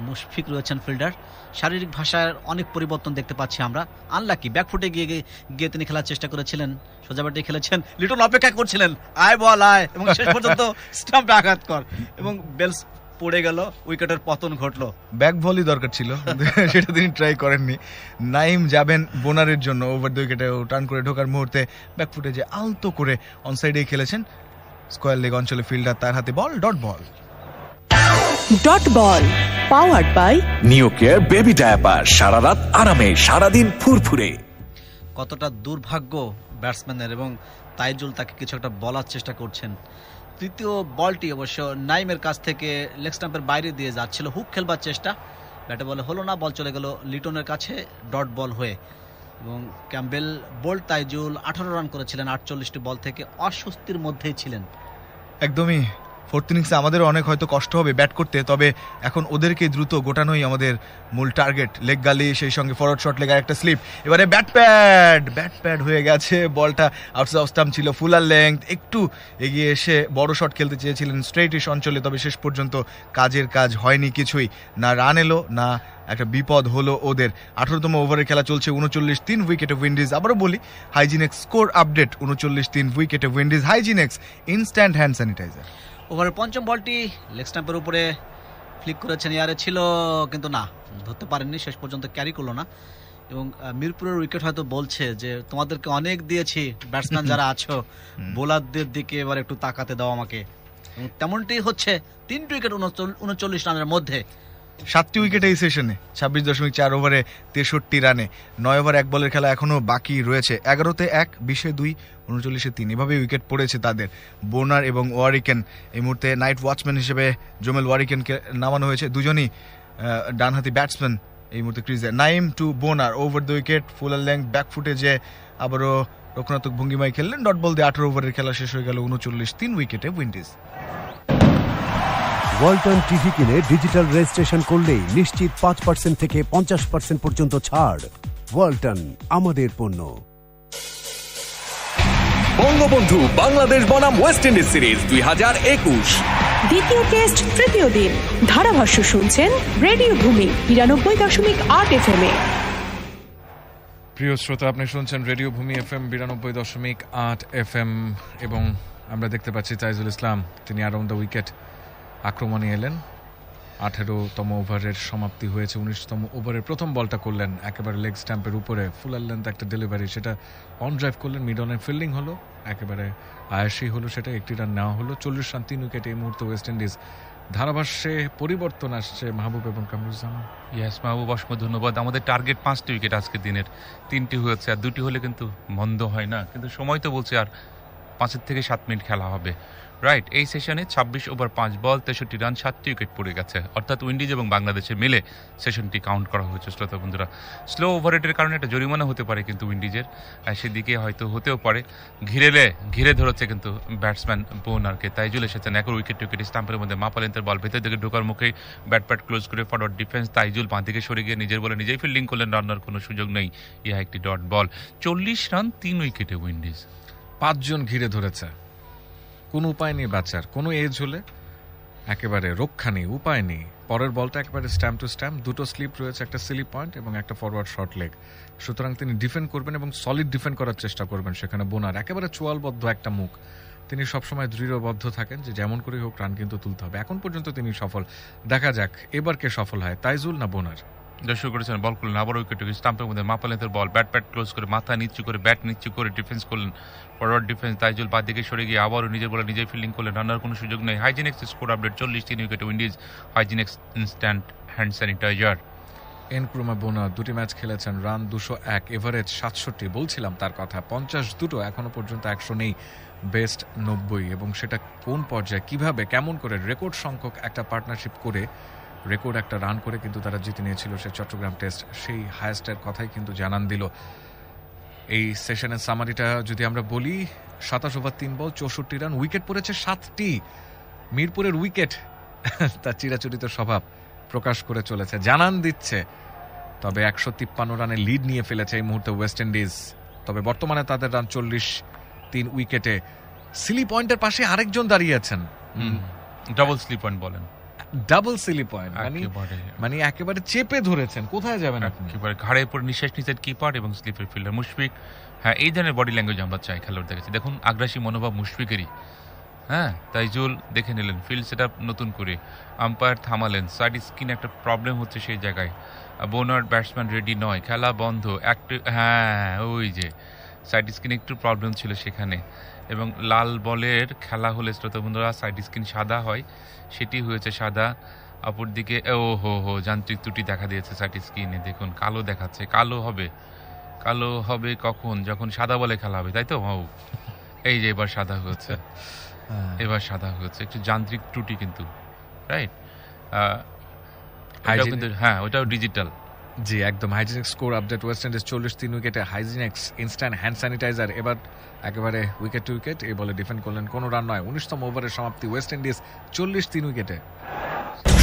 Speaker 12: মুশফিক রয়েছেন ফিল্ডার। শারীরিক ভাষার অনেক পরিবর্তন দেখতে পাচ্ছি আমরা। আনলাকি ব্যাকফুটে গিয়ে তিনি খেলার চেষ্টা করেছিলেন, সোজা ব্যাটে খেলেছেন, লিটন অপেক্ষা করছিলেন আয় বল আয়, এবং শেষ পর্যন্ত স্টাম্পে আঘাত কর এবং বেলস পড়ে গেল, উইকেটের পতন ঘটলো।
Speaker 13: ব্যাক ভলি দরকার ছিল সেটা তিনি ট্রাই করেননি। নাইম যাবেন বোনারের জন্য ওভার দ্য উইকেটে টার্ন করে ঢোকার মুহূর্তে ব্যাকফুটে যে আলতো করে অন সাইডেই খেলেছেন, স্কোয়ার লেগ অঞ্চলে ফিল্ডার তার হাতে ball, dot ball.
Speaker 7: Dot ball powered by
Speaker 11: NeoCare baby diaper, সারা রাত আরামে, সারাদিন ফুরফুরে।
Speaker 12: কতটা দুর্ভাগ্য ব্যাটসম্যানের, এবং তাইজুল তাকে কিছু একটা বলার চেষ্টা করছেন। তৃতীয় বলটি অবশ্য নাইমের কাছ থেকে লেগ স্টাম্পের বাইরে দিয়ে যাচ্ছিল, হুক খেলবার চেষ্টা, ব্যাটে বলে হলো না, বল চলে গেল লিটনের কাছে ডট বল হয়ে। এবং ক্যাম্বেল বোল্ট তাইজুল 18 রান করেছিলেন 48টি বল থেকে, অস্বস্তির মধ্যেই ছিলেন।
Speaker 13: একদমই। ফোর্থ ইনিংসে আমাদেরও অনেক হয়তো কষ্ট হবে ব্যাট করতে, তবে এখন ওদেরকে দ্রুত গোটানোই আমাদের মূল টার্গেট। লেগ গালি, সেই সঙ্গে ফরওয়ার্ড শট লেগার একটা স্লিপ, এবারে ব্যাট প্যাড হয়ে গেছে, বলটা আউটসাইড অফ স্টাম্প ছিল, ফুলার লেংথ, একটু এগিয়ে এসে বড় শট খেলতে চেয়েছিলেন স্ট্রেইটিশ অঞ্চলে, তবে শেষ পর্যন্ত কাজের কাজ হয়নি কিছুই, না রান এলো না একটা বিপদ হলো ওদের। 18তম ওভারে খেলা চলছে, 39-3 উইকেটে উইন্ডিজ। আবারও বলি হাইজিনেক্স স্কোর আপডেট, 39-3 উইকেটে উইন্ডিজ। হাইজিনেক্স instant hand sanitiser.
Speaker 12: ওভারের পঞ্চম বলটি লেগ স্টাম্পের উপরে ফ্লিক করেছেন, এয়ারে ছিল কিন্তু না, ধরতে পারেননি, শেষ পর্যন্ত ক্যারি করলো না। এবং মিরপুরের উইকেট হয়তো বলছে যে তোমাদেরকে অনেক দিয়েছি, ব্যাটসম্যান যারা আছো বোলারদের দিকে এবার একটু তাকাতে দাও আমাকে। এবং তেমনটি হচ্ছে, 3টি উইকেট 39 রানের মধ্যে,
Speaker 13: 7টি উইকেট এই সেশনে, 26.4 ওভারে 63 রানে, 9 ওভার 1 বলের খেলা এখনো বাকি রয়েছে। 11-1, 20-2, 39-3 এভাবে উইকেট পড়েছে তাদের। বোনার এবং ওয়ারিকেন এই মুহূর্তে নাইট ওয়াচম্যান হিসেবে জোমেল ওয়ারিকেনকে নামানো হয়েছে, দুজনই ডানহাতি ব্যাটসম্যান এই মুহূর্তে ক্রিজে। Naim to Bonner over the wicket, fuller length, back ফুটেজে আবারও রক্ষণাত্মক ভঙ্গিমায় খেললেন, ডট বল দিয়ে 18 ওভারের খেলা শেষ হয়ে গেল 39-3 উইকেটে উইন্ডিজ।
Speaker 5: ওয়ালটন টিভি কিনে ডিজিটাল রেজিস্ট্রেশন করলেই নিশ্চিত 5% থেকে 50% পর্যন্ত ছাড়। ওয়ালটন, আমাদের পণ্য।
Speaker 11: বঙ্গবন্ধু বাংলাদেশ বনাম ওয়েস্ট ইন্ডিজ সিরিজ 2021
Speaker 7: দ্বিতীয় টেস্ট তৃতীয় দিন। ধারাভাষ্য শুনছেন রেডিও ভূমি 92.8 FM এ।
Speaker 15: প্রিয় শ্রোতা, আপনি শুনছেন রেডিও ভূমি FM 92.8 FM, এবং আমরা দেখতে পাচ্ছি তাইজুল ইসলাম তিনি অ্যারাউন্ড দ্য উইকেট আক্রমণে এলেন। 18তম ওভারের সমাপ্তি হয়েছে, 19তম ওভারের প্রথম বলটা করলেন একেবারে লেগ স্ট্যাম্পের উপরে, ফুলার লেন্থ একটা ডেলিভারি, সেটা অন ড্রাইভ করলেন, মিড অনের ফিল্ডিং হলো, একেবারে আয়াসী হলো, সেটা 1টি রান নেওয়া হলো। 40 রান 3 উইকেটে এই মুহূর্তে ওয়েস্ট ইন্ডিজ। ধারাভাষ্যে পরিবর্তন আসছে মাহবুব এবং কামরুজ্জামান।
Speaker 2: ইয়েস মাহবুব, অসংখ্য ধন্যবাদ। আমাদের টার্গেট 5টি উইকেট আজকের দিনের, 3টি হয়েছে, আর 2টি হলে কিন্তু মন্দ হয় না, কিন্তু সময় তো বলছে আর 5 থেকে 7 মিনিট খেলা হবে, রাইট। এই সেশনে 26 ওভার 5 বল 63 রান, 7টি উইকেট পড়ে গেছে, অর্থাৎ উইন্ডিজ এবং বাংলাদেশে মিলে সেশনটি কাউন্ট করা হয়েছে। শ্রোতা বন্ধুরা, স্লো ওভার রেটের কারণে একটা জরিমানা হতে পারে কিন্তু উইন্ডিজের, সেদিকে হয়তো হতেও পারে। ঘিরে ধরেছে কিন্তু ব্যাটসম্যান বোনারকে। তাইজুল এসেছেন একর উইকেট স্টাম্পের মধ্যে, মাপালেন্তের বল ভেতর দিকে ঢোকার মুখেই ব্যাট ক্লোজ করে ফরওয়ার্ড ডিফেন্স, তাইজুল বাঁ দিকে সরে গিয়ে নিজের বলে নিজেই ফিল্ডিং করলেন, রান্নার কোনো সুযোগ নেই, ইহা একটি ডট বল। 40 রান 3 উইকেটে উইন্ডিজ।
Speaker 15: 5 জন ঘিরে ধরেছে, কোনো উপায় নেই বাঁচার, কোনো এজ হলে একেবারে রক্ষা নেই, উপায় নেই। পরের বলটা একেবারে স্ট্যাম্প টু স্ট্যাম্প, 2টো স্লিপ রয়েছে, একটা সিলি পয়েন্ট এবং একটা ফরওয়ার্ড শর্ট লেগ, সুতরাং তিনি ডিফেন্ড করবেন এবং সলিড ডিফেন্ড করার চেষ্টা করবেন। সেখানে বোনার একেবারে চোয়ালবদ্ধ একটা মুখ, তিনি সবসময় দৃঢ়বদ্ধ থাকেন যে যেমন করে হোক রান কিন্তু তুলতে হবে। এখন পর্যন্ত তিনি সফল, দেখা যাক এবার কে সফল হয়, তাইজুল না বোনার।
Speaker 2: দর্শক করেছেন, বল করলেন আবার উইকেট স্টাম্পের মধ্যে, মাপালেন্তের বল ব্যাট ক্লোজ করে মাথা নিচু করে ব্যাট নিচু করে ডিফেন্স করলেন, ফরওয়ার্ড ডিফেন্স, তাইজুল বাদ দিকে সরে গিয়ে আবারও নিজের বলে নিজেই ফিল্ডিং করলেন, রান্নার কোনো সুযোগ নেই। হাইজিনেক্স স্কোর আপডেট 40-3 উইকেটে Windies. হাইজিনেক্স instant hand sanitiser.
Speaker 15: Nkrumah Bonner 2টি ম্যাচ খেলেছেন, রান 201, এভারেজ 67, বলছিলাম তার কথা, 52 এখনো পর্যন্ত 100 নেই, বেস্ট 90, এবং সেটা কোন পর্যায়ে কিভাবে কেমন করে রেকর্ড সংখ্যক একটা পার্টনারশিপ করে রেকর্ড একটা রান করে কিন্তু তারা জিতে নিয়েছিল সেই চট্টগ্রাম টেস্ট। সেই হায়েস্টের কথাই কিন্তু জানান দিল। এই সেশনের সামারিটা যদি আমরা বলি, 27 ওভার 3 বল 64 রান, উইকেট পড়েছে 7টি। মিরপুরের উইকেট তার চিরাচরিত স্বভাব প্রকাশ করে চলেছে, জানান দিচ্ছে। তবে 153 রানের লিড নিয়ে ফেলেছে এই মুহূর্তে ওয়েস্ট ইন্ডিজ। তবে বর্তমানে তাদের রান 40, 3 উইকেটে। সিলি পয়েন্টের পাশে আরেকজন দাঁড়িয়ে আছেন,
Speaker 2: ডাবল স্লিপ পয়েন্ট বলেন,
Speaker 15: ডাবল সিলি পয়েন্ট, মানে একেবারে চেপে ধরেছেন। কোথায় যাবেন আপনি?
Speaker 2: একেবারে ঘাড়ের উপর নিঃশ্বাস নিচ্ছেন কিপার এবং স্লিপের ফিল্ডার মুশফিক। হ্যাঁ, এই ধরনের বডি ল্যাঙ্গুয়েজ আমরা চাই খেলোয়াড়দের কাছে। দেখুন আগ্রাসী মনোভাব মুশফিকেরই। হ্যাঁ, তাইজুল দেখে নিলেন ফিল্ড সেট আপ নতুন করে, আম্পায়ার থামালেন, সাইড স্কিন একটা প্রবলেম হচ্ছে সেই জায়গায়, বোনার ব্যাটসম্যান রেডি নয়, খেলা বন্ধ, হ্যাঁ ওই যে সাইড স্কিন একটু প্রবলেম ছিল সেখানে। এবং লাল বলের খেলা হলে শ্রোতা বন্ধুরা সাইড স্কিন সাদা হয়, সেটি হয়েছে সাদা। অপরদিকে ও হো যান্ত্রিক ত্রুটি দেখা দিয়েছে সাইড স্ক্রিনে, দেখুন কালো দেখাচ্ছে। কালো হবে কখন? যখন সাদা বলে খেলা হবে, তাই তো? এই যে এবার সাদা হয়েছে, একটু যান্ত্রিক ত্রুটি কিন্তু, রাইট? হ্যাঁ, ওটাও ডিজিটাল।
Speaker 15: জি একদম। হাইজিনিক্স স্কোর আপডেট, ওয়েস্ট ইন্ডিজ 40, 3 উইকেটে। হাইজিনিক্স ইনস্ট্যান্ট হ্যান্ড স্যানিটাইজার এবার একেবারে উইকেট টু উইকেট, এই বলে ডিফেন্ড করলেন, কোনো রান নয়। 19তম ওভারের সমাপ্তি, ওয়েস্ট ইন্ডিজ 40, 3 উইকেটে।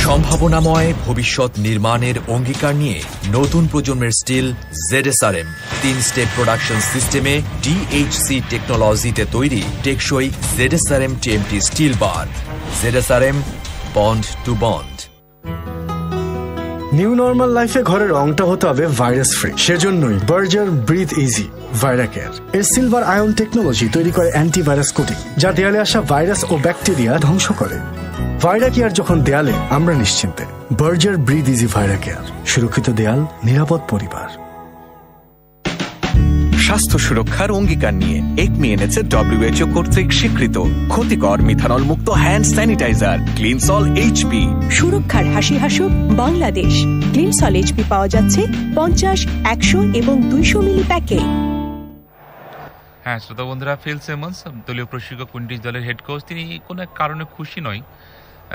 Speaker 3: সম্ভাবনাময় ভবিষ্যৎ নির্মাণের অঙ্গীকার নিয়ে নতুন প্রজন্মের স্টিল ZSRM 3 স্টেপ প্রোডাকশন সিস্টেমে DHC টেকনোলজিতে তৈরি টেকসই ZSRM TMT steel bar. ZSRM bond to bond.
Speaker 10: New normal লাইফে ঘরের রংটা হতে হবে ভাইরাস ফ্রি। সেজন্যই বার্জার ব্রিথ ইজি ভাইরাকেয়ার এর সিলভার আয়ন টেকনোলজি তৈরি করে অ্যান্টিভাইরাস কোটিং, যা দেয়ালে আসা ভাইরাস ও ব্যাকটেরিয়া ধ্বংস করে। ভাইরাকেয়ার যখন দেয়ালে, আমরা নিশ্চিন্তে। বার্জার ব্রিথ ইজি ভাইরাকেয়ার, সুরক্ষিত দেয়াল, নিরাপদ পরিবার।
Speaker 11: স্বাস্থ্য সুরক্ষার অঙ্গীকার নিয়ে একমি এনেছে WHO কর্তৃক স্বীকৃত ক্ষতিকর মিথানল মুক্ত হ্যান্ড স্যানিটাইজার ক্লিনসল HP।
Speaker 7: সুরক্ষার হাসি হাসুক বাংলাদেশ। ক্লিনসল HP পাওয়া যাচ্ছে 50, 100 এবং 200 মিলি প্যাকে।
Speaker 2: হ্যাঁ শ্রোতা বন্ধুরা, ফিল সিমন্স দলীয় প্রশিক্ষক উইন্ডিজ দলের হেড কোচ, তিনি কোনো এক কারণে খুশি নয়।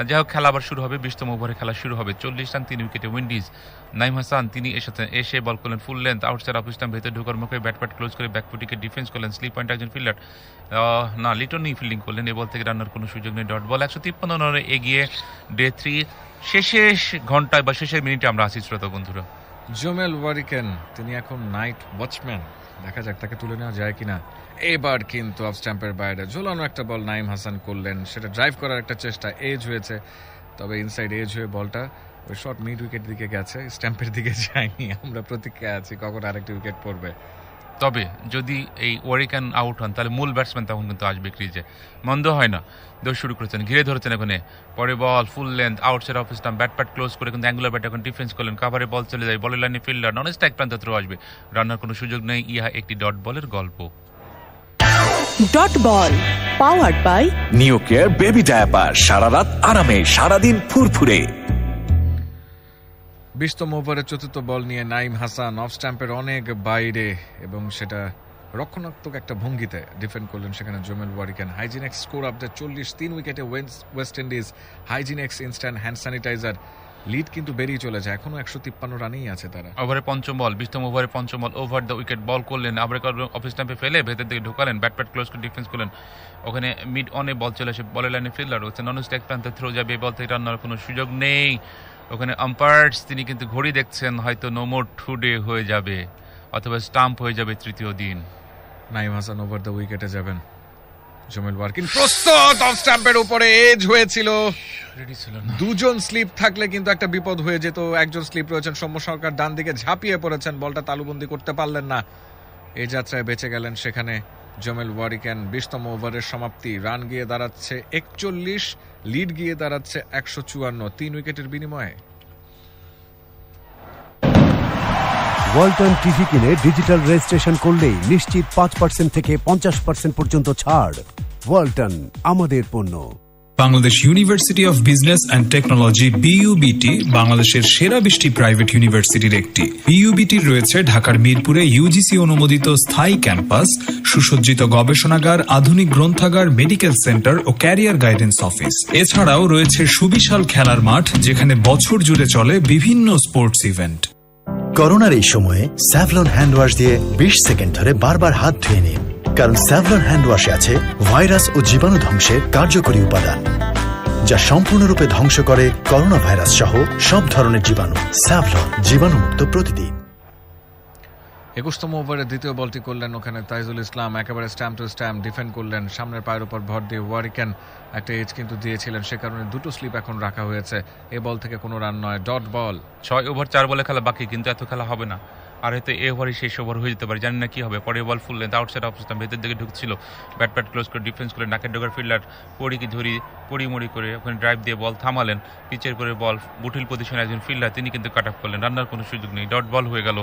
Speaker 2: যাই হোক, খেলা আবার শুরু হবে, 20তম ওভারে খেলা শুরু হবে। 40 রান 3 উইকেটে উইন্ডিজ। নাইম হাসান তিনি এসে বল করলেন full length, outside off stump, ভেতরে ঢোকার মুখে ব্যাট ক্লোজ করে ব্যাকফুটিকে ডিফেন্স করলেন। স্লিপ পয়েন্ট একজন ফিল্ডার না, লিটনই ফিল্ডিং করলেন। এই বল থেকে রান্নার কোনো সুযোগ নেই, ডট বল। 153 রানে এগিয়ে ডে 3 শেষ ঘন্টায় বা শেষের মিনিটে আমরা আসি শ্রোতা বন্ধুরা।
Speaker 15: জোমেল ওয়ারিকেন তিনি এখন নাইট ওয়াচম্যান, দেখা যাক তাকে তুলে নেওয়া যায় কিনা। এবার কিন্তু অফ স্ট্যাম্পের বাইরে ঝোলানো একটা বল নাইম হাসান করলেন, সেটা ড্রাইভ করার একটা চেষ্টা, এজ হয়েছে, তবে ইনসাইড এজ হয়ে বলটা ওই শর্ট মিড উইকেট দিকে গেছে, স্ট্যাম্পের দিকে যায়নি। আমরা প্রতীক্ষায় আছি কখন আরেকটি উইকেট পড়বে।
Speaker 2: তবে যদি এই ওয়ারিকান আউট হন তাহলে মূল ব্যাটসম্যান তখন কিন্তু আসবে ক্রিজে, মন্দ হয় না। দৌড় শুরু করেছেন, ঘিরে ধরেছেন এখানে, পরে ball full length, outside off stump, bat close করে কিন্তু অ্যাঙ্গুলার ব্যাট এখন ডিফেন্স করলেন, কাভারে বল চলে যায়, বলের লাইনে ফিল্ডার নন স্ট্রাইক প্রান্তে থ্রো আসবে, রান্নার কোনো সুযোগ নেই। ইহা একটি ডট বলের গল্প।
Speaker 7: ডট বল পাওয়ার্ড বাই
Speaker 11: নিও কেয়ার বেবি ডায়াপার, সারা রাত আরামে, সারাদিন ফুরফুরে।
Speaker 15: 20তম ওভারের চতুর্থ বল নিয়ে নাইম হাসান অফ স্ট্যাম্পের অনেক বাইরে এবং সেটা রক্ষণাত্মক একটা ভঙ্গিতে ডিফেন্ড করলেন সেখানে Jomel Warrican. Hygienix score update 40, 3 উইকেটে West Indies. হাইজিনেক্স instant hand sanitiser lead কিন্তু বেরিয়ে চলে যায়, এখনো 153 রানেই আছে তারা।
Speaker 2: ওভারে পঞ্চম বল, 20তম ওভারে পঞ্চম বল, ওভার দ্য উইকেট বল করলেন, আবার অফ স্ট্যাম্পে ফেলে ভেতর দিকে ঢোকালেন, ব্যাট ক্লোজ করে ডিফেন্স করলেন, ওখানে মিড অনে বল চলে আসে, বলের লাইনে ফিল্ডার হচ্ছে, নন স্ট্রাইক প্রান্তে থ্রো যাবে, বল থেকে রান্নার কোনো সুযোগ নেই। ওখানে আম্পায়ার্স তিনি কিন্তু ঘড়ি দেখছেন, হয়তো নো মোর টুডে হয়ে যাবে অথবা স্টাম্প হয়ে যাবে তৃতীয় দিন।
Speaker 15: নাইম হাসান ওভার দ্য উইকেটে যাবেন। জোমেল ওয়ারিকেন প্রস্তুত, অফ স্ট্যাম্পের উপরে এজ হয়েছিল,
Speaker 2: রেডি ছিল না।
Speaker 15: দুজন স্লিপ থাকলে কিন্তু একটা বিপদ হয়ে যেত। একজন স্লিপ রয়েছেন সৌম্য সরকার, ডান দিকে ঝাঁপিয়ে পড়েছেন, বলটা তালুবন্দি করতে পারলেন না, এই যাত্রায় বেঁচে গেলেন সেখানে জোমেল ওয়ারিকেন। 20তম ওভারের সমাপ্তি, রান গিয়ে দাঁড়াচ্ছে 41, লিড গিয়ে দাঁড়াচ্ছে 154, 3 উইকেটের বিনিময়ে।
Speaker 5: ওয়ালটন টিভি কিনে ডিজিটাল রেজিস্ট্রেশন করলেই নিশ্চিত 5% থেকে 50% পর্যন্ত ছাড়। ওয়ালটন, আমাদের পণ্য।
Speaker 4: Bangladesh university of business and technology BUBT বাংলাদেশের সেরা 20টি প্রাইভেট ইউনিভার্সিটির একটি। বিইউবিটির রয়েছে ঢাকার মিরপুরে ইউজিসি অনুমোদিত স্থায়ী ক্যাম্পাস, সুসজ্জিত গবেষণাগার, আধুনিক গ্রন্থাগার, মেডিকেল সেন্টার ও ক্যারিয়ার গাইডেন্স অফিস। এছাড়াও রয়েছে সুবিশাল খেলার মাঠ, যেখানে বছর জুড়ে চলে বিভিন্ন স্পোর্টস ইভেন্ট।
Speaker 9: করোনার এই সময়ে স্যাভলন হ্যান্ড ওয়াশ দিয়ে 20 সেকেন্ড ধরে বারবার হাত ধুয়ে নিন, কারণ স্যাভলন হ্যান্ড ওয়াশে আছে ভাইরাস ও জীবাণু ধ্বংসের কার্যকরী উপাদান, যা সম্পূর্ণরূপে ধ্বংস করে করোনা ভাইরাস সহ সব ধরনের জীবাণু। স্যাভলন, জীবাণুমুক্ত প্রতিদিন।
Speaker 15: 21তম ওভারে দ্বিতীয় বলটি করলেন ওখানে তাইজুল ইসলাম, একেবারে স্ট্যাম্প টু স্ট্যাম্প ডিফেন্ড করলেন, সামনের পায়ের উপর ভর দিয়ে ওয়ারিকেন একটা এজ কিন্তু দিয়েছিলেন, সে কারণে দুটো স্লিপ এখন রাখা হয়েছে। এ বল থেকে কোনো রান নয়, ডট বল।
Speaker 2: 6 ওভার 4 বলে খেলা বাকি, কিন্তু এত খেলা হবে না, আর হয়তো এ ওভারই শেষ ওভার হয়ে যেতে পারে, জানি না কি হবে। পরে ball full length outside off stump ভেতর দিকে ঢুকছিল, ব্যাট ক্লোজ করে ডিফেন্স করে নাকের ডোগার ফিল্ডার পড়িকে পড়ি করে ওখানে ড্রাইভ দিয়ে বল থামালেন, পিচের করে বল বুটিল পজিশনে একজন ফিল্ডার তিনি কিন্তু কাট অফ করলেন, রান্নার কোনো সুযোগ নেই, ডট বল হয়ে গেল।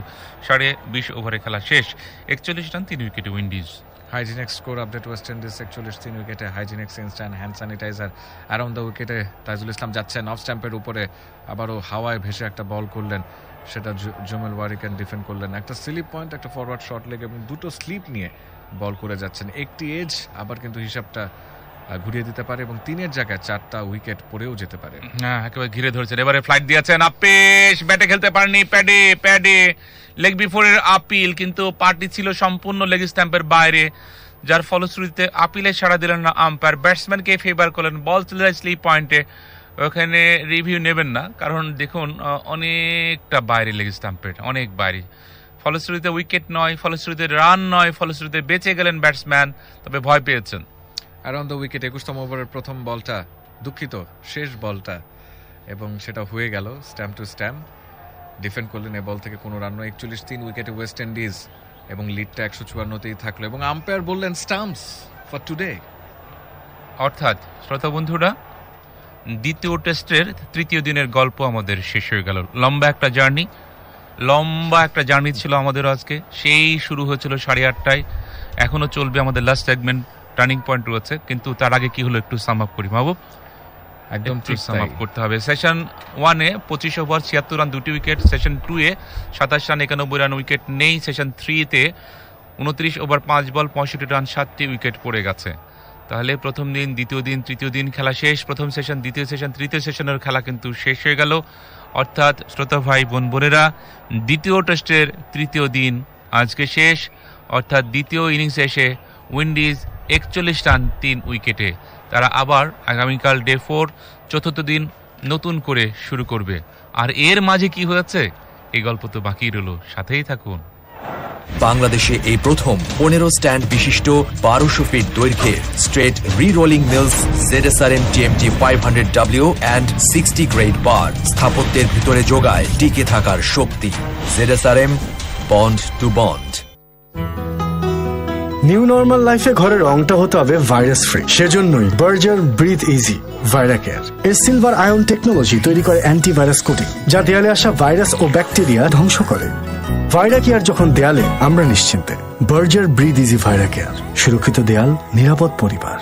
Speaker 2: 20.5 ওভারে খেলা শেষ, 41 রান 3 উইকেটে Windies.
Speaker 15: হাইজিনেক্স score update, West Indies 41 3 উইকেটে, Hygienix instant hand sanitiser around the উইকেটে। তাইজুল ইসলাম যাচ্ছেন অফ স্ট্যাম্পের উপরে, আবারও হাওয়ায় ভেসে একটা বল করলেন, সেটা জুমেল ওয়ারিকেন ডিফেন্ড করলেন। একটা স্লিপ পয়েন্ট, একটা ফরওয়ার্ড শর্ট লেগ এবং দুটো স্লিপ নিয়ে বল করে যাচ্ছেন। একটি এজ আবার কিন্তু হিসাবটা ঘুরিয়ে দিতে পারে এবং 3-এর জায়গায় 4টা উইকেট পড়েও যেতে পারে।
Speaker 2: হ্যাঁ, একেবারে ঘিরে ধরছেন, এবারে ফ্লাইট দিয়েছেন আপিস, ব্যাটে খেলতে পারেনি, প্যাডে লেগ বিফোরের আপিল, কিন্তু পার্টি ছিল সম্পূর্ণ লেগ স্ট্যাম্পের বাইরে, যার ফলশ্রুতিতে আপিলে সাড়া দিলেন না আম্পায়ার, ব্যাটসম্যানকে ফেভার করলেন, বল চলে যায় স্লিপ পয়েন্টে। ওখানে রিভিউ নেবেন না, কারণ দেখুন অনেকটা বাইরে লেগ স্ট্যাম্পের, অনেক বাইরে, ফলশ্রুতিতে উইকেট নয়, ফলশ্রুতিতে রান নয়, ফলশ্রুতিতে বেঁচে গেলেন ব্যাটসম্যান, তবে ভয় পেয়েছেন।
Speaker 15: অ্যারাউন্ড দ্য উইকেট 21তম ওভারের প্রথম বলটা, দুঃখিত শেষ বলটা, এবং সেটা হয়ে গেল স্ট্যাম্প টু স্ট্যাম্প ডিফেন্ড করলেন। এ বল থেকে কোনো রান নয়, 41 3 উইকেটে ওয়েস্ট ইন্ডিজ এবং লিডটা 154তেই থাকলো, এবং আম্পায়ার বললেন স্টাম্পস ফর টুডে।
Speaker 2: অর্থাৎ শ্রোতা বন্ধুরা, দ্বিতীয় টেস্টের তৃতীয় দিনের গল্প আমাদের শেষ হয়ে গেল। লম্বা একটা জার্নি ছিল আমাদের আজকে, সেই শুরু হয়েছিল 8:30টায়, এখনো চলবে আমাদের লাস্ট সেগমেন্ট, টার্নিং পয়েন্ট রয়েছে, কিন্তু তার আগে কি হলো একটু সাম আপ করি মাহবুব।
Speaker 15: একদম ঠিক
Speaker 2: সাম আপ করতে হবে। সেশন 1-এ 25 ওভার 76 রান 2টি উইকেট, সেশন 2-এ 27 রান 91 রান উইকেট নেই, সেশন 3-তে 29 ওভার 5 বল 65 রান 7টি উইকেট পড়ে গেছে। তাহলে প্রথম দিন, দ্বিতীয় দিন, তৃতীয় দিন খেলা শেষ, প্রথম সেশন, দ্বিতীয় সেশন, তৃতীয় সেশনের খেলা কিন্তু শেষ হয়ে গেল। অর্থাৎ শ্রোতা ভাই বোনেরা, দ্বিতীয় টেস্টের তৃতীয় দিন আজকে শেষ, অর্থাৎ দ্বিতীয় ইনিংসে এসে উইন্ডিজ 41 রান 3 উইকেটে, তারা আবার আগামীকাল ডে 4 চতুর্থ দিন নতুন করে শুরু করবে। আর এর মাঝে কি হয়েছে এই গল্প তো বাকি রইল, সাথেই থাকুন।
Speaker 3: বাংলাদেশে এই প্রথম 15 স্ট্যান্ড বিশিষ্ট 1200 ফিট দৈর্ঘ্যের straight re rolling mills ZSRM TMT 500W and 60 grade bar স্থাপত্যের ভিতরে যোগায় টিকে থাকার শক্তি। ZSRM, bond to bond.
Speaker 10: New normal লাইফে ঘরের রংটা হতে হবে ভাইরাস ফ্রি, সেজন্যই বার্জার ব্রিথ ইজি ভাইরাকেয়ার এর সিলভার আয়ন টেকনোলজি তৈরি করে অ্যান্টিভাইরাস কোটিং, যা দেয়ালে আসা ভাইরাস ও ব্যাকটেরিয়া ধ্বংস করে। ভাইরাকেয়ার যখন দেয়ালে, আমরা নিশ্চিন্তে। বার্জার ব্রিথ ইজি ভাইরাকেয়ার, সুরক্ষিত দেয়াল, নিরাপদ পরিবার।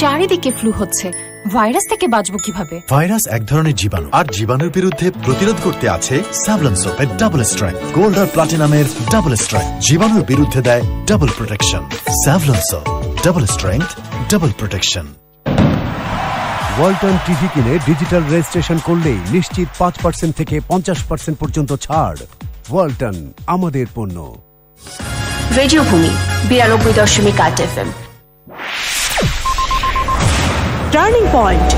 Speaker 8: চারিদিকে ফ্লু হচ্ছে, ভাইরাস থেকে বাঁচবো কিভাবে?
Speaker 9: ভাইরাস এক ধরনের জীবাণু, আর জীবাণুর বিরুদ্ধে প্রতিরোধ করতে আছে স্যাভলন সোপের ডাবল স্ট্রেংথ, গোল্ড আর প্লাটিনামের ডাবল স্ট্রেংথ, জীবাণুর বিরুদ্ধে দেয় double protection. Savlon soap, double strength, double protection.
Speaker 5: Walton TV কিনে ডিজিটাল রেজিস্ট্রেশন করলেই নিশ্চিত 5% থেকে 50% পর্যন্ত ছাড়। ওয়ালটন, আমাদের পণ্য।
Speaker 6: রেডিও ভূমি 92.8 FM।
Speaker 7: Turning point